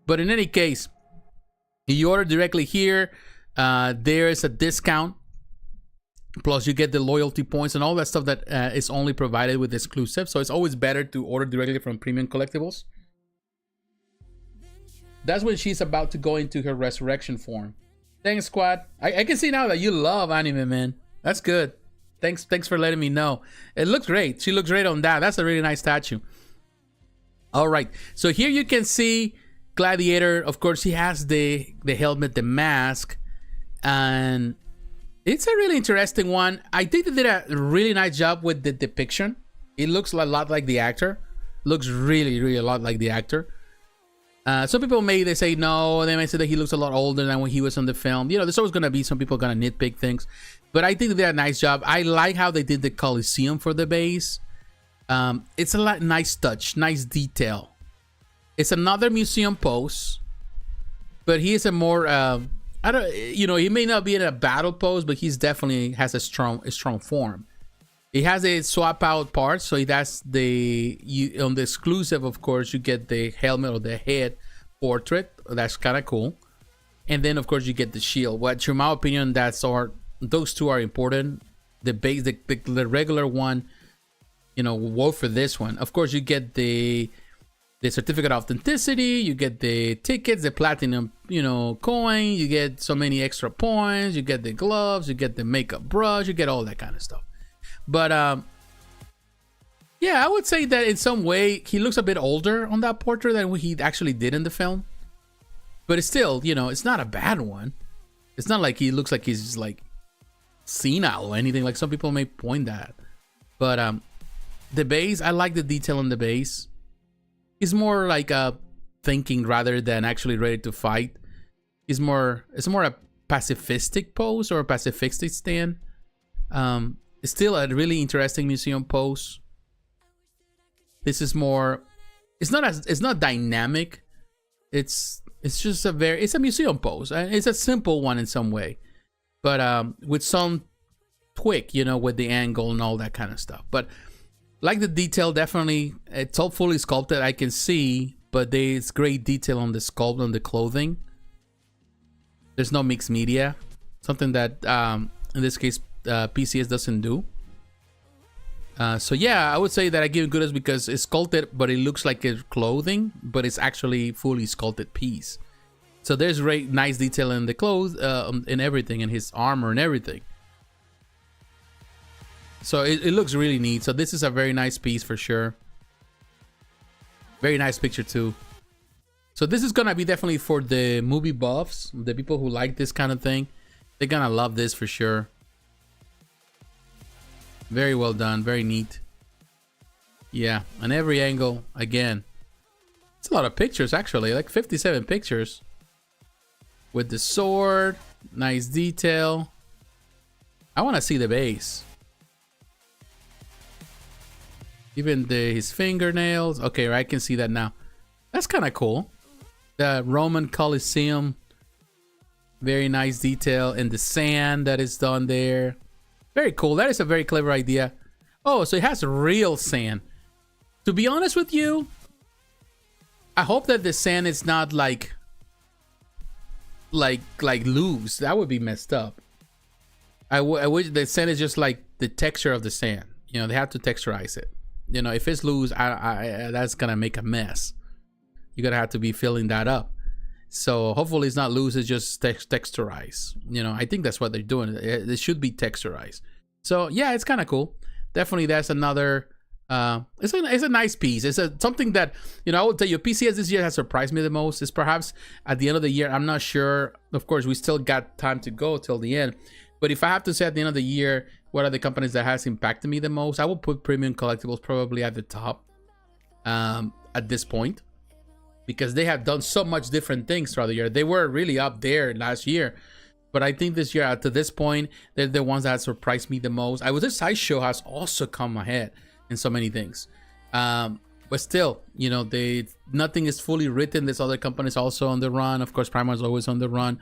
But in any case, if you order directly here, there is a discount. Plus, you get the loyalty points and all that stuff that is only provided with exclusive. So it's always better to order directly from Premium Collectibles. That's when she's about to go into her resurrection form. Thanks, squad. I can see now that you love anime, man. That's good. Thanks for letting me know. It looks great. She looks great on that. That's a really nice statue. All right. So here you can see Gladiator. Of course, he has the helmet, the mask. And it's a really interesting one. I think they did a really nice job with the depiction. It looks a lot like the actor. Looks really, really a lot like the actor. Some people they say no, they may say that he looks a lot older than when he was on the film. You know, there's always gonna be some people gonna nitpick things, but I think they did a nice job. I like how they did the Coliseum for the base. It's a nice touch, nice detail. It's another museum pose, but he is a more he may not be in a battle pose, but he's definitely has a strong form. It has a swap out part, so that's on the exclusive, of course, you get the helmet or the head portrait. That's kind of cool. And then, of course, you get the shield. Which, in my opinion, those two are important. The base, the regular one, work for this one. Of course, you get the certificate of authenticity. You get the tickets, the platinum, coin. You get so many extra points. You get the gloves. You get the makeup brush. You get all that kind of stuff. But yeah, I would say that in some way he looks a bit older on that portrait than what he actually did in the film. But it's still, it's not a bad one. It's not like he looks like he's like senile or anything, like some people may point that. But the base, I like the detail on the base. It's more like a thinking rather than actually ready to fight. It's more a pacifistic pose or a pacifistic stand. It's still a really interesting museum pose. This is more, it's not dynamic. It's just it's a museum pose. It's a simple one in some way, but with some tweak, you know, with the angle and all that kind of stuff. But like the detail, definitely, it's all fully sculpted. I can see, but there's great detail on the sculpt on the clothing. There's no mixed media, something that in this case PCS doesn't do. So yeah, I would say that I give it kudos because it's sculpted, but it looks like it's clothing, but it's actually fully sculpted piece. So there's nice detail in the clothes, in everything, in his armor and everything. So it looks really neat. So this is a very nice piece for sure. Very nice picture too. So this is gonna be definitely for the movie buffs, the people who like this kind of thing. They're gonna love this for sure. Very well done, very neat. Yeah, on every angle, again. It's a lot of pictures actually, like 57 pictures. With the sword, nice detail. I wanna see the base. Even his fingernails. Okay, I can see that now. That's kind of cool. The Roman Colosseum. Very nice detail in the sand that is done there. Very cool. That is a very clever idea. Oh, so it has real sand. To be honest with you, I hope that the sand is not like loose. That would be messed up. I wish the sand is just like the texture of the sand. You know, they have to texturize it. You know, if it's loose, that's gonna make a mess. You're gonna have to be filling that up. So hopefully it's not loose, it's just texturized. You know, I think that's what they're doing. It should be texturized. So yeah, it's kind of cool. Definitely, that's another. It's a nice piece. It's something that, you know, I will tell you, PCS this year has surprised me the most. Is perhaps at the end of the year. I'm not sure. Of course, we still got time to go till the end. But if I have to say at the end of the year, what are the companies that has impacted me the most? I will put Premium Collectibles probably at the top at this point, because they have done so much different things throughout the year. They were really up there last year, but I think this year, to this point, they're the ones that surprised me the most. I would say Sideshow has also come ahead in so many things, but still, you know, nothing is fully written. There's other companies also on the run. Of course, Primark is always on the run.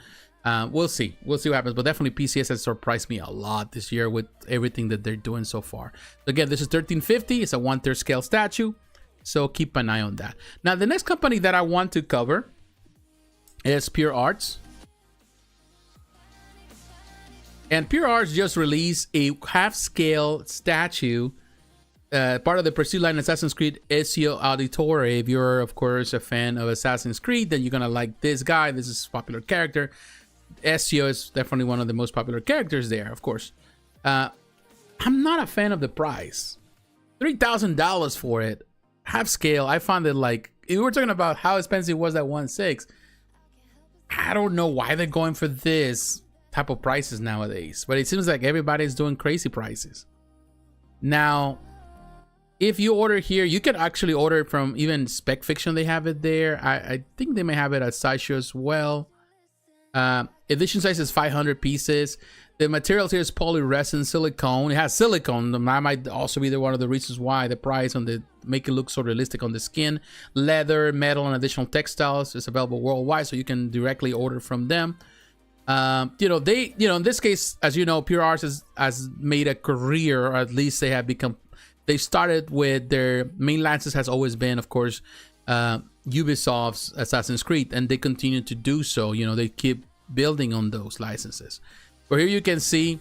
We'll see what happens, but definitely PCS has surprised me a lot this year with everything that they're doing so far. Again, this is 1350. It's a 1/3 scale statue, so keep an eye on that. Now, the next company that I want to cover is Pure Arts. And Pure Arts just released a half-scale statue, part of the Prestige line Assassin's Creed Ezio Auditore. If you're, of course, a fan of Assassin's Creed, then you're gonna like this guy. This is a popular character. Ezio is definitely one of the most popular characters there, of course. I'm not a fan of the price. $3,000 for it. Half scale. I found it like, if we're talking about how expensive was that 1/6, I don't know why they're going for this type of prices nowadays, but it seems like everybody's doing crazy prices. Now, if you order here, you can actually order it from even Spec Fiction. They have it there. I think they may have it at Sideshow as well. Edition size is 500 pieces. The materials here is polyresin silicone. It has silicone. That might also be one of the reasons why the price on the make it look so realistic on the skin. Leather, metal, and additional textiles is available worldwide, so you can directly order from them. You know, in this case, as you know, Pure Arts has made a career, or at least they have become. They started with their main license has always been, of course, Ubisoft's Assassin's Creed, and they continue to do so. You know, they keep building on those licenses. But here you can see,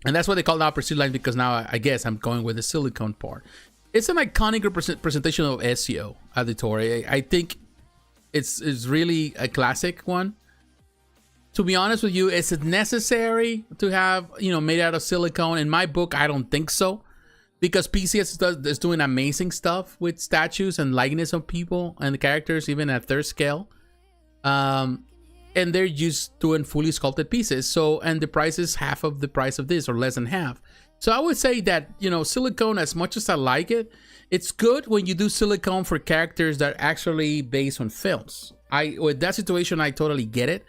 and that's what they call now Prestige line, because now I guess I'm going with the silicone part. It's an iconic presentation of Ezio Auditore. I think it's really a classic one. To be honest with you, is it necessary to have, you know, made out of silicone? In my book, I don't think so, because PCS is doing amazing stuff with statues and likeness of people and the characters, even at third scale. And they're just doing fully sculpted pieces. So, and the price is half of the price of this, or less than half. So I would say that, you know, silicone, as much as I like it, it's good when you do silicone for characters that are actually based on films. With that situation, I totally get it,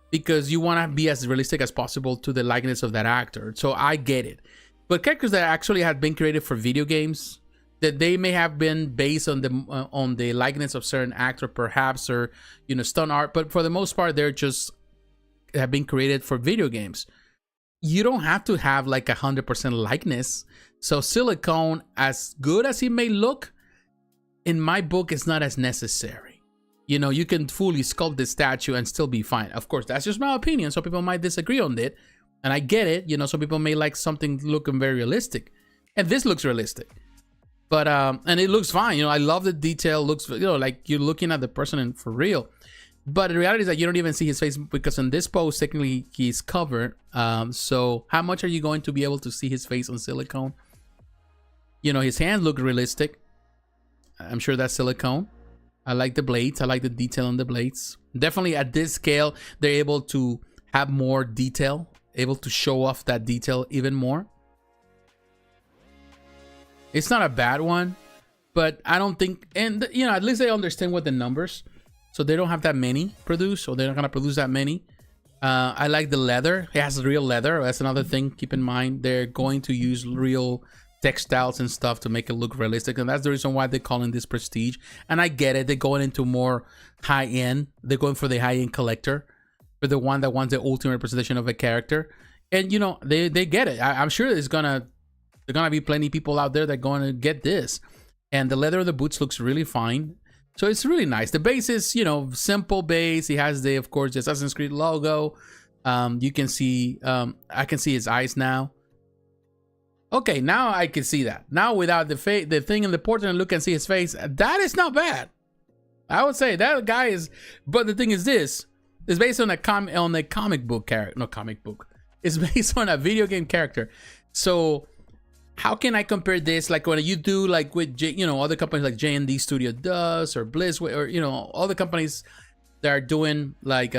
because you want to be as realistic as possible to the likeness of that actor. So I get it. But characters that actually have been created for video games, that they may have been based on the likeness of certain actor, perhaps, or, you know, stunt art, but for the most part, they're just have been created for video games. You don't have to have like 100% likeness. So silicone, as good as it may look, in my book, it's not as necessary. You know, you can fully sculpt the statue and still be fine. Of course, that's just my opinion. So people might disagree on it, and I get it. You know, some people may like something looking very realistic, and this looks realistic. But and it looks fine. You know, I love the detail. Looks, you know, like you're looking at the person for real. But the reality is that you don't even see his face, because in this pose, technically, he's covered. So how much are you going to be able to see his face on silicone? You know, his hands look realistic. I'm sure that's silicone. I like the blades. I like the detail on the blades. Definitely at this scale, they're able to have more detail, able to show off that detail even more. It's not a bad one, but I don't think, and you know, at least they understand what the numbers, so they don't have that many produced, or they're not gonna produce that many. I like the leather. It has real leather. That's another thing. Keep in mind, they're going to use real textiles and stuff to make it look realistic, and that's the reason why they're calling this prestige. And I get it. They're going into more high end. They're going for the high end collector, for the one that wants the ultimate representation of a character. And you know, they get it. I'm sure there's gonna be plenty of people out there that are going to get this. And the leather of the boots looks really fine. So it's really nice. The base is, you know, simple base. He has the, of course, the Assassin's Creed logo. You can see, I can see his eyes now. Okay, now I can see that. Now without the thing in the portrait and look and see his face, that is not bad. I would say that guy is, but the thing is this, it's based on a comic book character, no comic book. It's based on a video game character. So how can I compare this? Like when you do like with, you know, other companies like J&D Studio does, or Blizz, or, you know, all the companies that are doing like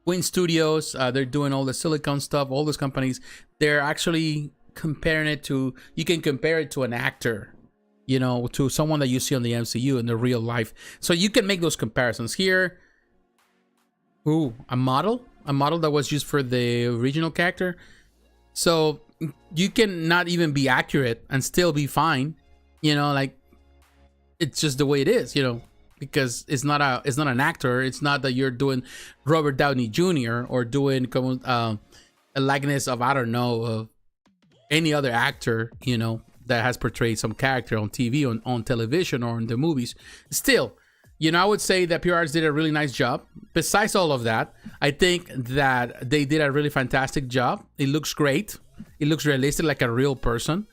Win Studios, they're doing all the silicone stuff. All those companies, they're actually comparing it to, you can compare it to an actor, you know, to someone that you see on the MCU in the real life. So you can make those comparisons here. Ooh, a model that was used for the original character. So you can not even be accurate and still be fine, you know, like it's just the way it is, you know, because it's not an actor. It's not that you're doing Robert Downey Jr. or doing a likeness of, I don't know, any other actor, you know, that has portrayed some character on TV, on television, or in the movies. Still, you know, I would say that Pure Arts did a really nice job. Besides all of that, I think that they did a really fantastic job. It looks great. It looks realistic, like a real person.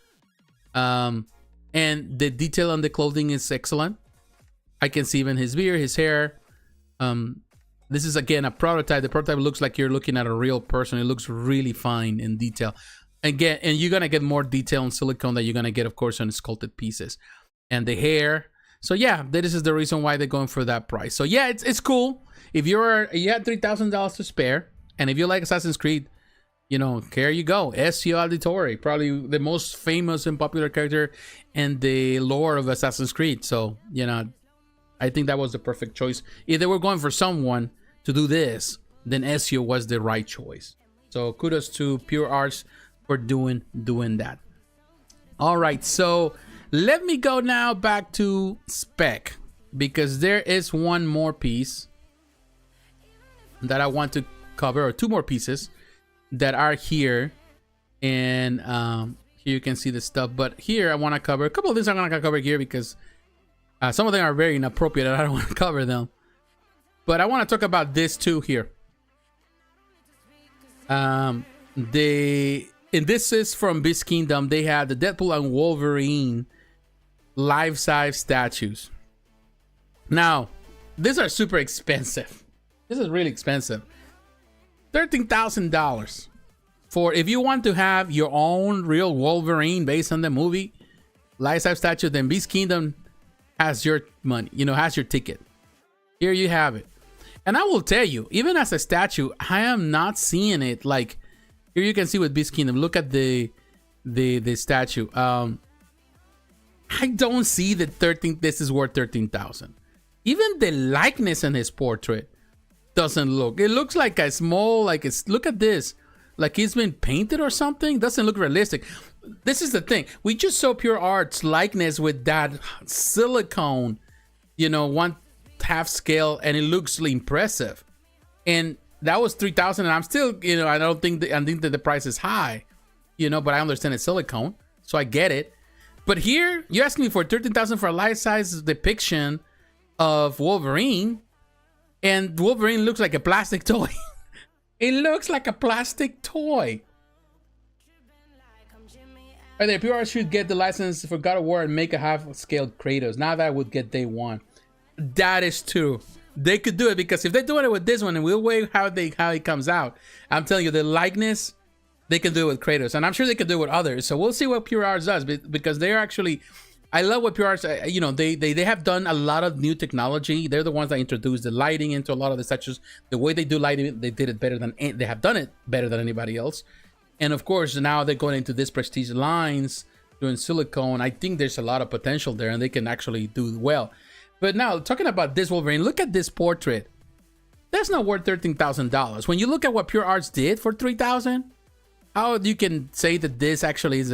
And the detail on the clothing is excellent. I can see even his beard, his hair. This is, again, a prototype. The prototype looks like you're looking at a real person. It looks really fine in detail. Again, and you're going to get more detail on silicone that you're going to get, of course, on sculpted pieces. And the hair. So, yeah, this is the reason why they're going for that price. So, yeah, it's cool. If you had $3,000 to spare, and if you like Assassin's Creed, you know, here you go. Ezio Auditore, probably the most famous and popular character in the lore of Assassin's Creed. So, you know, I think that was the perfect choice. If they were going for someone to do this, then Ezio was the right choice. So kudos to Pure Arts for doing that. All right, so let me go now back to spec, because there is one more piece that I want to cover, or two more pieces that are here, and here you can see the stuff. But here I want to cover a couple of things. I'm going to cover here because some of them are very inappropriate and I don't want to cover them. But I want to talk about this too here. And this is from Beast Kingdom. They have the Deadpool and Wolverine life-size statues. Now, these are super expensive. This is really expensive. $13,000 for, if you want to have your own real Wolverine based on the movie life-size statue, then Beast Kingdom has your money, you know, has your ticket. Here you have it. And I will tell you, even as a statue, I am not seeing it like, here you can see with Beast Kingdom. Look at the the statue. I don't see the 13. This is worth 13,000. Even the likeness in his portrait doesn't look. It looks like a small, like it's. Look at this, like he's been painted or something. Doesn't look realistic. This is the thing. We just saw Pure Art's likeness with that silicone, you know, 1/2 scale, and it looks impressive. And that was 3,000, and I'm still, you know, I think that the price is high, you know, but I understand it's silicone, so I get it. But here, you're asking me for 13,000 for a life-size depiction of Wolverine, and Wolverine looks like a plastic toy. It looks like a plastic toy. Right there, PR should get the license for God of War and make a half-scale Kratos. Now that would get day one. That is true. They could do it, because if they're doing it with this one, and we'll wait how it comes out. I'm telling you, the likeness, they can do it with Kratos, and I'm sure they can do it with others. So we'll see what Pure Arts does, because they're actually, I love what Pure Arts, you know, they have done a lot of new technology. They're the ones that introduced the lighting into a lot of the statues. The way they do lighting, they did it better than, they have done it better than anybody else. And of course, now they're going into this prestige lines, doing silicone. I think there's a lot of potential there, and they can actually do well. But now, talking about this Wolverine, look at this portrait. That's not worth $13,000. When you look at what Pure Arts did for $3,000, how you can say that this actually is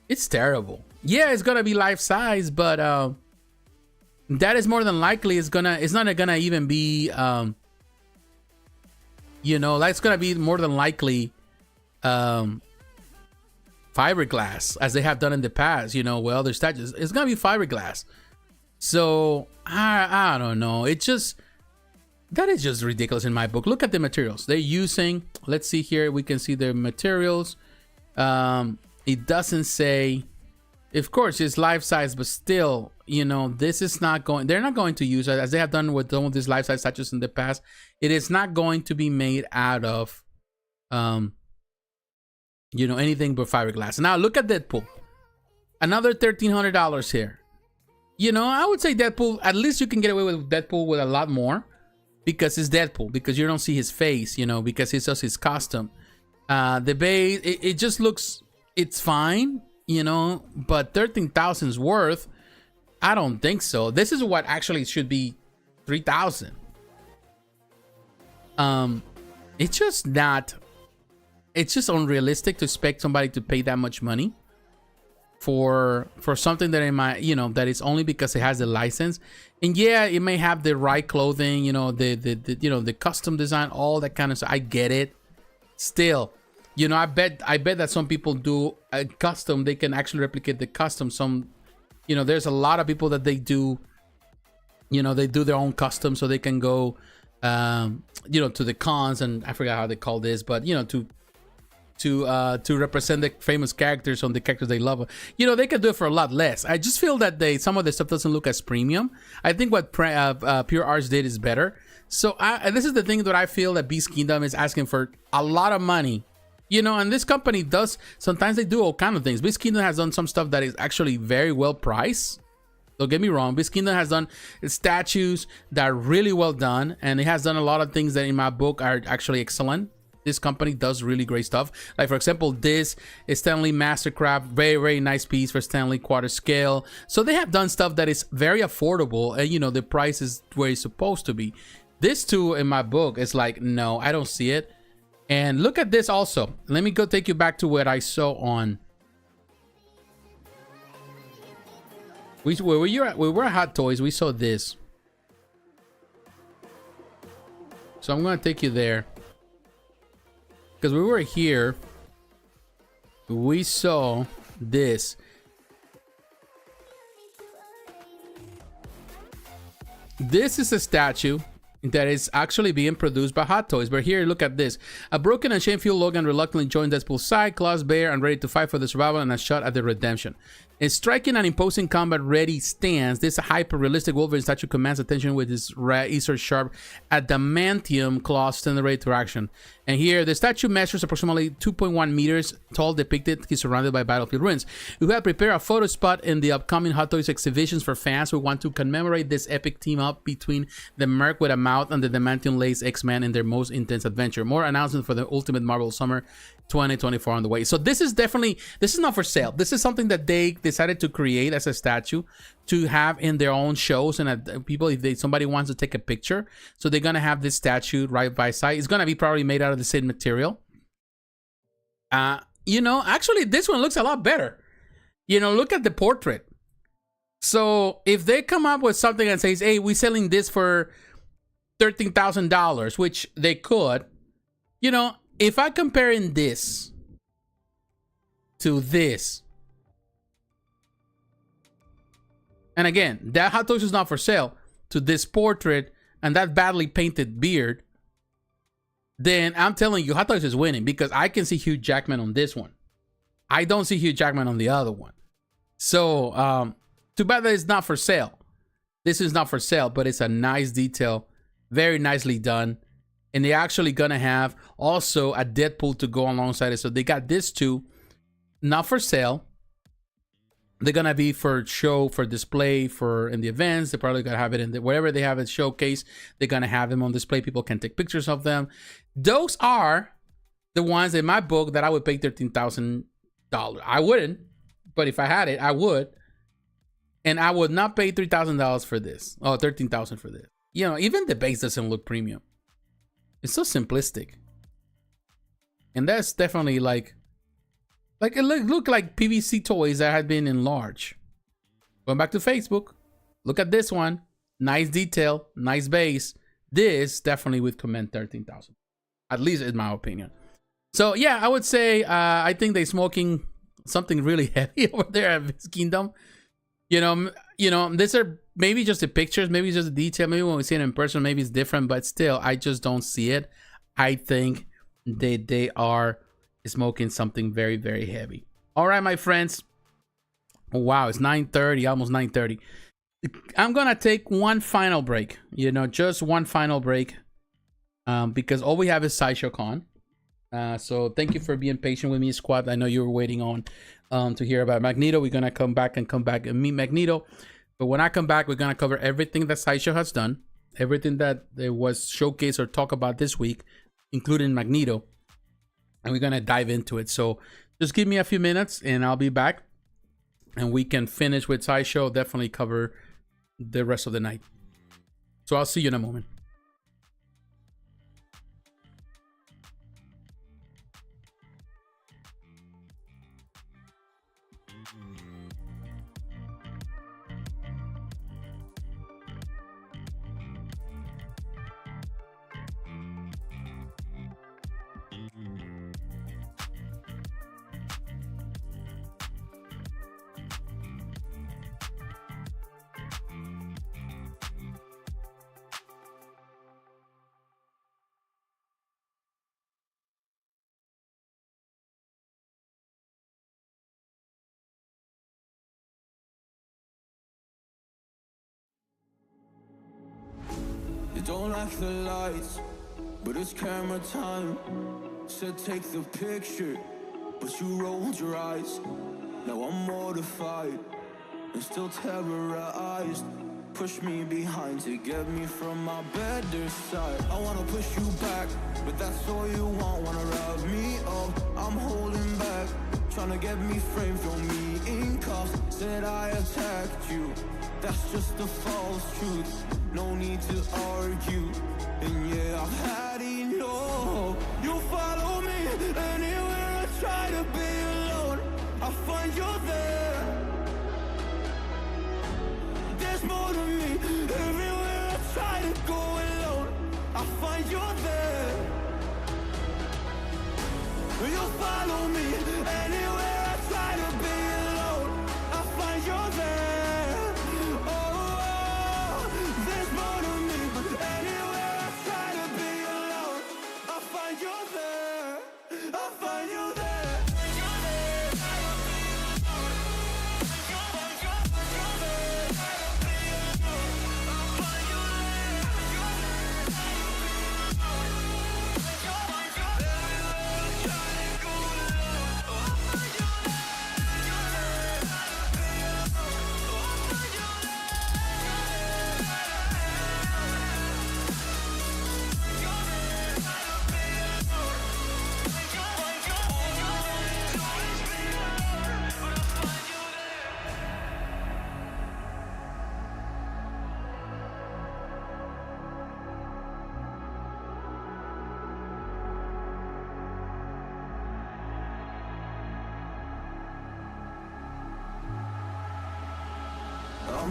it's terrible. Yeah, it's gonna be life size, but that is more than likely it's not gonna even be you know, that's gonna be more than likely fiberglass, as they have done in the past. You know, well, their statues, it's gonna be fiberglass. So I don't know. It just, that is just ridiculous in my book. Look at the materials they're using. Let's see here. We can see their materials. It doesn't say, of course, it's life size, but still, you know, this is not going. They're not going to use it, as they have done with some of these life size statues in the past. It is not going to be made out of, you know, anything but fiberglass. Now look at Deadpool. Another $1,300 here. You know, I would say Deadpool, at least you can get away with Deadpool with a lot more, because it's Deadpool, because you don't see his face, you know, because it's just his costume. The base, it just looks, it's fine, you know, but 13,000's worth, I don't think so. This is what actually should be 3,000. It's just not, it's just unrealistic to expect somebody to pay that much money for something that in my, you know, that is only because it has the license. And yeah, it may have the right clothing, you know, the you know, the custom design, all that kind of stuff. I get it. Still, you know, I bet that some people do a custom, they can actually replicate the custom. Some, you know, there's a lot of people that they do, you know, they do their own custom, so they can go you know, to the cons, and I forgot how they call this, but you know, to represent the famous characters on the characters they love. You know, they can do it for a lot less. I just feel that some of the stuff doesn't look as premium. I think what Pure Arts did is better. So this is the thing that I feel that Beast Kingdom is asking for a lot of money. You know, and this company does, sometimes they do all kind of things. Beast Kingdom has done some stuff that is actually very well priced. Don't get me wrong. Beast Kingdom has done statues that are really well done, and it has done a lot of things that in my book are actually excellent. This company does really great stuff. Like, for example, this is Stanley Mastercraft. Very, very nice piece for Stanley quarter scale. So they have done stuff that is very affordable, and you know, the price is where it's supposed to be. This too, in my book, is like, no, I don't see it. And look at this also. Let me go take you back to what I saw on. We were at Hot Toys. We saw this. So I'm going to take you there. Because we were here, we saw this. This is a statue that is actually being produced by Hot Toys. But here, look at this. A broken and shame-filled Logan reluctantly joins Deadpool's side, claws bare and ready to fight for the survival and a shot at the redemption. In striking and imposing combat-ready stance, this hyper-realistic Wolverine statue commands attention with his razor-sharp adamantium claws standing ready to action. And here, the statue measures approximately 2.1 meters tall, depicted he's surrounded by battlefield ruins. We have prepared a photo spot in the upcoming Hot Toys exhibitions for fans who want to commemorate this epic team-up between the Merc with a mouth and the adamantium-laced X-Men in their most intense adventure. More announcements for the Ultimate Marvel Summer 2024 on the way. So this is not for sale. This is something that they decided to create as a statue to have in their own shows, and people, if somebody wants to take a picture, so they're gonna have this statue right by side. It's gonna be probably made out of the same material. You know, actually this one looks a lot better. You know, look at the portrait. So if they come up with something and says, hey, we're selling this for $13,000, which they could, you know, if I comparing this to this, and again, that Hot Toys is not for sale, to this portrait and that badly painted beard, then I'm telling you, Hot Toys is winning, because I can see Hugh Jackman on this one. I don't see Hugh Jackman on the other one. So, too bad that it's not for sale. This is not for sale, but it's a nice detail, very nicely done. And they're actually gonna have also a Deadpool to go alongside it. So they got this too, not for sale. They're gonna be for show, for display, for in the events. They're probably gonna have it in wherever they have a showcase. They're gonna have them on display. People can take pictures of them. Those are the ones in my book that I would pay $13,000. I wouldn't, but if I had it, I would. And I would not pay $3,000 for this. Oh, $13,000 for this. You know, even the base doesn't look premium. It's so simplistic. And that's definitely like it look like PVC toys that had been enlarged. Going back to Facebook, look at this one. Nice detail, nice base. This definitely would command $13,000. At least in my opinion. So yeah, I would say I think they're smoking something really heavy over there at Viz Kingdom. You know, these are maybe just the pictures, maybe just the detail. Maybe when we see it in person, maybe it's different, but still, I just don't see it. I think they are smoking something very, very heavy. All right, my friends. Wow, it's 9:30, almost 9:30. I'm gonna take one final break. You know, just one final break, because all we have is Sideshow Con. So thank you for being patient with me, squad. I know you were waiting on to hear about Magneto. We're gonna come back and meet Magneto. But when I come back, we're gonna cover everything that Sideshow has done, everything that there was showcased or talk about this week, including Magneto, and we're gonna dive into it. So just give me a few minutes, and I'll be back, and we can finish with Sideshow. Definitely cover the rest of the night. So I'll see you in a moment. You don't like the lights, but it's camera time. Said take the picture, but you rolled your eyes. Now I'm mortified and still terrorized. Push me behind to get me from my better side. I wanna push you back, but that's all you want. Wanna wrap me up, I'm holding back. Trying to get me framed, throw me in cuffs. Said I attacked you, that's just a false truth. No need to argue, and yeah, I've had enough. You follow me anywhere I try to be alone. I find you there. There's more to me. Everywhere I try to go alone, I find you there. You follow me anywhere I try to be alone, I find you there. Oh, there's more to me, but anywhere I try to be alone, I find you there. I find you there.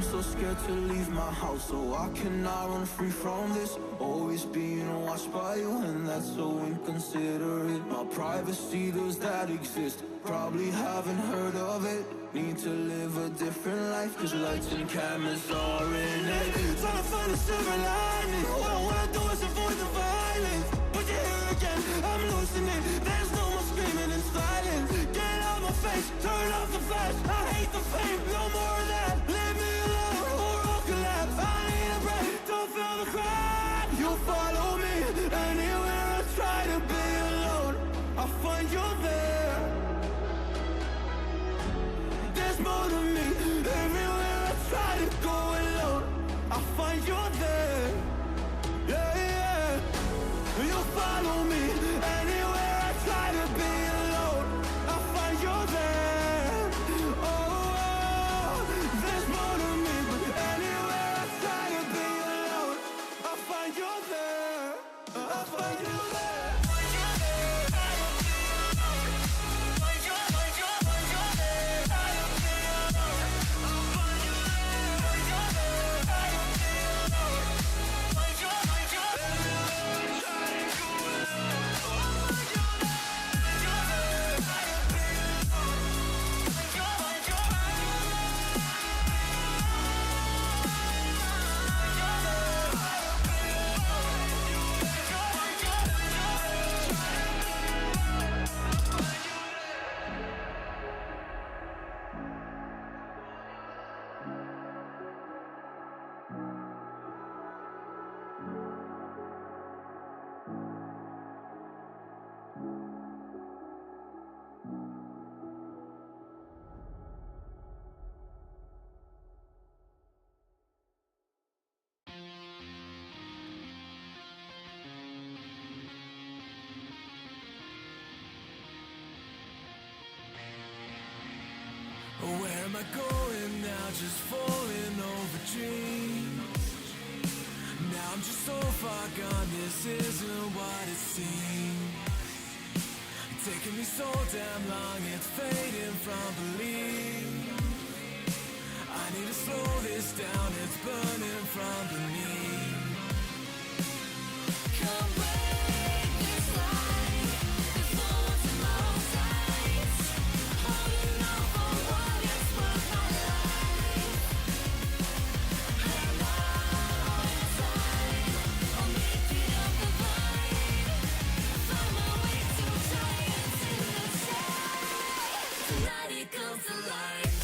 I'm so scared to leave my house, so I cannot run free from this. Always being watched by you, and that's so inconsiderate. My privacy, does that exist? Probably haven't heard of it. Need to live a different life, cause lights and cameras are in it. Trying to find a silver lining. All I wanna do is avoid the violence. But you're here again, I'm losing it. There's no more screaming in silence. Get out my face, turn off the flash. I hate the fame, no more of that. Leave me alone, or I'll collapse. I need a break, don't feel the crack. You follow me, anywhere I try to be alone, I find you there. There's more to me, everywhere I try to go alone, I find you there. Yeah, yeah. You follow me, anywhere I try to be alone, I find you there. Oh, there's more to me, but anywhere I try to be alone, I find you there. I find you there. Where am I going now? Just falling over dreams. Now I'm just so far gone, this isn't what it seems. Taking me so damn long, it's fading from belief. I need to slow this down, it's burning from beneath. Come break this line, before tomorrow dies. Holding on for what is worth my life. I'm out of time, I'll make it up the vine. Find my way to giants in the sky. Tonight it comes to life.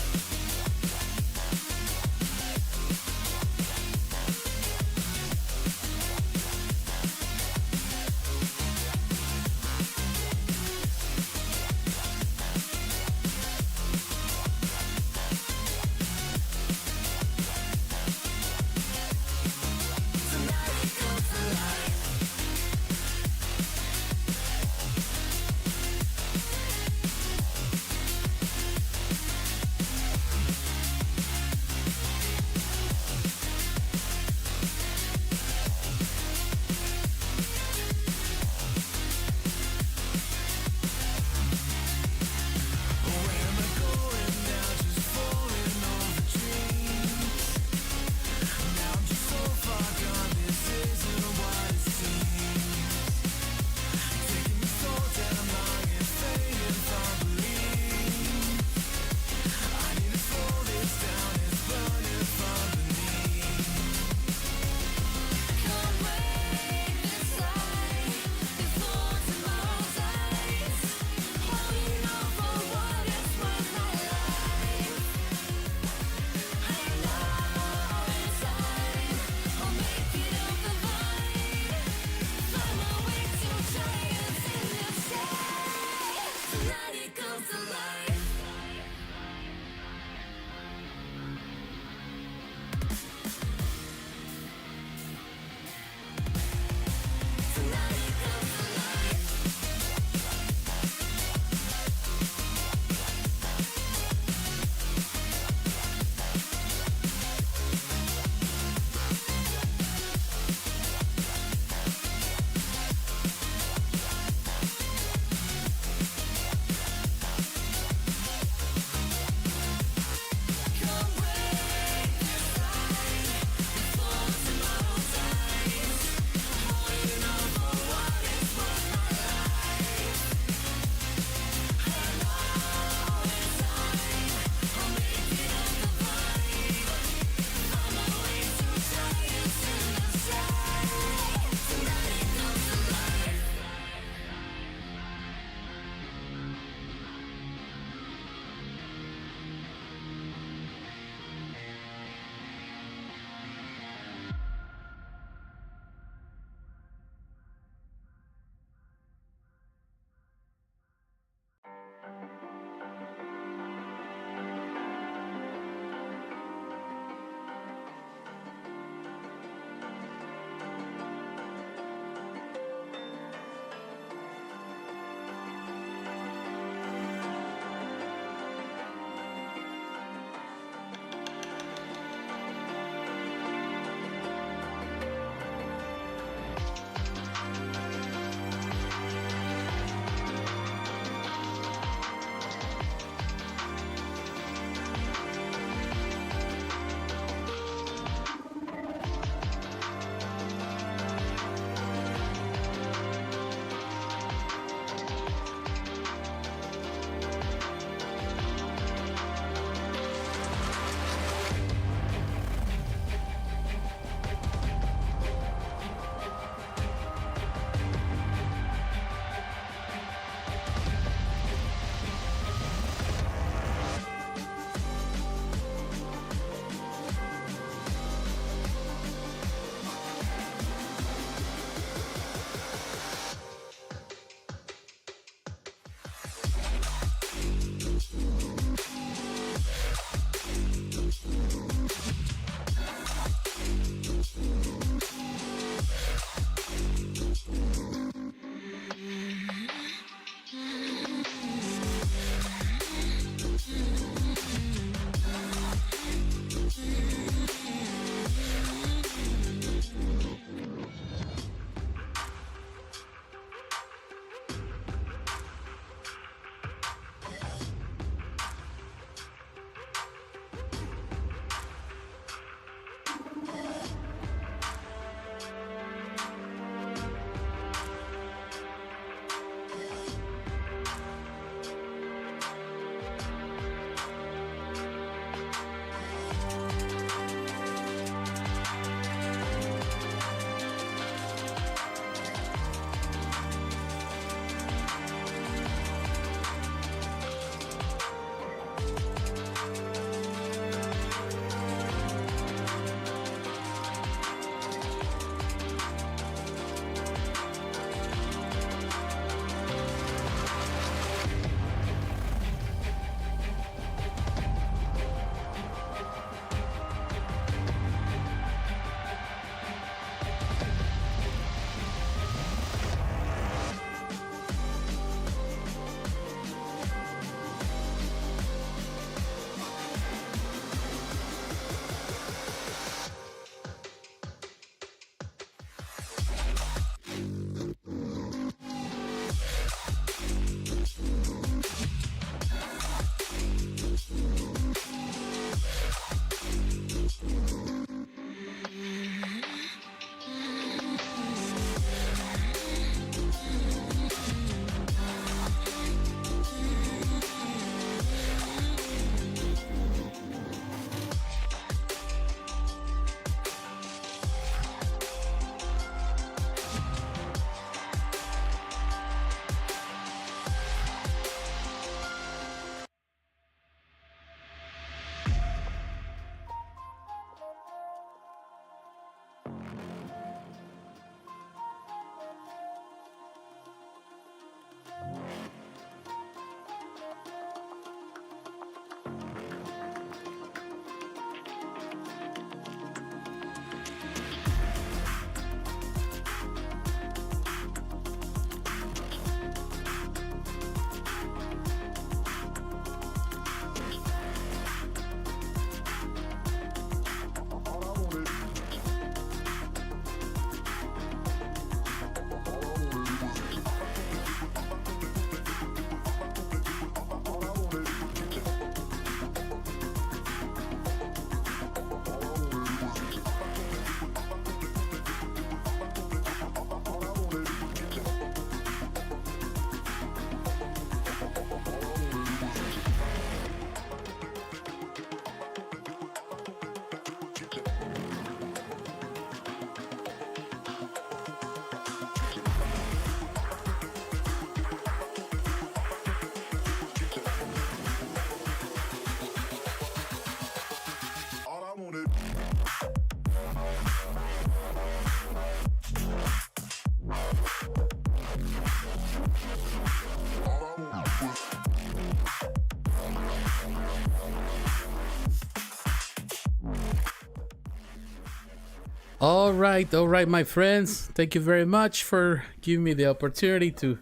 All right, my friends. Thank you very much for giving me the opportunity to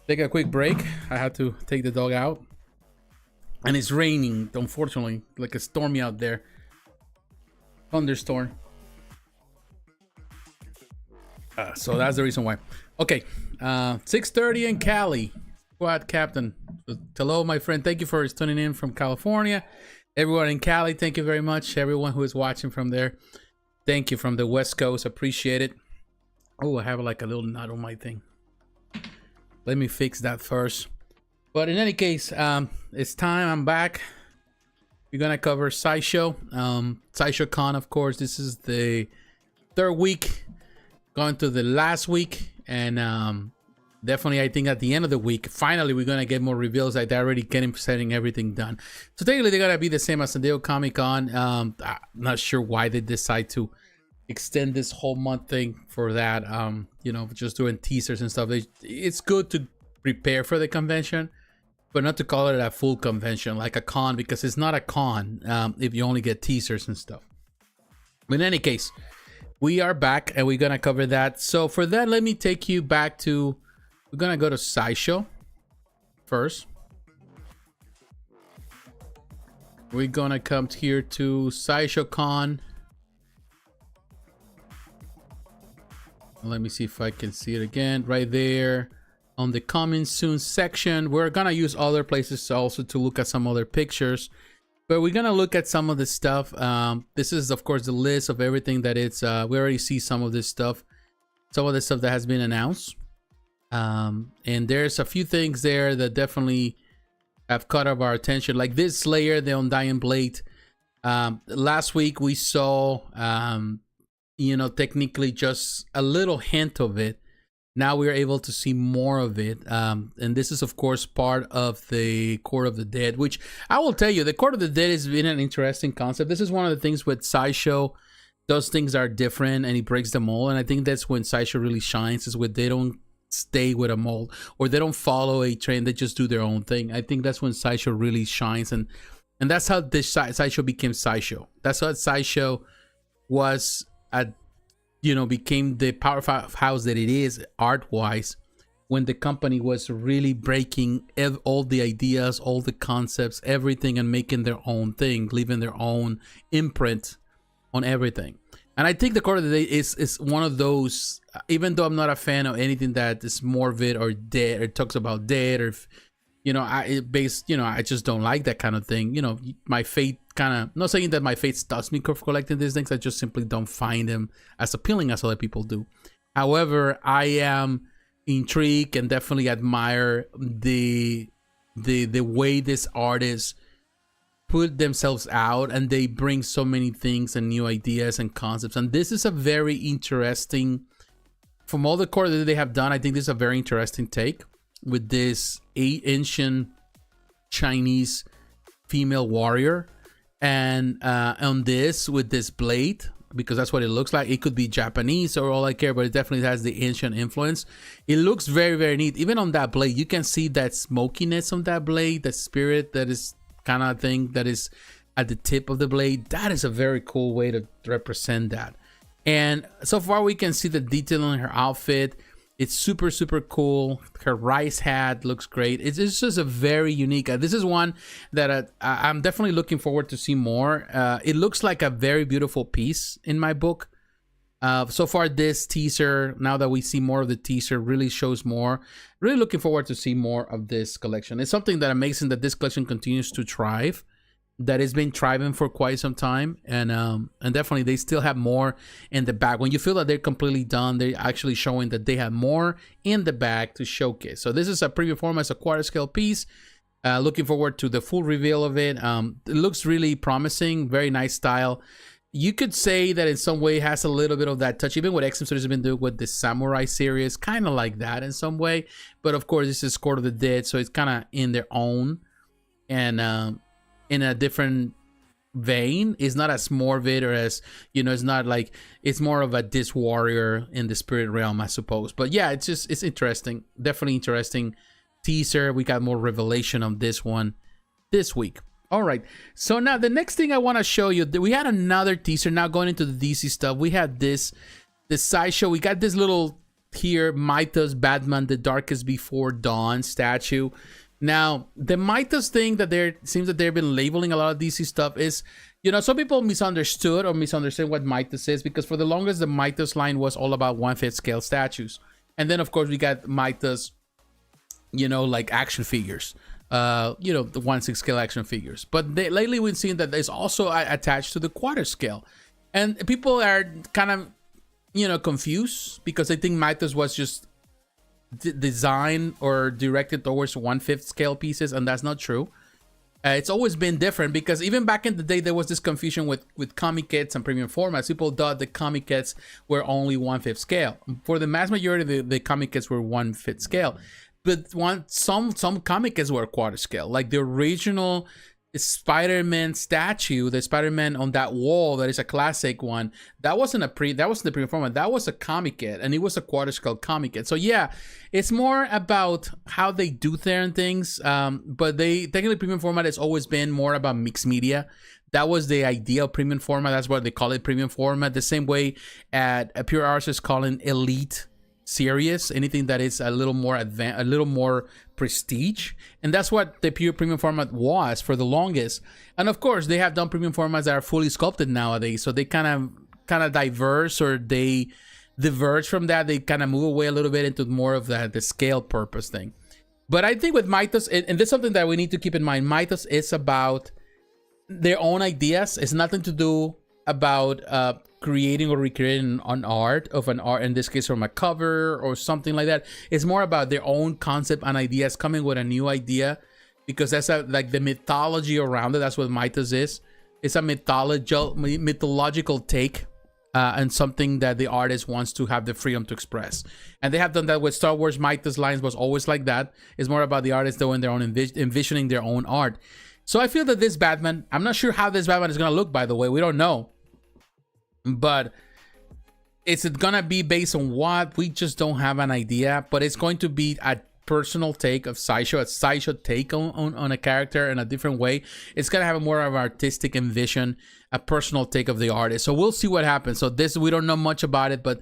take a quick break. I had to take the dog out. And it's raining, unfortunately, like a stormy out there. Thunderstorm. So that's the reason why. Okay, 6:30 in Cali. Squad captain. Hello, my friend. Thank you for tuning in from California. Everyone in Cali, thank you very much. Everyone who is watching from there, thank you from the West Coast. Appreciate it. Oh, I have like a little knot on my thing. Let me fix that first. But in any case, it's time. I'm back. We're gonna cover Sideshow. Sideshow Con, of course. This is the third week, going to the last week, and definitely, I think at the end of the week, finally, we're gonna get more reveals. Like they're already setting everything done. So technically, they're gonna be the same as San Diego Comic Con. I'm not sure why they decide to extend this whole month thing for that. You know, just doing teasers and stuff. It's good to prepare for the convention, but not to call it a full convention like a con, because it's not a con if you only get teasers and stuff. But in any case, we are back and we're gonna cover that. So for that, let me take you back to, we're gonna go to Sideshow first. We're gonna come here to Sideshow Con. Let me see if I can see it again right there. On the coming soon section, we're gonna use other places also to look at some other pictures, but we're gonna look at some of the stuff. This is of course the list of everything that it's we already see some of this stuff, some of the stuff that has been announced, and there's a few things there that definitely have caught up our attention, like this Slayer, the Undying Blade. Last week we saw you know, technically just a little hint of it. Now we're able to see more of it, and this is of course part of the Court of the Dead, which I will tell you, the Court of the Dead has been an interesting concept. This is one of the things with Sideshow. Those things are different and he breaks the mold, and I think that's when Sideshow really shines, is when they don't stay with a mold or they don't follow a trend, they just do their own thing. I think that's when Sideshow really shines, and that's how this Sideshow became Sideshow. That's how Sideshow was at, you know, became the powerhouse that it is art-wise, when the company was really breaking all the ideas, all the concepts, everything, and making their own thing, leaving their own imprint on everything. And I think the Court of the Day is one of those, even though I'm not a fan of anything that is morbid or dead or talks about dead, or you know, I just don't like that kind of thing. You know, my fate kind of, not saying that my fate stops me from collecting these things, I just simply don't find them as appealing as other people do. However, I am intrigued and definitely admire the way these artists put themselves out, and they bring so many things and new ideas and concepts. And this is a very interesting, from all the core that they have done, I think this is a very interesting take with this ancient Chinese female warrior, and on this with this blade, because that's what it looks like. It could be Japanese or all I care, but it definitely has the ancient influence. It looks very, very neat. Even on that blade, you can see that smokiness on that blade, the spirit that is kind of thing that is at the tip of the blade. That is a very cool way to represent that. And so far we can see the detail on her outfit. It's super, super cool. Her rice hat looks great. It's just a very unique. This is one that I'm definitely looking forward to see more. It looks like a very beautiful piece in my book. So far, this teaser, now that we see more of the teaser, really shows more. Really looking forward to see more of this collection. It's something that amazing that this collection continues to thrive. That has been thriving for quite some time, and definitely they still have more in the bag. When you feel that they're completely done, they're actually showing that they have more in the bag to showcase. So this is a preview form as a quarter scale piece. Looking forward to the full reveal of it. It looks really promising, very nice style. You could say that in some way it has a little bit of that touch, even what Exim Studios has been doing with the Samurai series, kind of like that in some way. But of course, this is Court of the Dead, so it's kind of in their own, and in a different vein. It's not as morbid, or as, you know, it's not like, it's more of a this warrior in the spirit realm, I suppose. But yeah, it's interesting. Definitely interesting teaser. We got more revelation on this one this week. All right. So now the next thing I want to show you, we had another teaser. Now going into the DC stuff, we had this Sideshow. We got this little here, Mythos Batman, the Darkest Before Dawn statue. Now the Mythos thing that seems that they've been labeling a lot of DC stuff is, you know, some people misunderstood what Mythos is, because for the longest the Mythos line was all about 1/5 scale statues, and then of course we got Mythos, you know, like action figures. You know, the 1/6 scale action figures, but lately we've seen that it's also attached to the quarter scale, and people are kind of, you know, confused because they think Mythos was just designed or directed towards 1/5 scale pieces, and that's not true. It's always been different, because even back in the day there was this confusion with comic kits and premium formats. People thought the comic kits were only 1/5 scale. For the mass majority, the comic kits were 1/5 scale. But some comic kits were quarter scale, like the original Spider-Man statue, the Spider-Man on that wall that is a classic one. That wasn't the premium format. That was a comic kit, and it was a quarter scale comic kit. So yeah, it's more about how they do certain things. But technically premium format has always been more about mixed media. That was the ideal premium format. That's why they call it premium format. The same way at Pure Arts is calling Elite serious, anything that is a little more advanced, a little more prestige, and that's what the pure premium format was for the longest. And of course they have done premium formats that are fully sculpted nowadays, so they kind of diverse, or they diverge from that. They kind of move away a little bit into more of the scale purpose thing. But I think with Mythos, and this is something that we need to keep in mind, Mythos is about their own ideas. It's nothing to do about creating or recreating an art, in this case from a cover or something like that. It's more about their own concept and ideas, coming with a new idea, because that's like the mythology around it. That's what Mythos is. It's a mythological take and something that the artist wants to have the freedom to express. And they have done that with Star Wars. Mythos lines was always like that. It's more about the artists doing their own envisioning their own art. So I feel that this Batman, I'm not sure how this Batman is going to look, by the way. We don't know. But is it going to be based on what? We just don't have an idea. But it's going to be a personal take of Sideshow, a Sideshow take on a character in a different way. It's going to have more of an artistic envision, a personal take of the artist. So we'll see what happens. So this, we don't know much about it. But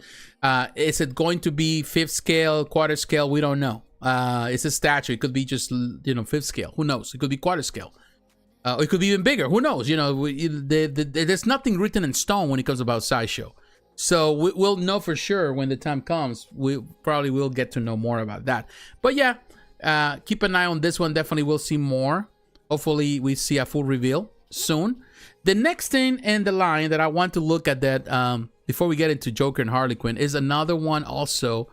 is it going to be 5th scale, quarter scale? We don't know. It's a statue. It could be just, you know, 5th scale. Who knows? It could be quarter scale. It could be even bigger. Who knows? You know, there's nothing written in stone when it comes about Sideshow. So we'll know for sure when the time comes. We probably will get to know more about that. But yeah, keep an eye on this one. Definitely we'll see more. Hopefully we see a full reveal soon. The next thing in the line that I want to look at that before we get into Joker and Harley Quinn is another one also.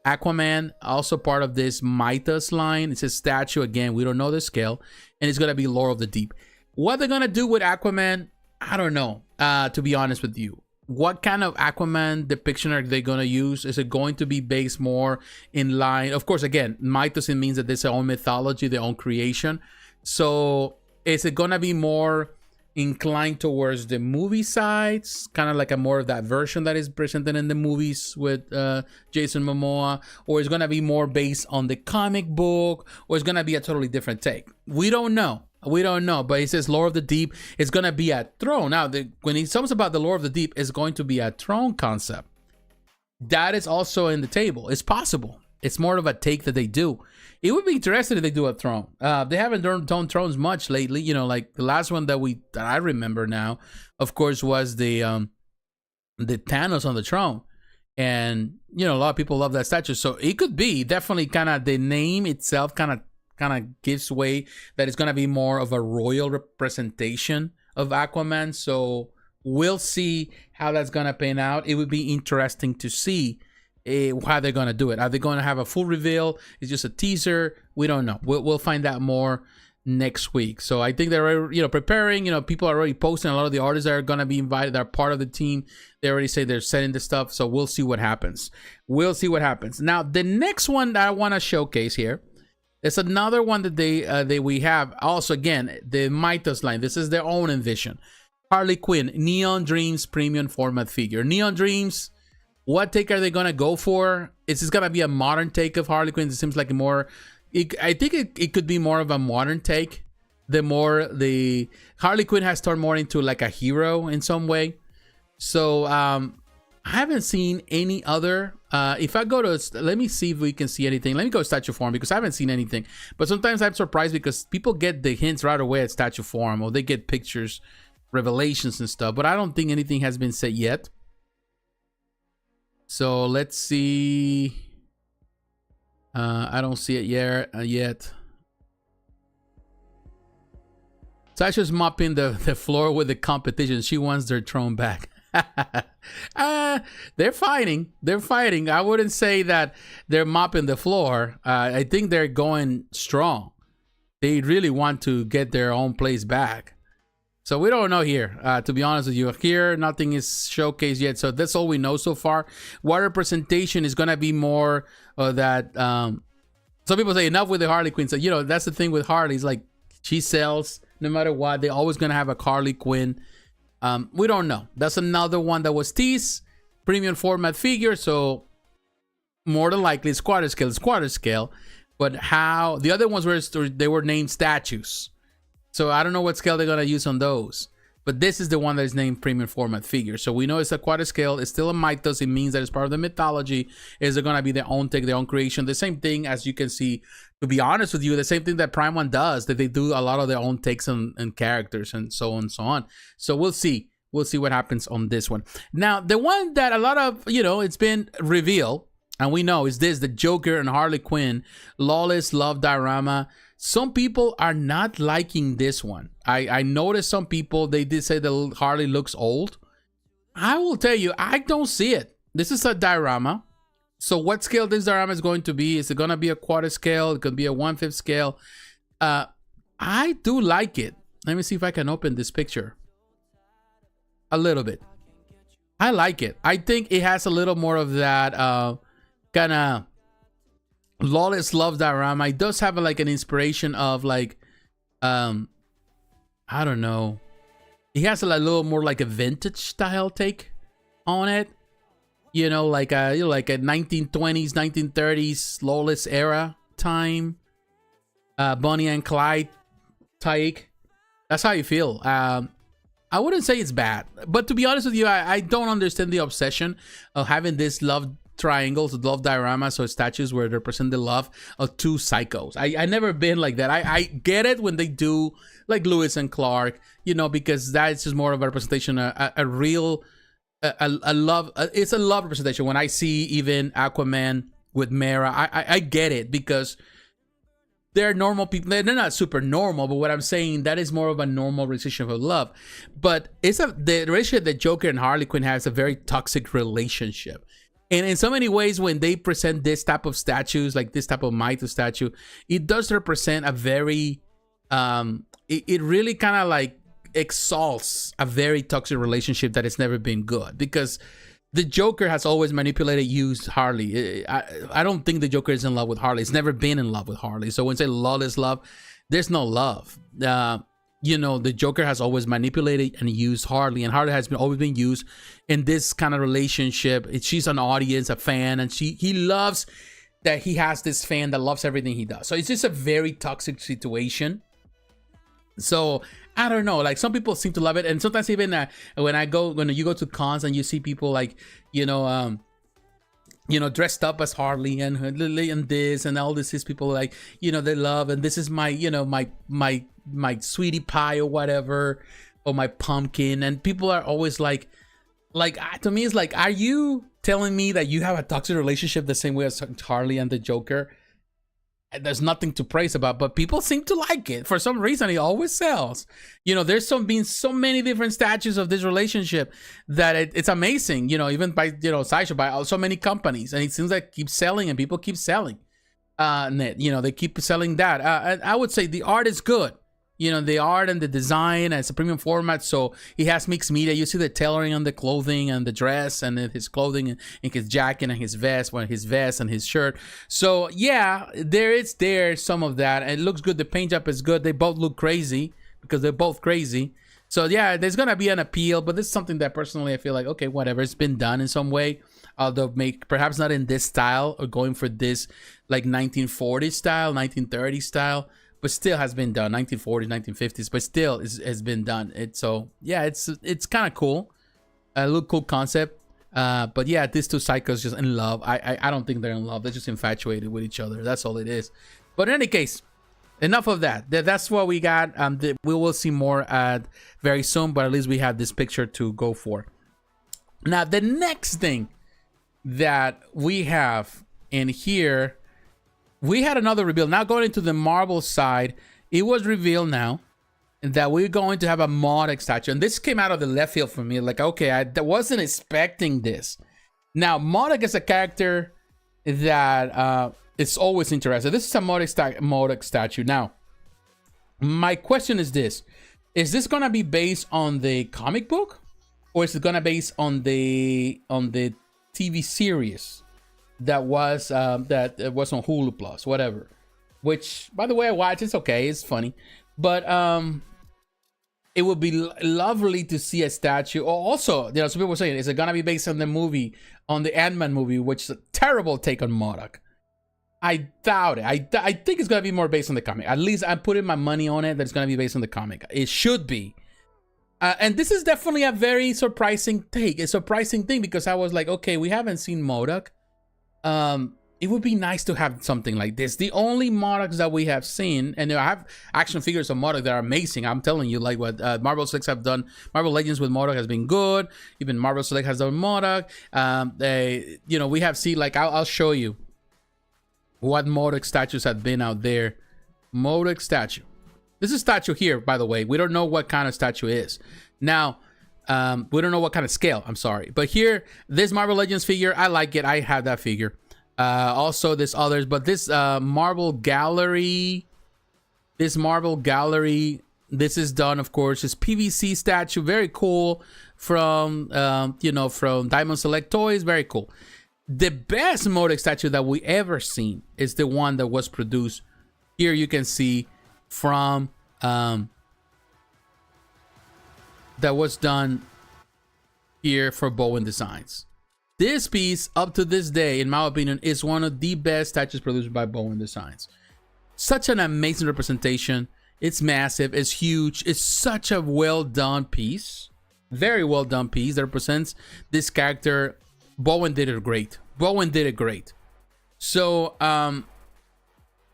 Aquaman, also part of this Mythos line. It's a statue. Again, we don't know the scale. And it's going to be Lord of the Deep. What they're going to do with Aquaman, I don't know, to be honest with you. What kind of Aquaman depiction are they going to use? Is it going to be based more in line? Of course, again, Mythos, it means that there's their own mythology, their own creation. So is it going to be more inclined towards the movie sides, kind of like a more of that version that is presented in the movies with Jason Momoa, or is going to be more based on the comic book, or is going to be a totally different take? We don't know. But he says Lord of the Deep is going to be a throne. Now, when he talks about the Lord of the Deep, it's going to be a throne concept. That is also in the table. It's possible. It's more of a take that they do. It would be interesting if they do a throne. They haven't done thrones much lately. You know, like the last one that I remember now, of course, was the Thanos on the throne. And, you know, a lot of people love that statue. So it could be definitely kind of the name itself kind of gives way that it's going to be more of a royal representation of Aquaman. So we'll see how that's going to pan out. It would be interesting to see how they're going to do it. Are they going to have a full reveal? It's just a teaser. We don't know. We'll find out more next week. So I think they're, you know, preparing. You know, people are already posting. A lot of the artists that are going to be invited, that are part of the team, they already say they're setting the stuff. So we'll see what happens. Now, the next one that I want to showcase here is another one that we have. Also, again, the Mythos line. This is their own envision. Harley Quinn, Neon Dreams premium format figure. Neon Dreams. What take are they going to go for? Is this going to be a modern take of Harley Quinn? It seems like I think it could be more of a modern take. the more the Harley Quinn has turned more into like a hero in some way. So I haven't seen any other. If I go to, let me see if we can see anything. Let me go to statue form because I haven't seen anything. But sometimes I'm surprised because people get the hints right away at statue form, or they get pictures, revelations and stuff. But I don't think anything has been said yet. So let's see. I don't see it yet. Sasha's mopping the floor with the competition. She wants their throne back. They're fighting. I wouldn't say that they're mopping the floor. I think they're going strong. They really want to get their own place back. So we don't know here. To be honest with you, here nothing is showcased yet. So that's all we know so far. What representation is gonna be more of that? Some people say enough with the Harley Quinn. So that's the thing with Harley. It's like she sells no matter what. They're always gonna have a Harley Quinn. We don't know. That's another one that was teased. Premium format figure. So more than likely it's quarter scale. But how the other ones they were named statues. So I don't know what scale they're gonna use on those. But this is the one that is named premium format figure. So we know it's a quarter scale. It's still a mythos. It means that it's part of the mythology. Is it gonna be their own take, their own creation? The same thing, as you can see, to be honest with you, the same thing that Prime One does, that they do a lot of their own takes and characters and so on and so on. So we'll see. We'll see what happens on this one. Now, the one that a lot of, it's been revealed, and we know is this, the Joker and Harley Quinn, Lawless Love Diorama. Some people are not liking this one. I noticed some people, they did say that Harley looks old. I will tell you, I don't see it. This is a diorama. So what scale this diorama is going to be? Is it going to be a quarter scale? It could be a 1/5 scale. I do like it. Let me see if I can open this picture. A little bit. I like it. I think it has a little more of that kind of Lawless Love diorama. It does have like an inspiration of like I don't know. It has a little more like a vintage style take on it. Like a 1920s, 1930s Lawless era time. Bonnie and Clyde take. That's how you feel. I wouldn't say it's bad, but to be honest with you, I don't understand the obsession of having this love triangles, love dioramas, so statues where they represent the love of two psychos. I never been like that. I get it when they do like Lewis and Clark, because that's just more of a representation, a real love. It's a love representation. When I see even Aquaman with Mera, I get it because they're normal people. They're not super normal, but what I'm saying, that is more of a normal relationship of love. But the relationship that Joker and Harley Quinn has a very toxic relationship. And in so many ways, when they present this type of statues, like this type of Mythos statue, it does represent a very, it really kind of like exalts a very toxic relationship that has never been good. Because the Joker has always manipulated, used Harley. I don't think the Joker is in love with Harley. It's never been in love with Harley. So when say lawless love, there's no love. The Joker has always manipulated and used Harley, and Harley has always been used in this kind of relationship. She's an audience, a fan, and he loves that he has this fan that loves everything he does. So it's just a very toxic situation. So I don't know, like some people seem to love it, and sometimes even when you go to cons and you see people like dressed up as Harley and this and all this is people like they love, and this is my my sweetie pie or whatever, or my pumpkin, and people are always like to me it's like, are you telling me that you have a toxic relationship the same way as Harley and the Joker? There's nothing to praise about, but people seem to like it for some reason. It always sells. There's been so many different statues of this relationship that it's amazing. Even by Sideshow, by so many companies, and it seems like it keeps selling and people keep selling. They keep selling that. I would say the art is good. The art and the design, and it's a premium format, so he has mixed media. You see the tailoring on the clothing and the dress and his clothing and his jacket and his vest and his shirt. So yeah, there's some of that. It looks good. The paint job is good. They both look crazy because they're both crazy. So yeah, there's gonna be an appeal, but this is something that personally I feel like, okay, whatever, it's been done in some way. Although perhaps not in this style or going for this like 1940 style, 1930 style. but still has been done. 1940s, 1950s, but still has been done. So yeah, it's kind of cool. A little cool concept. But yeah, these two psychos just in love. I don't think they're in love. They're just infatuated with each other. That's all it is. But in any case, enough of that. That's what we got. We will see more very soon, but at least we have this picture to go for. Now, the next thing that we have in here, we had another reveal. Now going into the Marvel side, it was revealed now that we're going to have a Modok statue. And this came out of the left field for me. Like, okay, I wasn't expecting this. Now, Modok is a character that is always interesting. This is a Modok statue. Now, my question is this. Is this going to be based on the comic book? Or is it going to be based on the TV series that was on Hulu Plus, whatever? Which, by the way, I watched. It's okay. It's funny. But it would be lovely to see a statue. Also, some people were saying, is it gonna be based on the movie, on the Ant-Man movie, which is a terrible take on Modok? I doubt it. I think it's gonna be more based on the comic. At least I'm putting my money on it that it's gonna be based on the comic. It should be. And this is definitely a very surprising take. A surprising thing because I was like, okay, we haven't seen Modok. It would be nice to have something like this. The only Modoks that we have seen, and I have action figures of Modok that are amazing. I'm telling you, like what Marvel Select have done. Marvel Legends with Modok has been good. Even Marvel Select has done Modok. We have seen, like, I'll show you what Modok statues have been out there. Modok statue. This is a statue here, by the way. We don't know what kind of statue it is. Now, we don't know what kind of scale. I'm sorry. But here, this Marvel Legends figure, I like it. I have that figure. Also there's others, but this Marvel Gallery, this is done, of course. This PVC statue, very cool, from from Diamond Select Toys, very cool. The best Modok statue that we ever seen is the one that was produced here. You can see from that was done here for Bowen Designs. This piece, up to this day, in my opinion, is one of the best statues produced by Bowen Designs. Such an amazing representation. It's massive. It's huge. It's such a well done piece. Very well done piece that represents this character. Bowen did it great. So,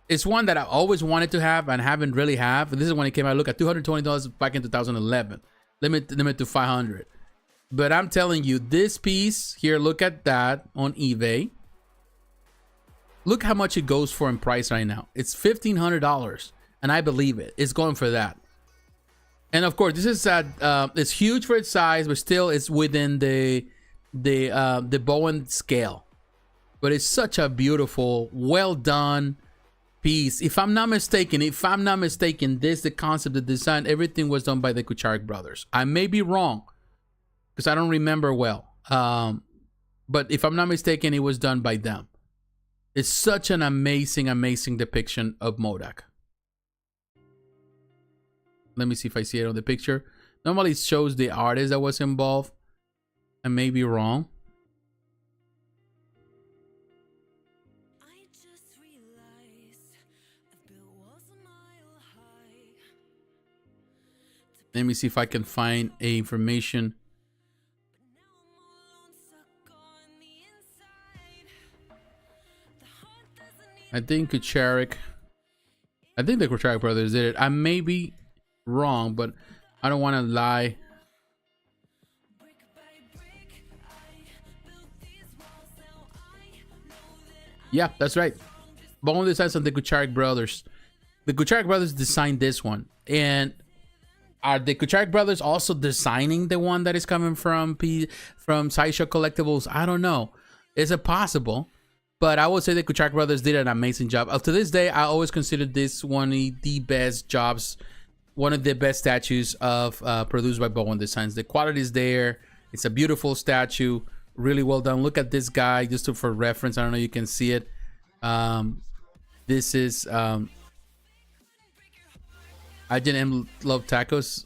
it's one that I always wanted to have and haven't really have. This is when it came out. Look at $220 back in 2011. Limit to 500. But I'm telling you, this piece here, look at that on eBay. Look how much it goes for in price right now. It's $1,500, and I believe it. It's going for that. And of course, this is it's huge for its size, but still it's within the Bowen scale. But it's such a beautiful, well done piece. If I'm not mistaken, the concept, the design, everything was done by the Kucharik brothers. I may be wrong, because I don't remember well. But if I'm not mistaken, it was done by them. It's such an amazing, amazing depiction of Modok. Let me see if I see it on the picture. Normally it shows the artist that was involved. I may be wrong. Let me see if I can find a information. I think the Kucharik brothers did it. I may be wrong, but I don't want to lie. Yeah, that's right. Bowen Designs on the Kucharik brothers. The Kucharik brothers designed this one. And are the Kucharik brothers also designing the one that is coming from Sideshow Collectibles? I don't know. Is it possible? But I would say the Kucharik brothers did an amazing job. Up to this day, I always consider this one of the best jobs, one of the best statues of produced by Bowen Designs. The quality is there. It's a beautiful statue, really well done. Look at this guy, just for reference. I don't know if you can see it. This is I didn't love tacos.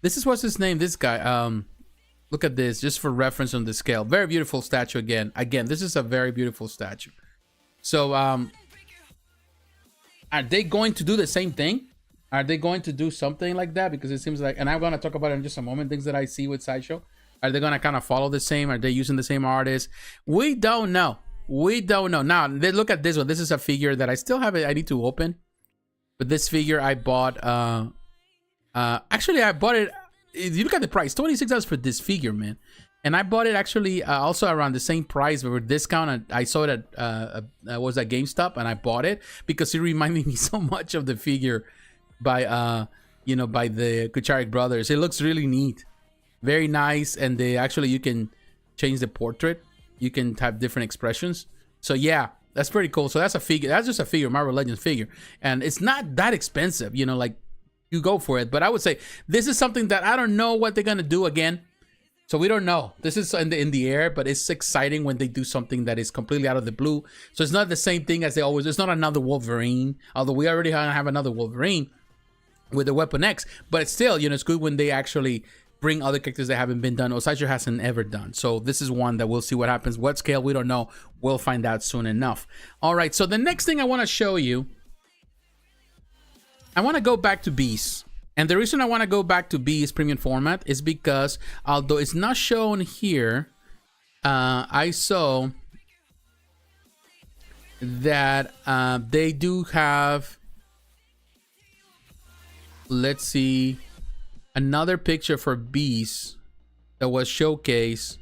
This is what's his name. This guy. Look at this, just for reference on the scale. Very beautiful statue again. Again, this is a very beautiful statue. So Are they going to do the same thing? Are they going to do something like that? Because it seems like, and I'm going to talk about it in just a moment, things that I see with Sideshow. Are they going to kind of follow the same? Are they using the same artist? We don't know. We don't know. Now, look at this one. This is a figure that I still have. I need to open. But this figure I bought. Actually, I bought it. You look at the price. $26 for this figure, man. And I bought it actually also around the same price, but with discount. I saw it at was at GameStop, and I bought it because it reminded me so much of the figure by by the Kucharik brothers. It looks really neat, very nice, and they actually, you can change the portrait. You can type different expressions. So yeah, that's pretty cool. So that's a figure. That's just a figure, Marvel Legends figure, and it's not that expensive. Like you go for it. But I would say this is something that I don't know what they're gonna do again. So we don't know. This is in the air, but it's exciting when they do something that is completely out of the blue. So it's not the same thing as they always. It's not another Wolverine, although we already have another Wolverine with the Weapon X. But it's still, it's good when they actually bring other characters that haven't been done or Sideshow hasn't ever done. So this is one that we'll see what happens. What scale, we don't know. We'll find out soon enough. All right, so the next thing I want to show you, I want to go back to Beast. And the reason I want to go back to Beast premium format is because, although it's not shown here, I saw that they do have, let's see, another picture for Beast that was showcased,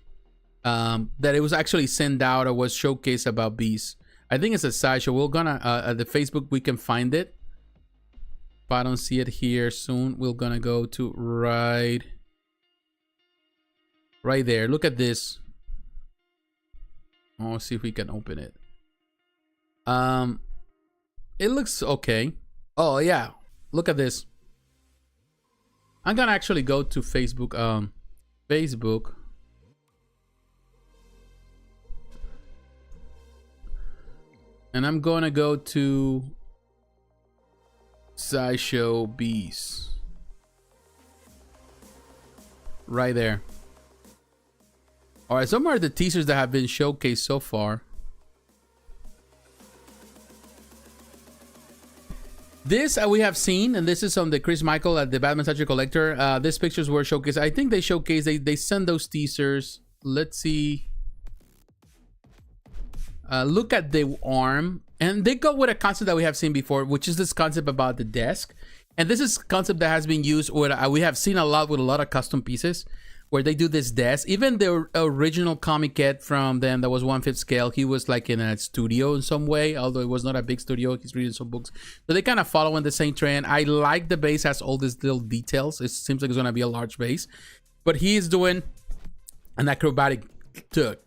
that it was actually sent out or was showcased about Beast. I think it's a Sideshow. We're gonna at the Facebook, we can find it. If I don't see it here soon, we're gonna go to right there. Look at this. Oh, see if we can open it. It looks okay. Oh yeah, look at this. I'm gonna actually go to Facebook. Facebook. And I'm gonna go to Sideshow Beast. Right there. Alright, some are the teasers that have been showcased so far. This we have seen, and this is on the Chris Michael at the Batman Statue Collector. These pictures were showcased. I think they showcased, they send those teasers. Let's see. Look at the arm. And they go with a concept that we have seen before, which is this concept about the desk. And this is a concept that has been used with, we have seen a lot with a lot of custom pieces where they do this desk. Even the original comic kit from them that was 1/5 scale, he was like in a studio in some way, although it was not a big studio. He's reading some books. So they kind of follow in the same trend. I like the base has all these little details. It seems like it's going to be a large base. But he is doing an acrobatic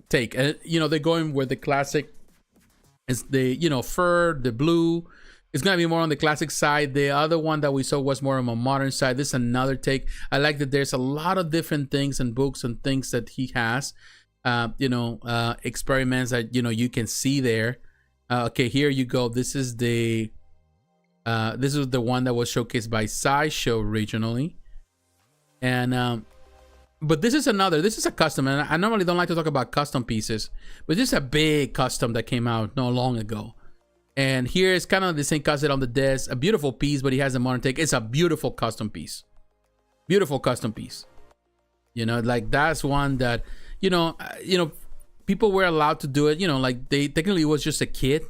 take. And, they're going with the classic. It's the, fur, the blue. It's going to be more on the classic side. The other one that we saw was more on a modern side. This is another take. I like that there's a lot of different things and books and things that he has. Experiments that, you can see there. Okay, here you go. This is the one that was showcased by Sideshow originally. And, but this is a custom, and I normally don't like to talk about custom pieces, but this is a big custom that came out not long ago. And here is kind of the same concept on the desk, a beautiful piece, but he has a modern take. It's a beautiful custom piece. Beautiful custom piece. Like that's one that, people were allowed to do it, like they technically was just a kit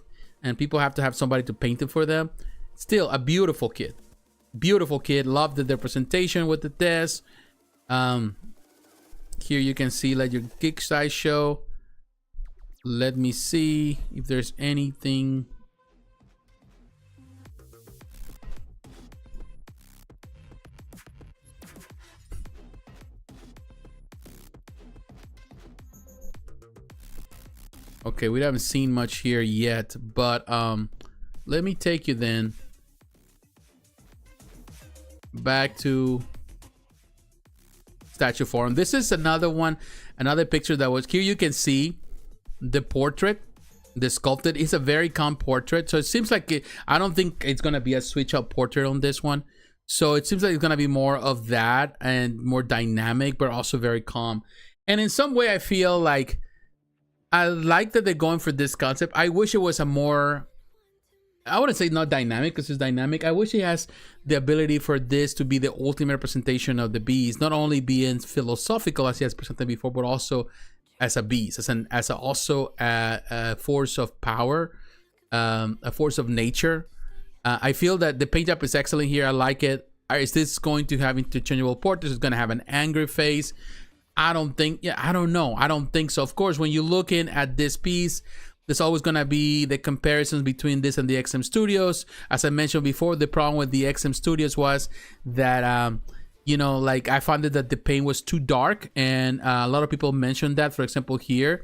and people have to have somebody to paint it for them. Still a beautiful kit. Beautiful kit. Love the presentation with the desk. Here you can see like your Geek Sideshow. Let me see if there's anything. Okay, we haven't seen much here yet, but let me take you then back to Statue Forum. This is another one, another picture that was here. You can see the portrait, the sculpted. It's a very calm portrait, so it seems like I don't think it's gonna be a switch up portrait on this one. So it seems like it's gonna be more of that and more dynamic, but also very calm. And in some way, I feel like I like that they're going for this concept. I wish it was a more I wouldn't say not dynamic because it's dynamic. I wish he has the ability for this to be the ultimate representation of the beast, not only being philosophical as he has presented before, but also as a beast, also a force of power, a force of nature. I feel that the paint job is excellent here. I like it. Is this going to have interchangeable portraits? Is going to have an angry face? I don't think. Yeah, I don't know. I don't think so. Of course, when you're looking at this piece, there's always going to be the comparisons between this and the XM Studios. As I mentioned before, the problem with the XM Studios was that, you know, like I found that the paint was too dark. And a lot of people mentioned that, for example, here.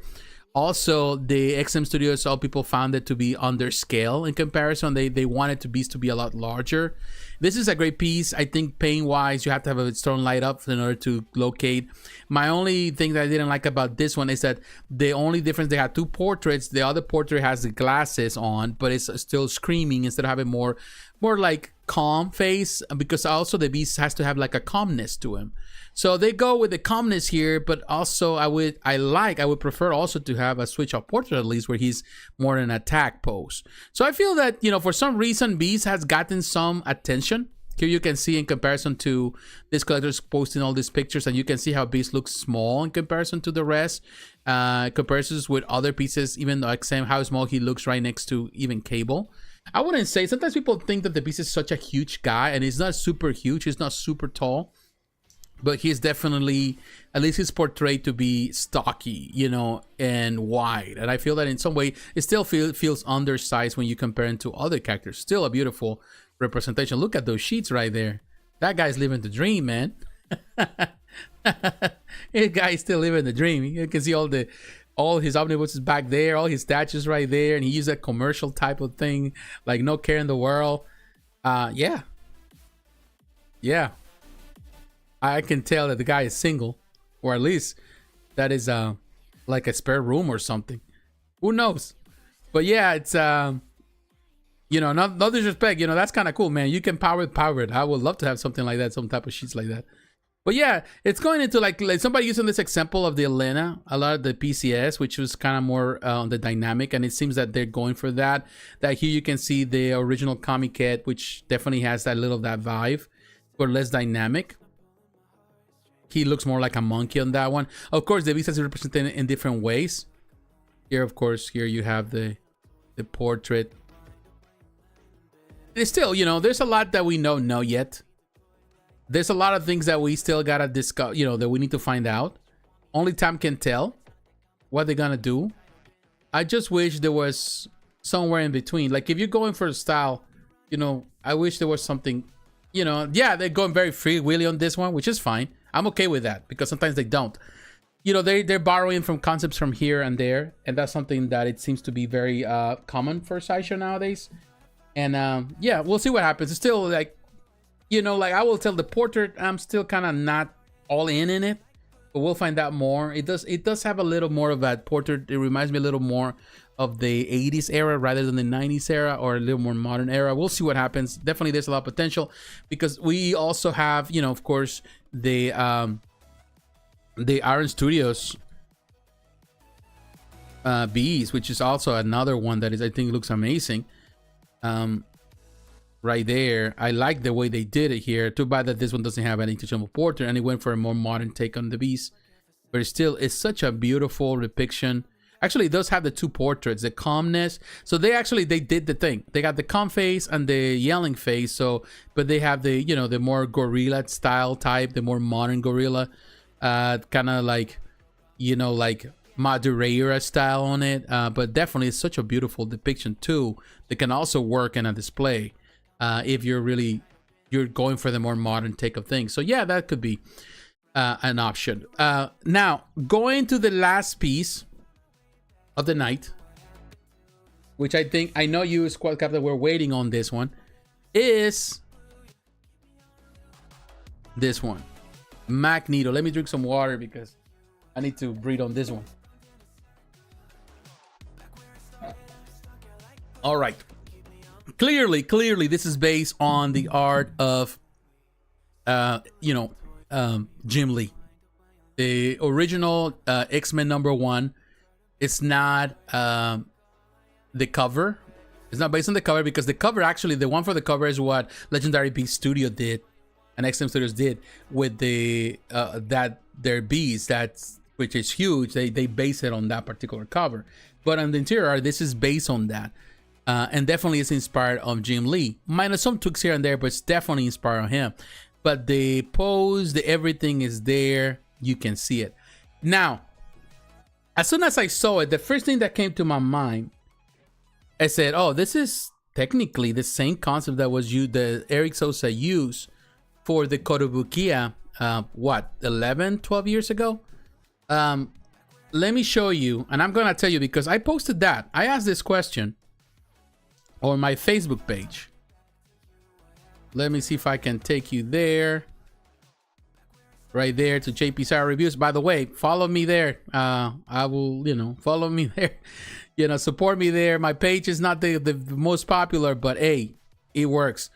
Also, the XM Studios, all people found it to be under scale in comparison. They wanted the beast to be a lot larger. This is a great piece. I think paint-wise, you have to have a strong light up in order to locate. My only thing that I didn't like about this one is that the only difference, they had two portraits. The other portrait has the glasses on, but it's still screaming instead of having more like calm face, because also the beast has to have like a calmness to him. So they go with the calmness here, but also I would prefer also to have a switch up portrait at least where he's more in attack pose. So I feel that, you know, for some reason Beast has gotten some attention. Here you can see in comparison to this collector's posting all these pictures, and you can see how Beast looks small in comparison to the rest. Comparisons with other pieces, even though like how small he looks right next to even Cable. I wouldn't say, sometimes people think that the Beast is such a huge guy, and he's not super huge, he's not super tall. But he's definitely, at least he's portrayed to be stocky, you know, and wide. And I feel that in some way, it still feels undersized when you compare him to other characters. Still a beautiful representation. Look at those sheets right there. That guy's living the dream, man. That guy's still living the dream. You can see all his omnibuses back there, all his statues right there. And he used a commercial type of thing, like no care in the world. Yeah. I can tell that the guy is single, or at least that is like a spare room or something. Who knows? But yeah, it's you know, no disrespect, you know, that's kind of cool, man. You can power it. I would love to have something like that, some type of sheets like that. But yeah, it's going into like somebody using this example of the Elena, a lot of the PCS, which was kind of more on the dynamic, and it seems that they're going for that. That here you can see the original Comic Cat, which definitely has that little that vibe, but less dynamic. He looks more like a monkey on that one. Of course, the beast is represented in different ways. Here, of course, here you have the portrait. It's still, you know, there's a lot that we don't know yet. There's a lot of things that we still gotta discuss, you know, that we need to find out. Only time can tell what they're gonna do. I just wish there was somewhere in between. Like if you're going for a style, you know, I wish there was something, you know, yeah, they're going very free willy on this one, which is fine. I'm okay with that because sometimes they don't. You know, they're borrowing from concepts from here and there, and that's something that it seems to be very common for Sideshow nowadays. And yeah, we'll see what happens. It's still like, you know, like I will tell the portrait, I'm still kind of not all in it, but we'll find out more. It does have a little more of that portrait. It reminds me a little more of the 80s era rather than the 90s era, or a little more modern era. We'll see what happens. Definitely there's a lot of potential because we also have, you know, of course, the Iron Studios Bees, which is also another one that is, I think, looks amazing. Right there, I like the way they did it here. Too bad that this one doesn't have an interchangeable portrait, and it went for a more modern take on the beast. But it still is such a beautiful depiction. Actually, it does have the two portraits, the calmness. So they did the thing. They got the calm face and the yelling face. So, but they have the, you know, the more gorilla style type, the more modern gorilla, kind of like, you know, like Madureira style on it. But definitely it's such a beautiful depiction too. That can also work in a display if you're going for the more modern take of things. So yeah, that could be an option. Now going to the last piece of the night, which I know you, Squad Captain, were waiting on this one, is this one, Magneto. Let me drink some water because I need to breathe on this one. All right. Clearly, this is based on the art of, Jim Lee, the original X-Men #1. It's not the cover. It's not based on the cover because the cover, actually, the one for the cover is what Legendary Beast Studio did and XM Studios did with the their beast, which is huge. They base it on that particular cover. But on the interior art, this is based on that. And definitely is inspired on Jim Lee. Minus some tweaks here and there, but it's definitely inspired on him. But the pose, the everything is there. You can see it. Now, as soon as I saw it, the first thing that came to my mind, I said, oh, this is technically the same concept that was used, the Eric Sosa used for the Kotobukiya, 11, 12 years ago? Let me show you, and I'm going to tell you because I posted that. I asked this question on my Facebook page. Let me see if I can take you there. Right there to jpsarrireviews. By the way, follow me there. I will, follow me there. Support me there. My page is not the most popular, but hey, it works.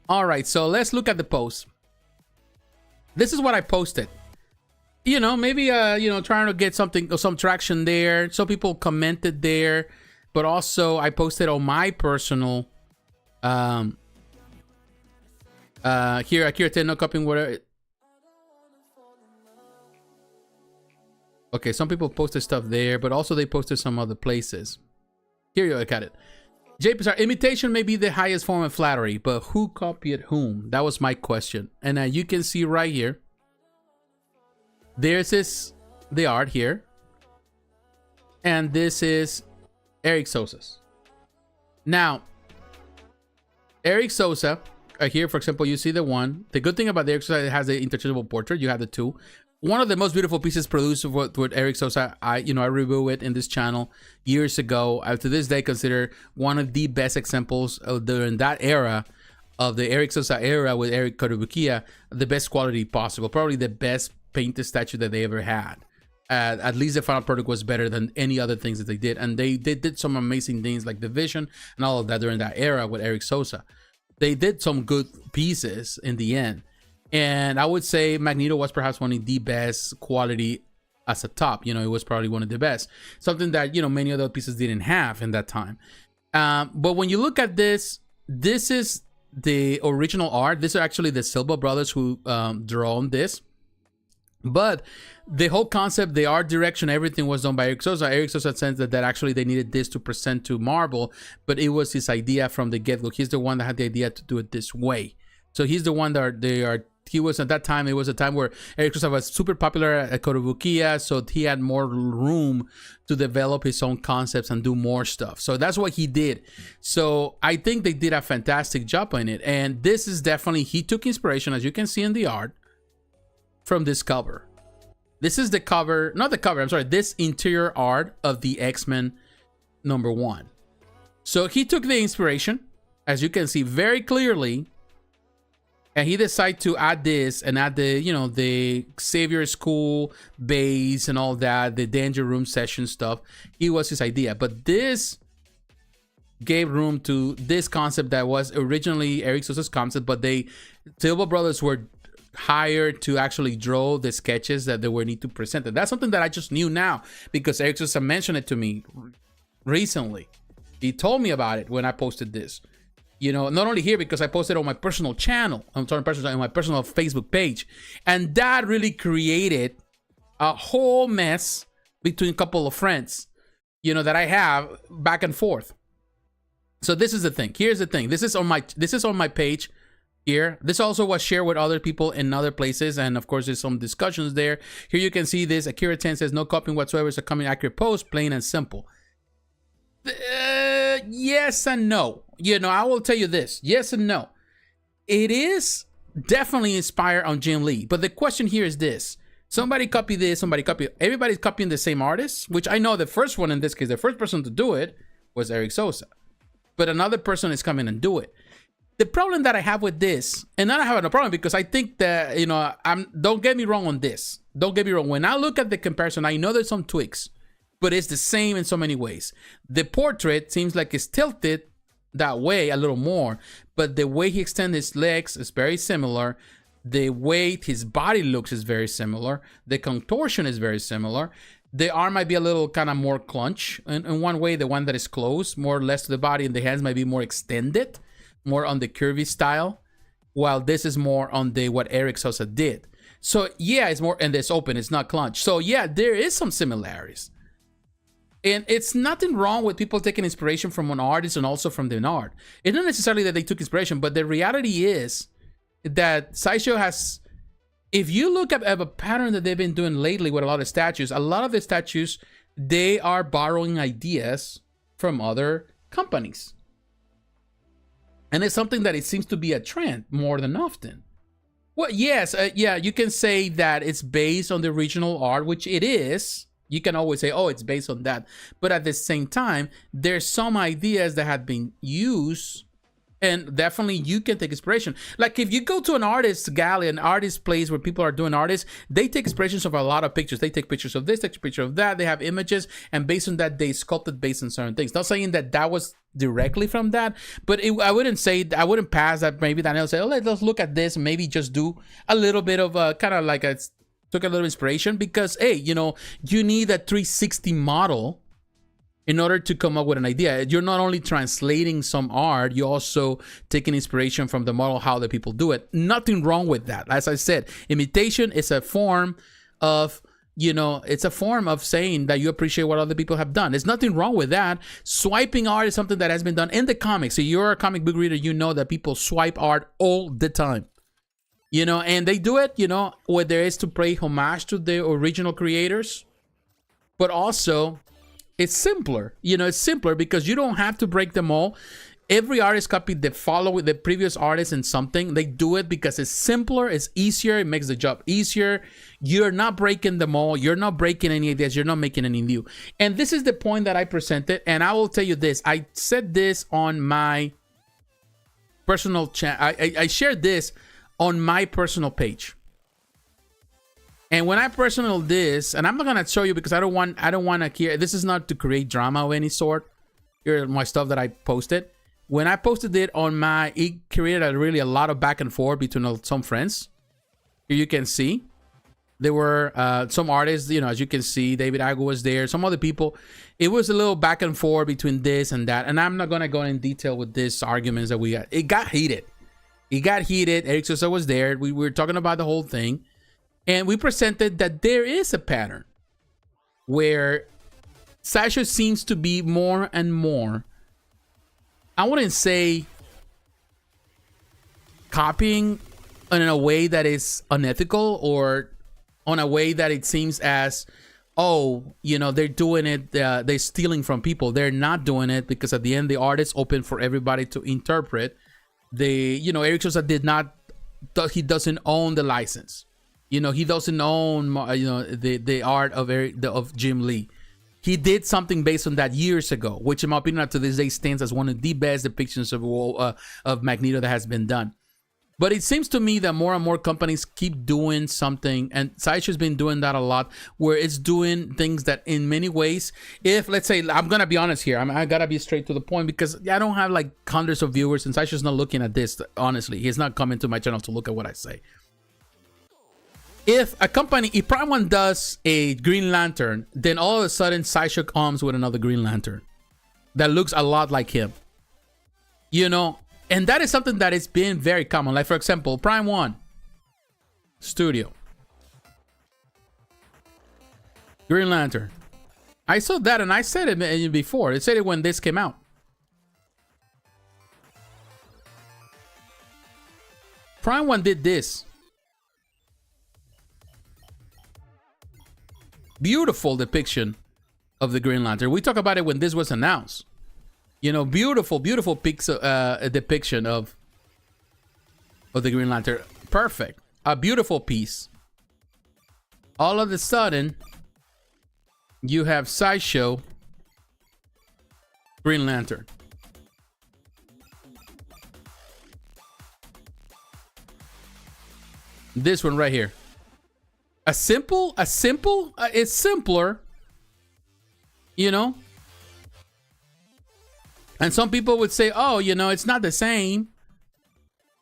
All right, so let's look at the post. This is what I posted. Maybe trying to get some traction there. Some people commented there, but also I posted on my personal here Akira no copying whatever. Okay, some people posted stuff there, but also they posted some other places. Here you look at it. JPSR, imitation may be the highest form of flattery, but who copied whom? That was my question. And you can see right here, there's the art here. And this is Eric Sosa's. Now, Eric Sosa, here, for example, you see the one. The good thing about the Eric Sosa, it has the interchangeable portrait. You have the two. One of the most beautiful pieces produced with Eric Sosa. I reviewed it in this channel years ago. I, to this day, consider one of the best examples of during that era of the Eric Sosa era with Eric Kotobukiya, the best quality possible. Probably the best painted statue that they ever had. At least the final product was better than any other things that they did. And they did some amazing things like the Vision and all of that during that era with Eric Sosa. They did some good pieces in the end. And I would say Magneto was perhaps one of the best quality as a top. It was probably one of the best. Something that, many other pieces didn't have in that time. But when you look at this, this is the original art. This is actually the Silva brothers who drawn this. But the whole concept, the art direction, everything was done by Eric Sosa. Eric Sosa said that actually they needed this to present to Marvel, but it was his idea from the get-go. He's the one that had the idea to do it this way. So he's the one that he was at that time. It was a time where Eric Sosa was super popular at Kotobukiya, so he had more room to develop his own concepts and do more stuff. So that's what he did. So I think they did a fantastic job on it. And this is definitely, he took inspiration, as you can see in the art, from this cover. This is the cover, not the cover, I'm sorry, this interior art of the X-Men #1. So he took the inspiration, as you can see very clearly, and he decided to add this and add the, the Savior School base and all that, the Danger Room session stuff. It was his idea. But this gave room to this concept that was originally Eric Sosa's concept, but Silva brothers were hired to actually draw the sketches that they were need to present. And that's something that I just knew now because Eric Sosa mentioned it to me recently. He told me about it when I posted this. Not only here because I posted on my personal channel, on my personal Facebook page. And that really created a whole mess between a couple of friends, that I have back and forth. So this is the thing. Here's the thing. This is on my page here. This also was shared with other people in other places. And of course, there's some discussions there. Here you can see this. Akira 10 says, no copying whatsoever. It's a coming accurate post, plain and simple. Yes and no. I will tell you this. Yes and no. It is definitely inspired on Jim Lee. But the question here is this. Somebody copy this, somebody copy. Everybody's copying the same artist, which I know the first one in this case, the first person to do it was Eric Sosa. But another person is coming and do it. The problem that I have with this, and I have no problem because I think that, don't get me wrong on this. Don't get me wrong. When I look at the comparison, I know there's some tweaks, but it's the same in so many ways. The portrait seems like it's tilted that way a little more, but the way he extends his legs is very similar. The way his body looks is very similar. The contortion is very similar. The arm might be a little kind of more clunch in one way. The one that is close, more or less to the body, and the hands might be more extended, more on the curvy style, while this is more on the what Eric Sosa did. So yeah, it's more, and it's open, it's not clunch. So yeah, there is some similarities. And it's nothing wrong with people taking inspiration from an artist and also from the art. It's not necessarily that they took inspiration, but the reality is that Sideshow has, if you look at a pattern that they've been doing lately with a lot of statues, a lot of the statues, they are borrowing ideas from other companies. And it's something that it seems to be a trend more than often. Well, yes, yeah, you can say that it's based on the original art, which it is. You can always say, oh, it's based on that. But at the same time, there's some ideas that have been used, and definitely you can take inspiration. Like if you go to an artist's gallery, an artist place where people are doing artists, they take inspirations of a lot of pictures. They take pictures of this, take a picture of that. They have images, and based on that, they sculpted based on certain things. Not saying that that was directly from that, but I wouldn't say, I wouldn't pass that. Maybe Daniel say, oh, let's look at this and maybe just do a little bit of a kind of like took a little inspiration, because hey, you know, you need a 360 model in order to come up with an idea. You're not only translating some art, you're also taking inspiration from the model, how the people do it. Nothing wrong with that. As I said, imitation is a form of, you know, it's a form of saying that you appreciate what other people have done. There's nothing wrong with that. Swiping art is something that has been done in the comics. So you're a comic book reader, you know that people swipe art all the time. You know, and they do it, you know, whether it's to pay homage to the original creators, but also it's simpler. You know, it's simpler because you don't have to break them all. Every artist copied the previous artist in something. They do it because it's simpler, it's easier, it makes the job easier. You're not breaking them all. You're not breaking any ideas. You're not making any new. And this is the point that I presented. And I will tell you this. I said this on my personal chat. I shared this on my personal page. And when I personal this, and I'm not gonna show you because I don't want to hear, this is not to create drama of any sort. Here are my stuff that I posted. When I posted it on my, it created a lot of back and forth between some friends. Here you can see there were some artists, you know, as you can see, David Agu was there, some other people. It was a little back and forth between this and that, and I'm not gonna go in detail with this arguments that we got. It got heated. It got heated. Eric Sosa was there. We were talking about the whole thing. And we presented that there is a pattern where Sideshow seems to be more and more, I wouldn't say copying in a way that is unethical or on a way that it seems as, oh, you know, they're doing it, they're stealing from people. They're not doing it because at the end, the art is open for everybody to interpret. You know, Eric Sosa he doesn't own the license. You know, he doesn't own, you know, the art of Jim Lee. He did something based on that years ago, which in my opinion to this day stands as one of the best depictions of Magneto that has been done. But it seems to me that more and more companies keep doing something, and Sideshow's been doing that a lot, where it's doing things that in many ways, if let's say, I'm gonna be honest here, I gotta be straight to the point because I don't have like hundreds of viewers, and Sideshow's not looking at this, honestly. He's not coming to my channel to look at what I say. If a company, if Prime One does a Green Lantern, then all of a sudden Sideshow comes with another Green Lantern that looks a lot like him. You know, and that is something that has been very common. Like, for example, Prime One Studio. Green Lantern. I saw that and I said it before. I said it when this came out. Prime One did this. Beautiful depiction of the Green Lantern. We talk about it when this was announced. You know, beautiful depiction of the Green Lantern. Perfect. A beautiful piece. All of a sudden, you have Sideshow Green Lantern. This one right here. It's simpler, you know? And some people would say, oh, you know, it's not the same.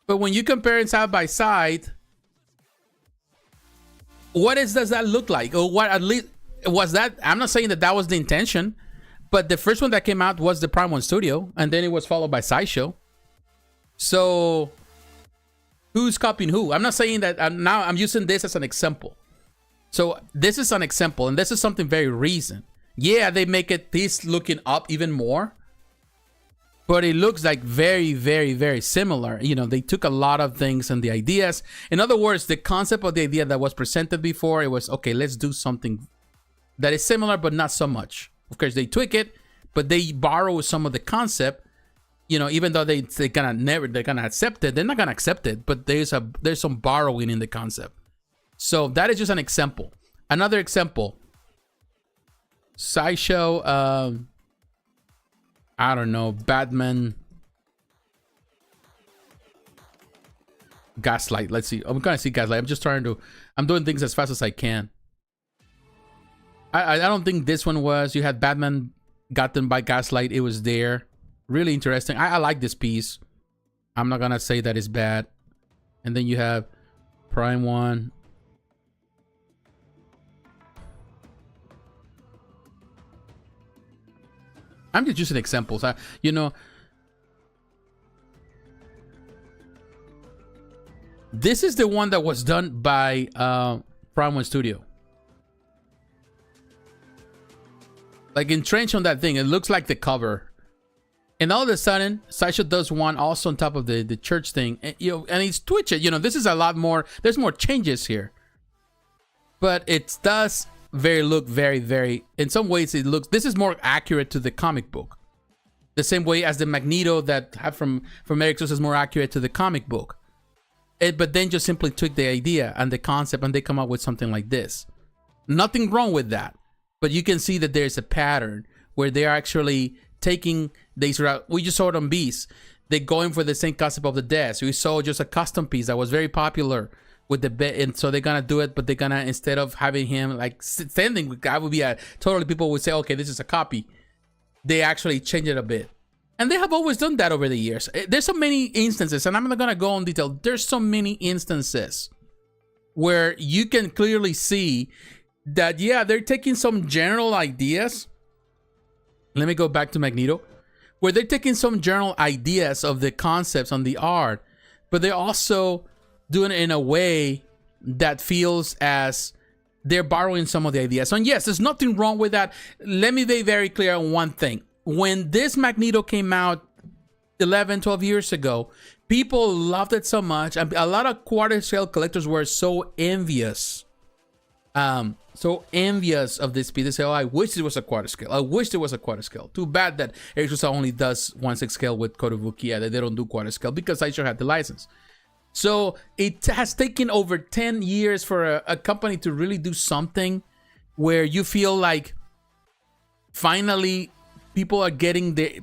But when you compare it side by side, does that look like? Or what, at least, Was that, I'm not saying that that was the intention, but the first one that came out was the Prime 1 Studio, and then it was followed by Sideshow. So who's copying who? I'm not saying that. Now I'm using this as an example. So this is an example, and this is something very recent. Yeah, they make it this looking up even more, but it looks like very, very, very similar. You know, they took a lot of things and the ideas. In other words, the concept of the idea that was presented before, it was, okay, let's do something that is similar, but not so much. Of course, they tweak it, but they borrow some of the concept. You know, even though they're gonna accept it, they're not gonna accept it, but there's some borrowing in the concept. So that is just an example. Another example, Sideshow, I don't know, Batman, Gaslight. Let's see. I'm gonna see Gaslight. I'm doing things as fast as I can. I don't think this one was. You had Batman gotten by Gaslight. It was there. Really interesting. I like this piece. I'm not gonna say that it's bad. And then you have Prime 1. I'm just using examples. You know, this is the one that was done by Prime 1 Studio. Like entrenched on that thing. It looks like the cover. And all of a sudden, Sideshow does one also on top of the church thing. And, you know, and it's Twitch it. You know, this is a lot more. There's more changes here. But it does look very, in some ways it looks, this is more accurate to the comic book. The same way as the Magneto that have from Eric is more accurate to the comic book. But then just simply took the idea and the concept and they come up with something like this. Nothing wrong with that. But you can see that there's a pattern where they're actually taking these route. We just saw it on Beast. They're going for the same concept of the desk. We saw just a custom piece that was very popular with the bed, and so they're gonna do it, but they're gonna, instead of having him like standing, I would be totally, people would say, okay, this is a copy. They actually change it a bit. And they have always done that over the years. There's so many instances, and I'm not gonna go in detail. There's so many instances where you can clearly see that, yeah, they're taking some general ideas. Let me go back to Magneto, where they're taking some general ideas of the concepts on the art, but they're also doing it in a way that feels as they're borrowing some of the ideas. And yes, there's nothing wrong with that. Let me be very clear on one thing. When this Magneto came out 11, 12 years ago, people loved it so much. A lot of quarter scale collectors were so envious. Of this piece. They say, oh, I wish it was a quarter scale. I wish there was a quarter scale. Too bad that Eric only does 1/6 scale with Kotobukiya, that they don't do quarter scale, because Sideshow had the license. So it has taken over 10 years for a company to really do something where you feel like finally people are getting the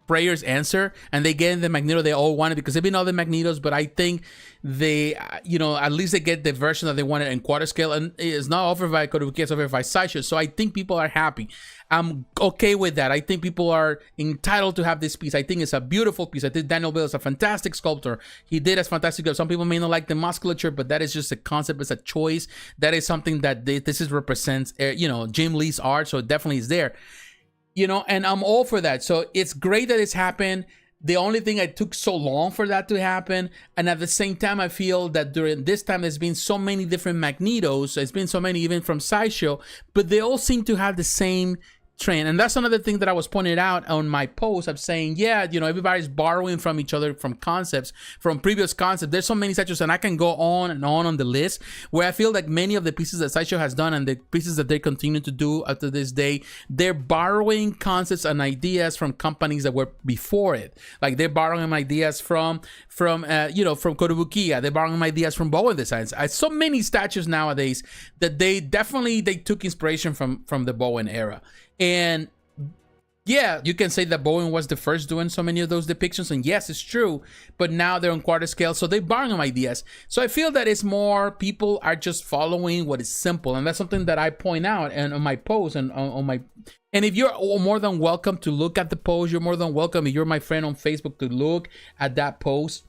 prayers answer, and they get in the Magneto they all wanted, because they've been other Magnetos, but I think they, you know, at least they get the version that they wanted in quarter scale, and it's not offered by Kotobukiya, it's offered by Sideshow. So I think people are happy. I'm okay with that. I think people are entitled to have this piece. I think it's a beautiful piece. I think Daniel Bale is a fantastic sculptor. He did as fantastic job. Some people may not like the musculature, but that is just a concept. It's a choice. That is something that this is represents, you know, Jim Lee's art. So it definitely is there. You know, and I'm all for that. So it's great that it's happened. The only thing, it took so long for that to happen. And at the same time, I feel that during this time, there's been so many different Magnetos. There's been so many even from Sideshow, but they all seem to have the same trend. And that's another thing that I was pointing out on my post. I'm saying, yeah, you know, everybody's borrowing from each other, from concepts, from previous concepts. There's so many Sideshows, and I can go on and on the list, where I feel like many of the pieces that Sideshow has done and the pieces that they continue to do up to this day, they're borrowing concepts and ideas from companies that were before it. Like they're borrowing ideas from Kotobukiya. They're borrowing ideas from Bowen Designs. So many statues nowadays that they took inspiration from the Bowen era. And yeah, you can say that Bowen was the first doing so many of those depictions, and yes, it's true, but now they're on quarter scale, so they're borrowing them ideas. So I feel that it's more people are just following what is simple, and that's something that I point out and on my post and on my. And if you're more than welcome to look at the post, you're more than welcome, if you're my friend on Facebook, to look at that post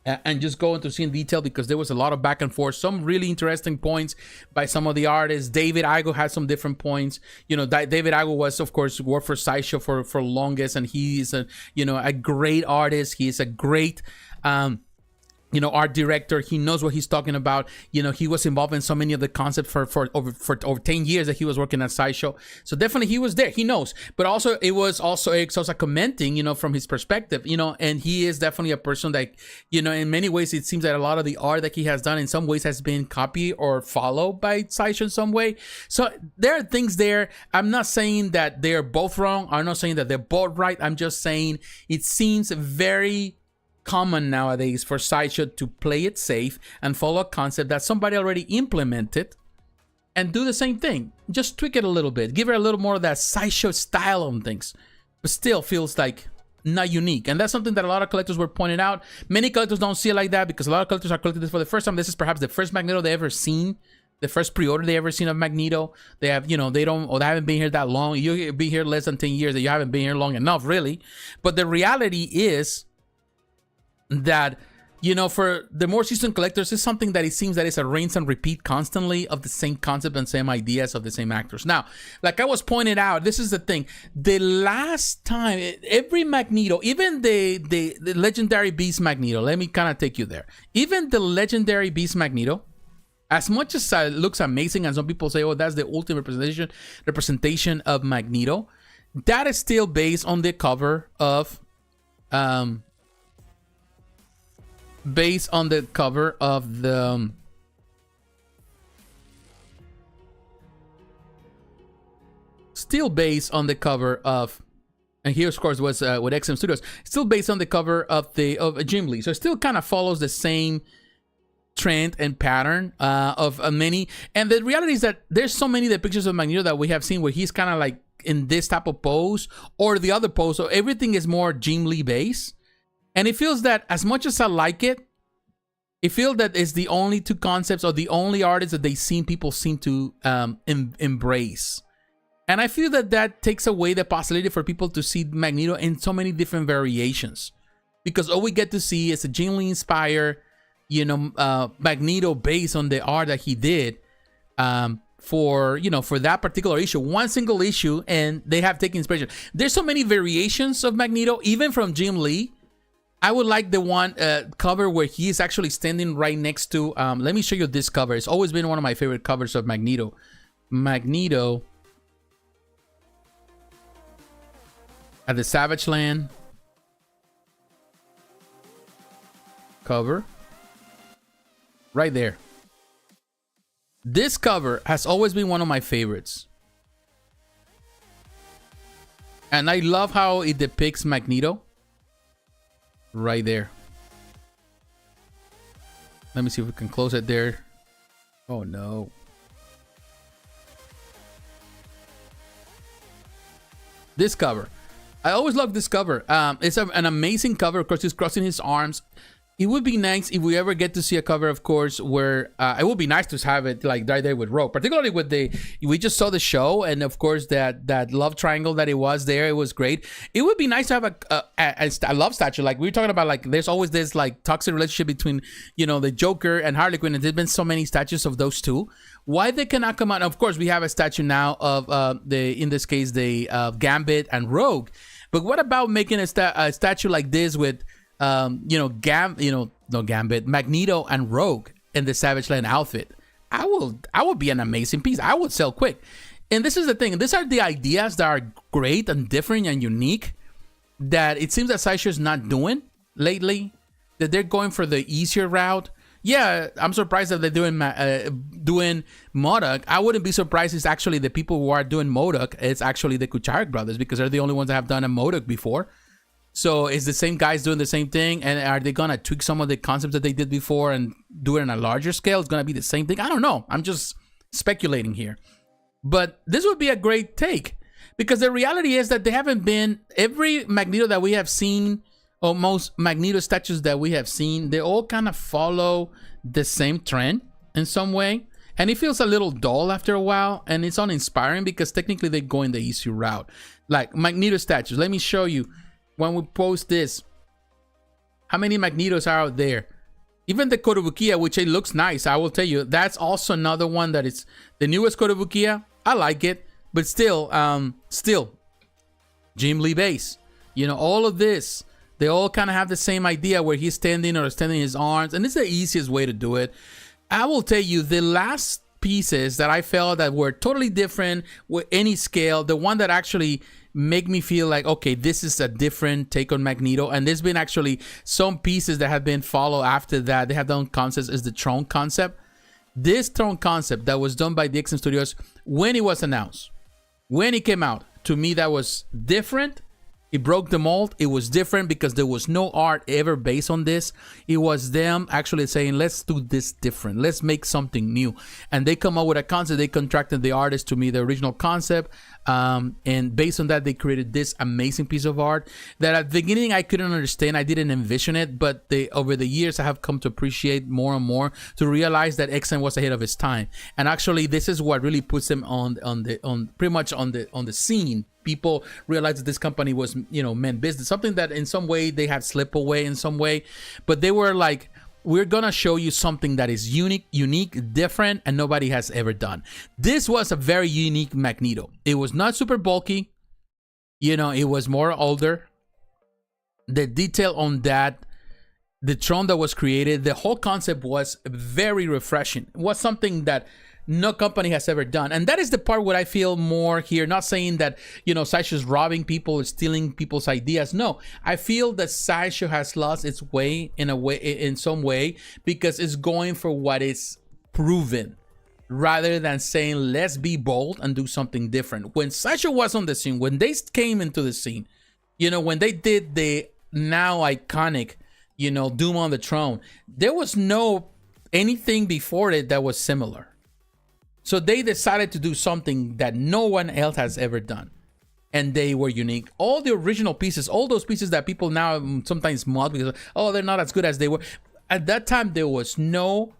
and just go into see in detail, because there was a lot of back and forth, some really interesting points by some of the artists. David Igo had some different points. David Igo was, of course, worked for Sideshow for longest, and he's a great artist. He is a great art director. He knows what he's talking about. He was involved in so many of the concepts for over 10 years that he was working at Sideshow. So definitely he was there. He knows. But also it was also commenting, from his perspective, and he is definitely a person that, in many ways, it seems that a lot of the art that he has done in some ways has been copied or followed by Sideshow in some way. So there are things there. I'm not saying that they're both wrong. I'm not saying that they're both right. I'm just saying it seems very common nowadays for Sideshow to play it safe and follow a concept that somebody already implemented and do the same thing. Just tweak it a little bit, give it a little more of that Sideshow style on things, but still feels like not unique. And that's something that a lot of collectors were pointing out. Many collectors don't see it like that, because a lot of collectors are collecting this for the first time. This is perhaps the first Magneto they ever seen, the first pre-order they ever seen of Magneto. They have, they haven't been here that long. You've been here less than 10 years, that you haven't been here long enough, really. But the reality is that, for the more seasoned collectors, it's something that it seems that it's a rinse and repeat constantly of the same concept and same ideas of the same actors. Now, like I was pointed out, this is the thing. The last time, every Magneto, even the legendary Beast Magneto, let me kind of take you there. Even the legendary Beast Magneto, as much as it looks amazing, and some people say, oh, that's the ultimate representation of Magneto, that is still based on the cover of and here of course was with XM Studios, still based on the cover of Jim Lee, so it still kind of follows the same trend and pattern of many. And the reality is that there's so many of the pictures of Magneto that we have seen where he's kind of like in this type of pose or the other pose, so everything is more Jim Lee based. And it feels that, as much as I like it, it feels that it's the only two concepts or the only artists that people seem to embrace. And I feel that takes away the possibility for people to see Magneto in so many different variations. Because all we get to see is a Jim Lee inspired, Magneto based on the art that he did for that particular issue. One single issue, and they have taken inspiration. There's so many variations of Magneto, even from Jim Lee. I would like the one cover where he is actually standing right next to, let me show you this cover. It's always been one of my favorite covers of Magneto. Magneto at the Savage Land cover. Right there. This cover has always been one of my favorites. And I love how it depicts Magneto. Right there. Let me see if we can close it there. Oh no. This cover. I always love this cover. It's an amazing cover. Of course, he's crossing his arms. It would be nice if we ever get to see a cover, of course, where it would be nice to have it like right there with Rogue, particularly with we just saw the show, and of course that love triangle that it was there, it was great. It would be nice to have a love statue, like we were talking about. Like there's always this like toxic relationship between the Joker and Harley Quinn, and there's been so many statues of those two. Why they cannot come out? Of course, we have a statue now of in this case the Gambit and Rogue, but what about making a statue like this with Gambit, Magneto, and Rogue in the Savage Land outfit? I would be an amazing piece. I would sell quick. And this is the thing. These are the ideas that are great and different and unique that it seems that Sideshow is not doing lately. That they're going for the easier route. Yeah, I'm surprised that they're doing MODOK. I wouldn't be surprised it's actually the people who are doing MODOK. It's actually the Kucharik brothers, because they're the only ones that have done a MODOK before. So is the same guys doing the same thing, and are they gonna tweak some of the concepts that they did before and do it on a larger scale? It's gonna be the same thing. I don't know. I'm just speculating here, but this would be a great take, because the reality is that they haven't been every Magneto that we have seen, or most Magneto statues that we have seen. They all kind of follow the same trend in some way, and it feels a little dull after a while, and it's uninspiring because technically they're going the easy route. Like Magneto statues. Let me show you. When we post this, how many Magnetos are out there? Even the Kotobukiya, which it looks nice, I will tell you, that's also another one that is the newest Kotobukiya. I like it, but still, Jim Lee base. You know, all of this, they all kind of have the same idea where he's standing or extending his arms, and it's the easiest way to do it. I will tell you, the last pieces that I felt that were totally different with any scale, the one that actually make me feel like, okay, this is a different take on Magneto, and there's been actually some pieces that have been followed after that. They have done concepts, is the Throne concept. This Throne concept that was done by the XM Studios, when it was announced, when it came out, to me that was different. It broke the mold. It was different because there was no art ever based on this. It was them actually saying, let's do this different. Let's make something new. And they come up with a concept. They contracted the artist to me, the original concept. And based on that, they created this amazing piece of art that at the beginning I couldn't understand. I didn't envision it. But over the years, I have come to appreciate more and more, to realize that XM was ahead of his time. And actually, this is what really puts him on the scene. People realized that this company was, you know, meant business, something that in some way they had slipped away in some way, but they were like, we're gonna show you something that is unique, different, and nobody has ever done. This was a very unique Magneto. It was not super bulky, you know, it was more older. The detail on that, the Throne that was created, the whole concept was very refreshing. It was something that no company has ever done. And that is the part where I feel more here. Not saying that, you know, Sideshow is robbing people or stealing people's ideas. No, I feel that Sideshow has lost its way in some way, because it's going for what is proven rather than saying, let's be bold and do something different. When Sideshow was on the scene, when they came into the scene, you know, when they did the now iconic, you know, Doom on the Throne, there was no anything before it that was similar. So they decided to do something that no one else has ever done. And they were unique. All the original pieces, all those pieces that people now sometimes mock because, oh, they're not as good as they were. At that time, there was no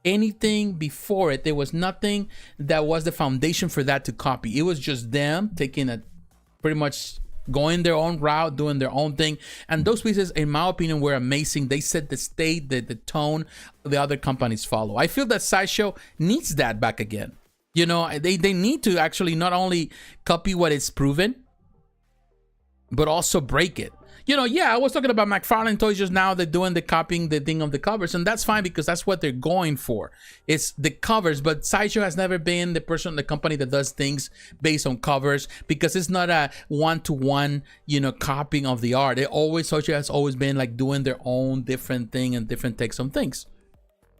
anything before it. There was nothing that was the foundation for that to copy. It was just them taking a pretty much going their own route, doing their own thing. And those pieces, in my opinion, were amazing. They set the state, the tone the other companies follow. I feel that Sideshow needs that back again. You know, they need to actually not only copy what is proven, but also break it. You know, yeah, I was talking about McFarlane toys just now. They're doing the copying the thing of the covers, and that's fine because that's what they're going for. It's the covers, but Sideshow has never been the company that does things based on covers, because it's not a one-to-one, you know, copying of the art. Sideshow has always been like doing their own different thing and different takes on things.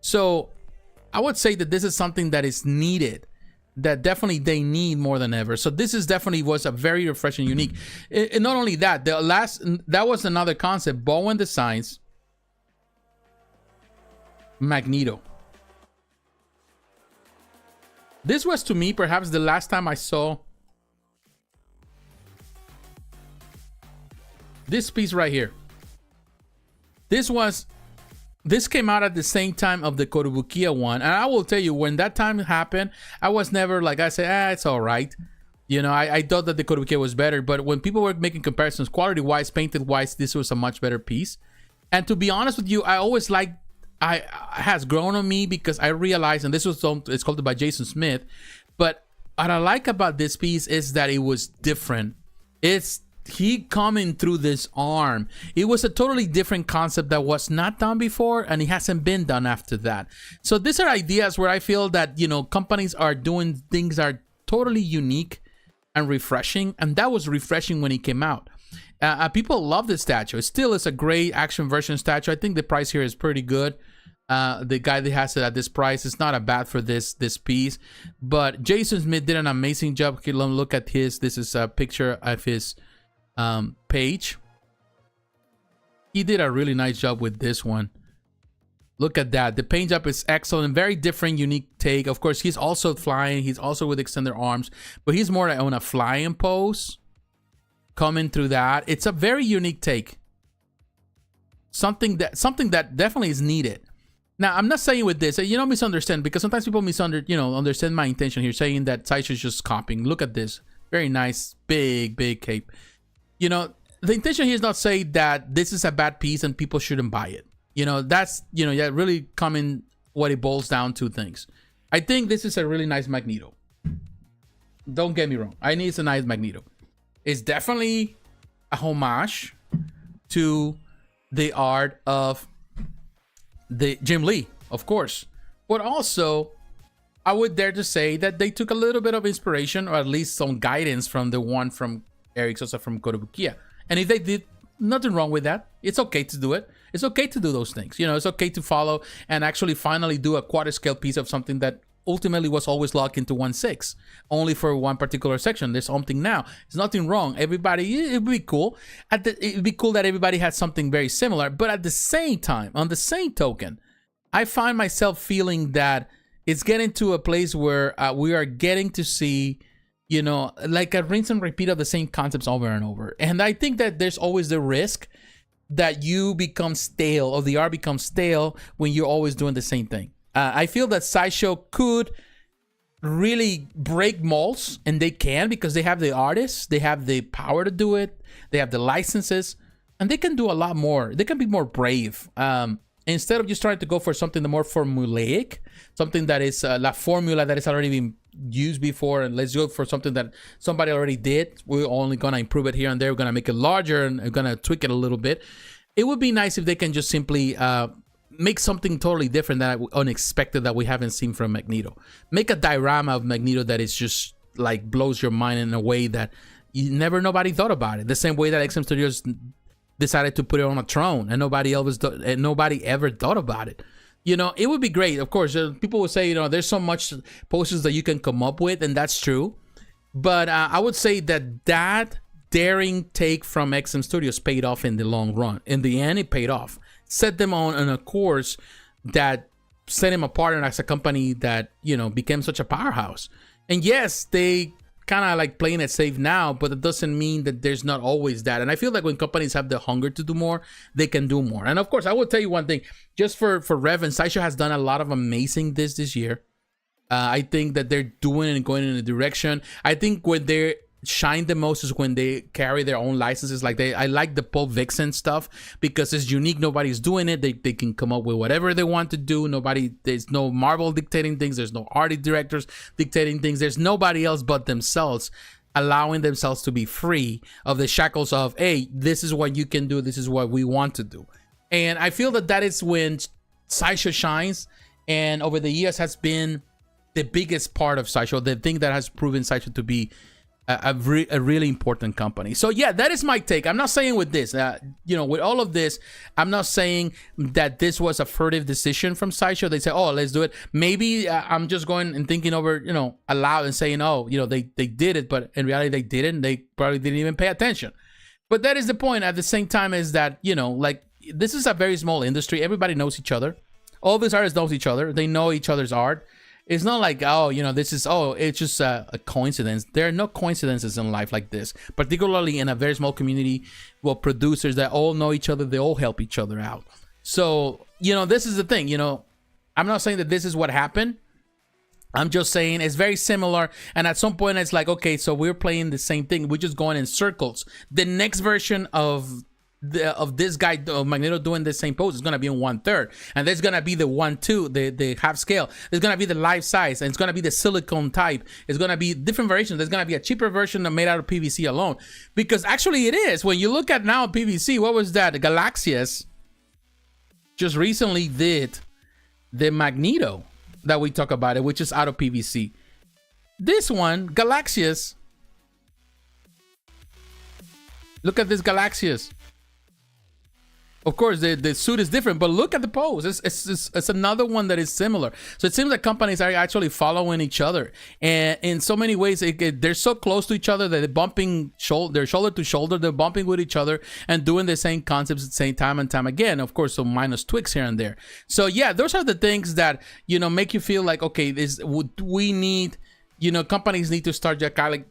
So I would say that this is something that is needed, that definitely they need more than ever. So this is definitely was a very refreshing, unique. And not only that, that was another concept. Bowen Designs Magneto. This was, to me, perhaps the last time I saw this piece right here. This came out at the same time of the Kotobukiya one. And I will tell you, when that time happened, I was never like, I said, it's all right. You know, I thought that the Kotobukiya was better. But when people were making comparisons, quality-wise, painted-wise, this was a much better piece. And to be honest with you, I always liked, it has grown on me because I realized, and this was, it's called by Jason Smith. But what I like about this piece is that it was different. It's he coming through this arm. It was a totally different concept that was not done before, and it hasn't been done after that. So these are ideas where I feel that, you know, companies are doing things that are totally unique and refreshing, and that was refreshing when it came out. People love this statue. It still is a great action version statue. I think the price here is pretty good. The guy that has it at this price is not a bad for this piece. But Jason Smith did an amazing job. Okay, look at his. This is a picture of his page. He did a really nice job with this one. Look at that. The paint job is excellent. Very different, unique take. Of course, he's also flying. He's also with extended arms, but he's more on a flying pose. Coming through that. It's a very unique take. Something that definitely is needed. Now, I'm not saying with this, you don't misunderstand, because sometimes people understand my intention here, saying that Sideshow is just copying. Look at this. Very nice, big cape. You know, the intention here is not saying that this is a bad piece and people shouldn't buy it. You know, that's, you know, yeah, really coming what it boils down to things. I think this is a really nice Magneto. Don't get me wrong. I think it's a nice Magneto. It's definitely a homage to the art of the Jim Lee, of course. But also, I would dare to say that they took a little bit of inspiration, or at least some guidance, from the one from Eric Sosa from Kotobukiya. And if they did, nothing wrong with that. It's okay to do it. It's okay to do those things. You know, it's okay to follow and actually finally do a quarter scale piece of something that ultimately was always locked into 1/6, only for one particular section. There's something now. There's nothing wrong. Everybody, it'd be cool. It'd be cool that everybody had something very similar. But at the same time, on the same token, I find myself feeling that it's getting to a place where we are getting to see, you know, like a rinse and repeat of the same concepts over and over. And I think that there's always the risk that you become stale, or the art becomes stale, when you're always doing the same thing. I feel that Sideshow could really break molds, and they can, because they have the artists, they have the power to do it, they have the licenses, and they can do a lot more. They can be more brave. Instead of just trying to go for something more formulaic, something that is la formula that has already been used before, and let's go for something that somebody already did. We're only gonna improve it here and there. We're gonna make it larger, and we're gonna tweak it a little bit. It would be nice if they can just simply make something totally different, that unexpected, that we haven't seen from Magneto. Make a diorama of Magneto that is just like blows your mind in a way that nobody thought about it. The same way that XM Studios decided to put it on a throne, and nobody ever thought about it. You know, it would be great. Of course, people will say, you know, there's so much posters that you can come up with, and that's true. But I would say that daring take from XM Studios paid off in the long run. In the end, it paid off. Set them on a course that set them apart as a company that, you know, became such a powerhouse. And yes, they kind of like playing it safe now, but it doesn't mean that there's not always that. And I feel like when companies have the hunger to do more, they can do more. And of course, I will tell you one thing, just for reference, Sideshow has done a lot of amazing this year. I think that they're doing and going in a direction. I think where they shine the most is when they carry their own licenses. Like I like the Pulp Vixen stuff because it's unique. Nobody's doing it. They can come up with whatever they want to do. There's no Marvel dictating things. There's no art directors dictating things. There's nobody else but themselves, allowing themselves to be free of the shackles of, hey, this is what you can do. This is what we want to do. And I feel that is when Sideshow shines, and over the years has been the biggest part of Sideshow, the thing that has proven Sideshow to be a really important company. So yeah, that is my take. I'm not saying with this, you know, with all of this, I'm not saying that this was a furtive decision from Sideshow. They say, oh, let's do it. Maybe I'm just going and thinking over, you know, aloud and saying, oh, you know, they did it, but in reality they didn't. They probably didn't even pay attention. But that is the point. At the same time, is that, you know, like, this is a very small industry. Everybody knows each other. All these artists know each other. They know each other's art. It's not like, oh, you know, it's just a coincidence. There are no coincidences in life like this, particularly in a very small community. Well, producers that all know each other, they all help each other out. So, you know, this is the thing, you know, I'm not saying that this is what happened. I'm just saying it's very similar. And at some point it's like, okay, so we're playing the same thing. We're just going in circles. The next version of this guy, Magneto, doing the same pose is going to be in 1/3, and there's going to be the 1/2, the half scale. There's going to be the life size, and it's going to be the silicone type. It's going to be different versions. There's going to be a cheaper version made out of PVC alone, because actually it is. When you look at now PVC, what was that? Galaxias just recently did the Magneto that we talk about it, which is out of PVC. This one, Galaxias. Look at this Galaxias. Of course, the suit is different, but look at the pose. It's another one that is similar. So it seems like companies are actually following each other, and in so many ways, they're so close to each other that they're bumping they're shoulder to shoulder. They're bumping with each other and doing the same concepts at the same time and time again. Of course, so minus tweaks here and there. So yeah, those are the things that, you know, make you feel like, okay, we need, you know, companies need to start just kind of like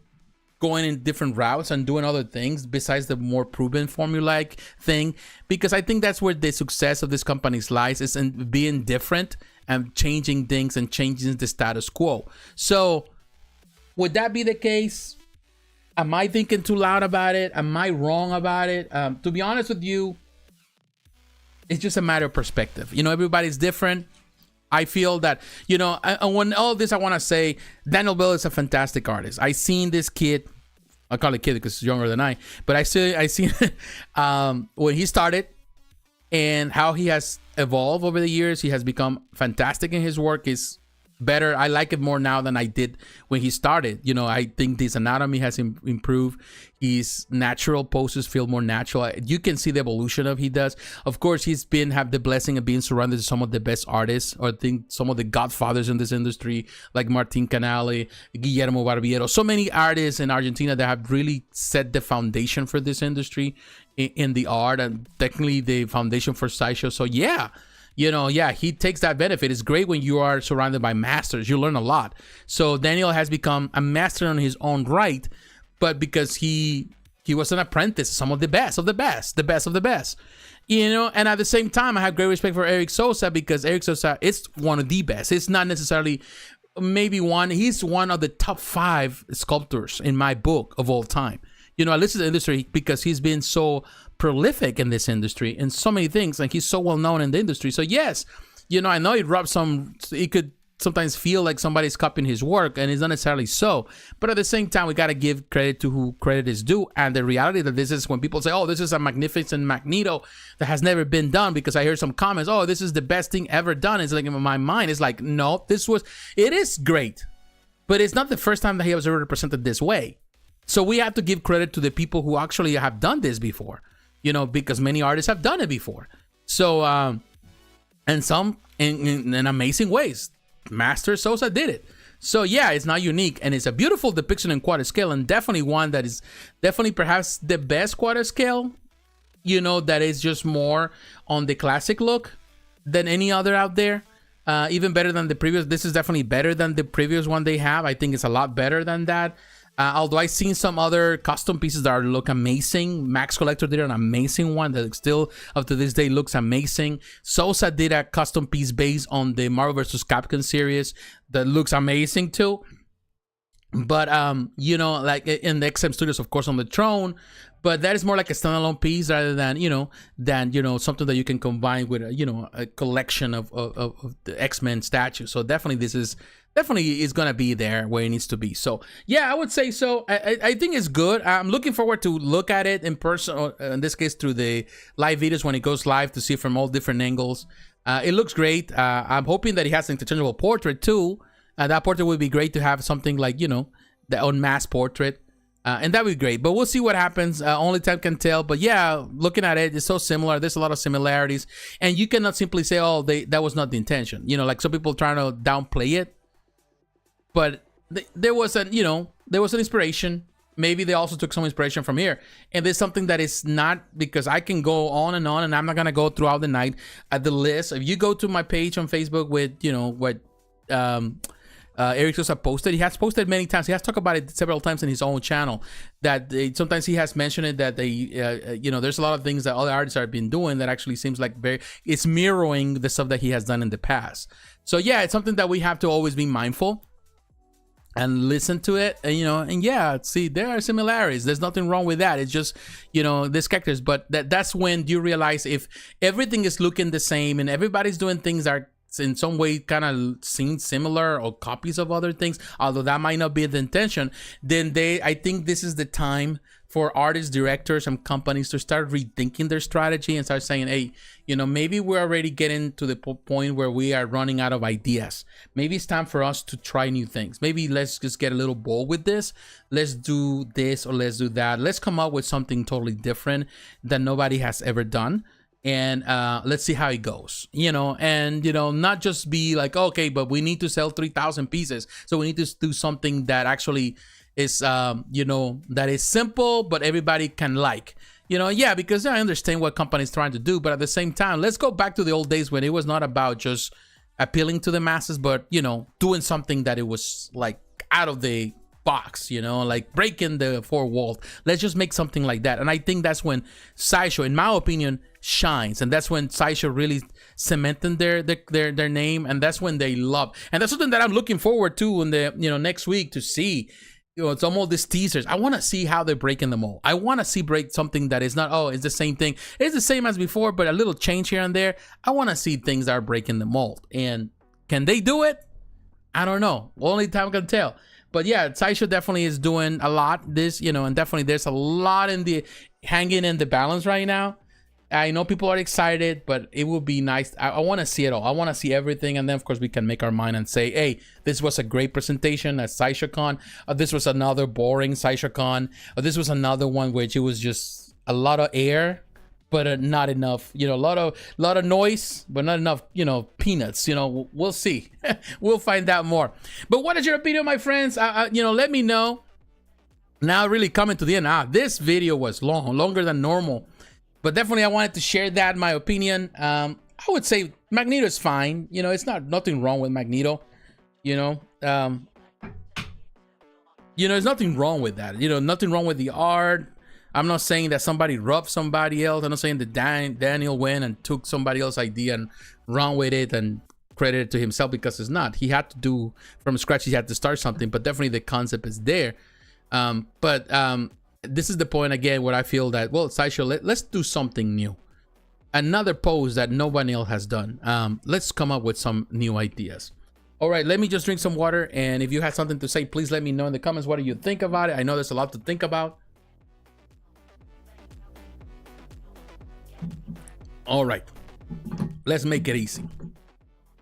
going in different routes and doing other things besides the more proven formulaic thing, because I think that's where the success of this companies lies, is in being different and changing things and changing the status quo. So would that be the case? Am I thinking too loud about it? Am I wrong about it? To be honest with you, it's just a matter of perspective. You know, everybody's different. I feel that, you know, when all this, I want to say Daniel Bell is a fantastic artist. I seen this kid, I call it kid because he's younger than I, but I seen when he started and how he has evolved over the years. He has become fantastic in his work. Is better. I like it more now than I did when he started. You know, I think his anatomy has improved. His natural poses feel more natural. You can see the evolution of he does. Of course, he's have the blessing of being surrounded with some of the best artists, or I think some of the godfathers in this industry, like Martin Canale, Guillermo Barbiero. So many artists in Argentina that have really set the foundation for this industry in the art, and technically the foundation for Sideshow. So yeah. You know, yeah, he takes that benefit. It's great when you are surrounded by masters. You learn a lot. So Daniel has become a master on his own right, but because he was an apprentice, some of the best of the best, the best of the best. You know, and at the same time, I have great respect for Eric Sosa, because Eric Sosa is one of the best. It's not necessarily maybe one. He's one of the top 5 sculptors in my book of all time. You know, I listen to the industry because he's been so prolific in this industry and so many things, and he's so well known in the industry. So yes, you know, I know it could sometimes feel like somebody's copying his work, and it's not necessarily so. But at the same time, we got to give credit to who credit is due. And the reality that this is, when people say, oh, this is a magnificent Magneto that has never been done, because I hear some comments, oh, this is the best thing ever done. It's like, in my mind, it's like, no, it is great, but it's not the first time that he was ever represented this way. So we have to give credit to the people who actually have done this before, you know, because many artists have done it before. So, and some in amazing ways. Master Sosa did it. So yeah, it's not unique, and it's a beautiful depiction in quarter scale, and definitely one that is definitely perhaps the best quarter scale, you know, that is just more on the classic look than any other out there. Even better than the previous. This is definitely better than the previous one they have. I think it's a lot better than that. Although I've seen some other custom pieces that look amazing. Max Collector did an amazing one that still, up to this day, looks amazing. Sosa did a custom piece based on the Marvel vs. Capcom series that looks amazing too. But, you know, like in the XM Studios, of course, on the Throne. But that is more like a standalone piece rather than, something that you can combine with, a collection of the X-Men statues. So definitely this is... Definitely is going to be there where it needs to be. So, yeah, I would say so. I think it's good. I'm looking forward to look at it in person, or in this case, through the live videos when it goes live, to see it from all different angles. It looks great. I'm hoping that he has an interchangeable portrait, too. That portrait would be great to have something like, the unmasked portrait. And that would be great. But we'll see what happens. Only time can tell. But, yeah, looking at it, it's so similar. There's a lot of similarities. And you cannot simply say, oh, that was not the intention. You know, like some people trying to downplay it. But there was an inspiration. Maybe they also took some inspiration from here. And there's something that is not, because I can go on, and I'm not going to go throughout the night at the list. If you go to my page on Facebook with, what Eric Sosa posted, he has posted many times. He has talked about it several times in his own channel, that sometimes he has mentioned it, that there's a lot of things that other artists have been doing that actually seems like it's mirroring the stuff that he has done in the past. So yeah, it's something that we have to always be mindful and listen to it, and yeah, see, there are similarities. There's nothing wrong with that. It's just, these characters. But that's when you realize, if everything is looking the same and everybody's doing things that are in some way kind of seem similar or copies of other things, although that might not be the intention, then I think this is the time for artists, directors, and companies to start rethinking their strategy and start saying, hey, maybe we're already getting to the point where we are running out of ideas. Maybe it's time for us to try new things. Maybe let's just get a little bold with this. Let's do this, or let's do that. Let's come up with something totally different that nobody has ever done. And let's see how it goes, and, not just be like, okay, but we need to sell 3,000 pieces. So we need to do something that actually is, that is simple, but everybody can like, yeah, because I understand what companies trying to do. But at the same time, let's go back to the old days when it was not about just appealing to the masses, but, doing something that it was like out of the box, like breaking the four walls. Let's just make something like that. And I think that's when Sideshow, in my opinion, shines, and that's when Sideshow really cemented their name, and that's when they love. And that's something that I'm looking forward to in the next week, to see You know, some of these teasers. I want to see how they're breaking the mold. I want to see break something that is not, oh, it's the same thing. It's the same as before, but a little change here and there. I want to see things that are breaking the mold. And can they do it? I don't know. Only time can tell. But yeah, Sideshow definitely is doing a lot. This, you know, and definitely there's a lot in the hanging in the balance right now. I know people are excited, but it would be nice. I want to see it all. I want to see everything. And then, of course, we can make our mind and say, hey, this was a great presentation at Sideshow Con. This was another boring Sideshow Con. This was another one which it was just a lot of air, but not enough, you know, a lot of noise, but not enough, you know, peanuts. You know, we'll see. We'll find out more. But what is your opinion, my friends? You know, let me know. Now, really coming to the end. This video was longer than normal. But definitely, I wanted to share that, my opinion. I would say Magneto is fine. You know, it's nothing wrong with Magneto. You know, there's nothing wrong with that. You know, nothing wrong with the art. I'm not saying that somebody robbed somebody else. I'm not saying that Daniel went and took somebody else's idea and ran with it and credited it to himself, because it's not. He had to do from scratch. He had to start something. But definitely, the concept is there. This is the point again where I feel that, well, Sideshow, let's do something new. Another pose that nobody else has done. Let's come up with some new ideas. All right, let me just drink some water. And if you have something to say, please let me know in the comments. What do you think about it? I know there's a lot to think about. All right, let's make it easy.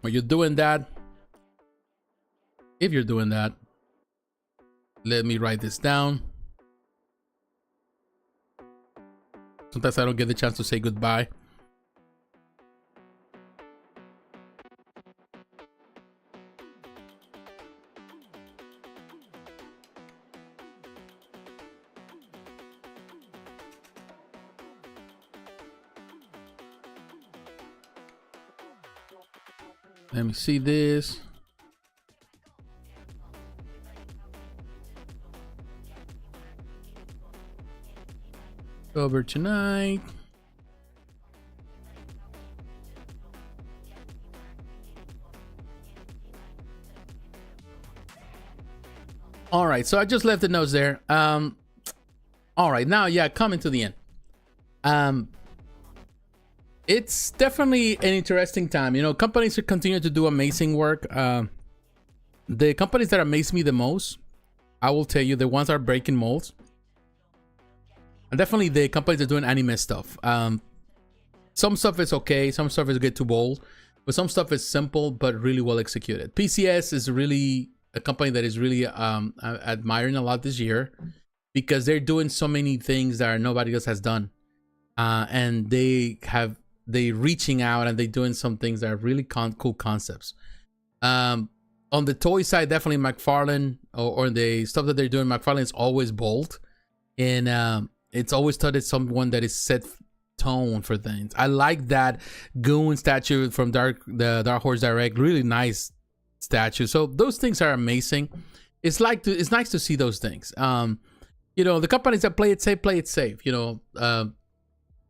When you're doing that, if you're doing that, let me write this down. Sometimes I don't get the chance to say goodbye. Let me see this. Over tonight. All right, so I just left the notes there. All right, now, yeah, coming to the end. It's definitely an interesting time. You know, companies continue to do amazing work. The companies that amaze me the most, I will tell you, the ones that are breaking molds. And definitely the companies that are doing anime stuff. Some stuff is okay, some stuff is get too bold, but some stuff is simple but really well executed. PCS is really a company that is really admiring a lot this year, because they're doing so many things that nobody else has done, and they reaching out and they're doing some things that are really cool concepts. On the toy side, definitely McFarlane or the stuff that they're doing, McFarlane is always bold, and it's always thought it's someone that is set tone for things. I like that Goon statue from the Dark Horse Direct. Really nice statue. So those things are amazing. It's nice to see those things. You know, the companies that play it safe. You know,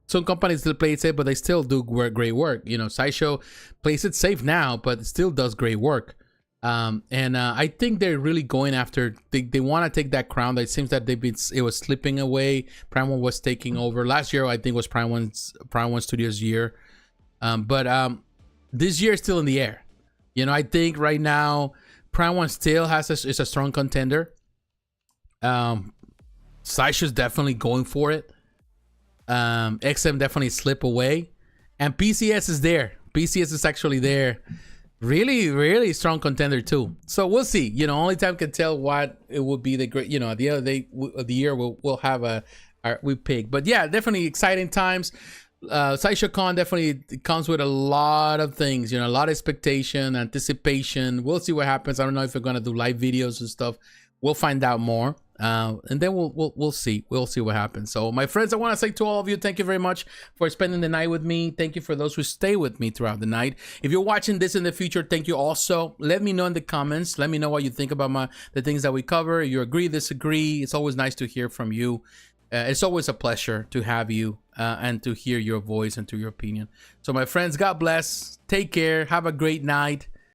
some companies that play it safe, but they still do great work. You know, Sideshow plays it safe now, but it still does great work. I think they're really going after, they want to take that crown that it seems that it was slipping away. Prime One was taking over last year. I think was Prime One Studios year. This year is still in the air. You know, I think right now Prime One still is a strong contender. Sideshow's definitely going for it. XM definitely slip away, and PCS is there. PCS is actually there. Really strong contender too. So we'll see. You know, only time can tell what it will be. The great, you know, at the end of the year we'll have we pick. But yeah, definitely exciting times. Sideshow Con definitely comes with a lot of things. You know, a lot of expectation, anticipation. We'll see what happens. I don't know if we're gonna do live videos and stuff. We'll find out more. And then we'll see what happens. So my friends, I want to say to all of you, thank you very much for spending the night with me. Thank you for those who stay with me throughout the night. If you're watching this in the future, thank you also. Let me know in the comments. Let me know what you think about the things that we cover. You agree, disagree. It's always nice to hear from you. It's always a pleasure to have you and to hear your voice and to your opinion. So my friends, God bless. Take care. Have a great night.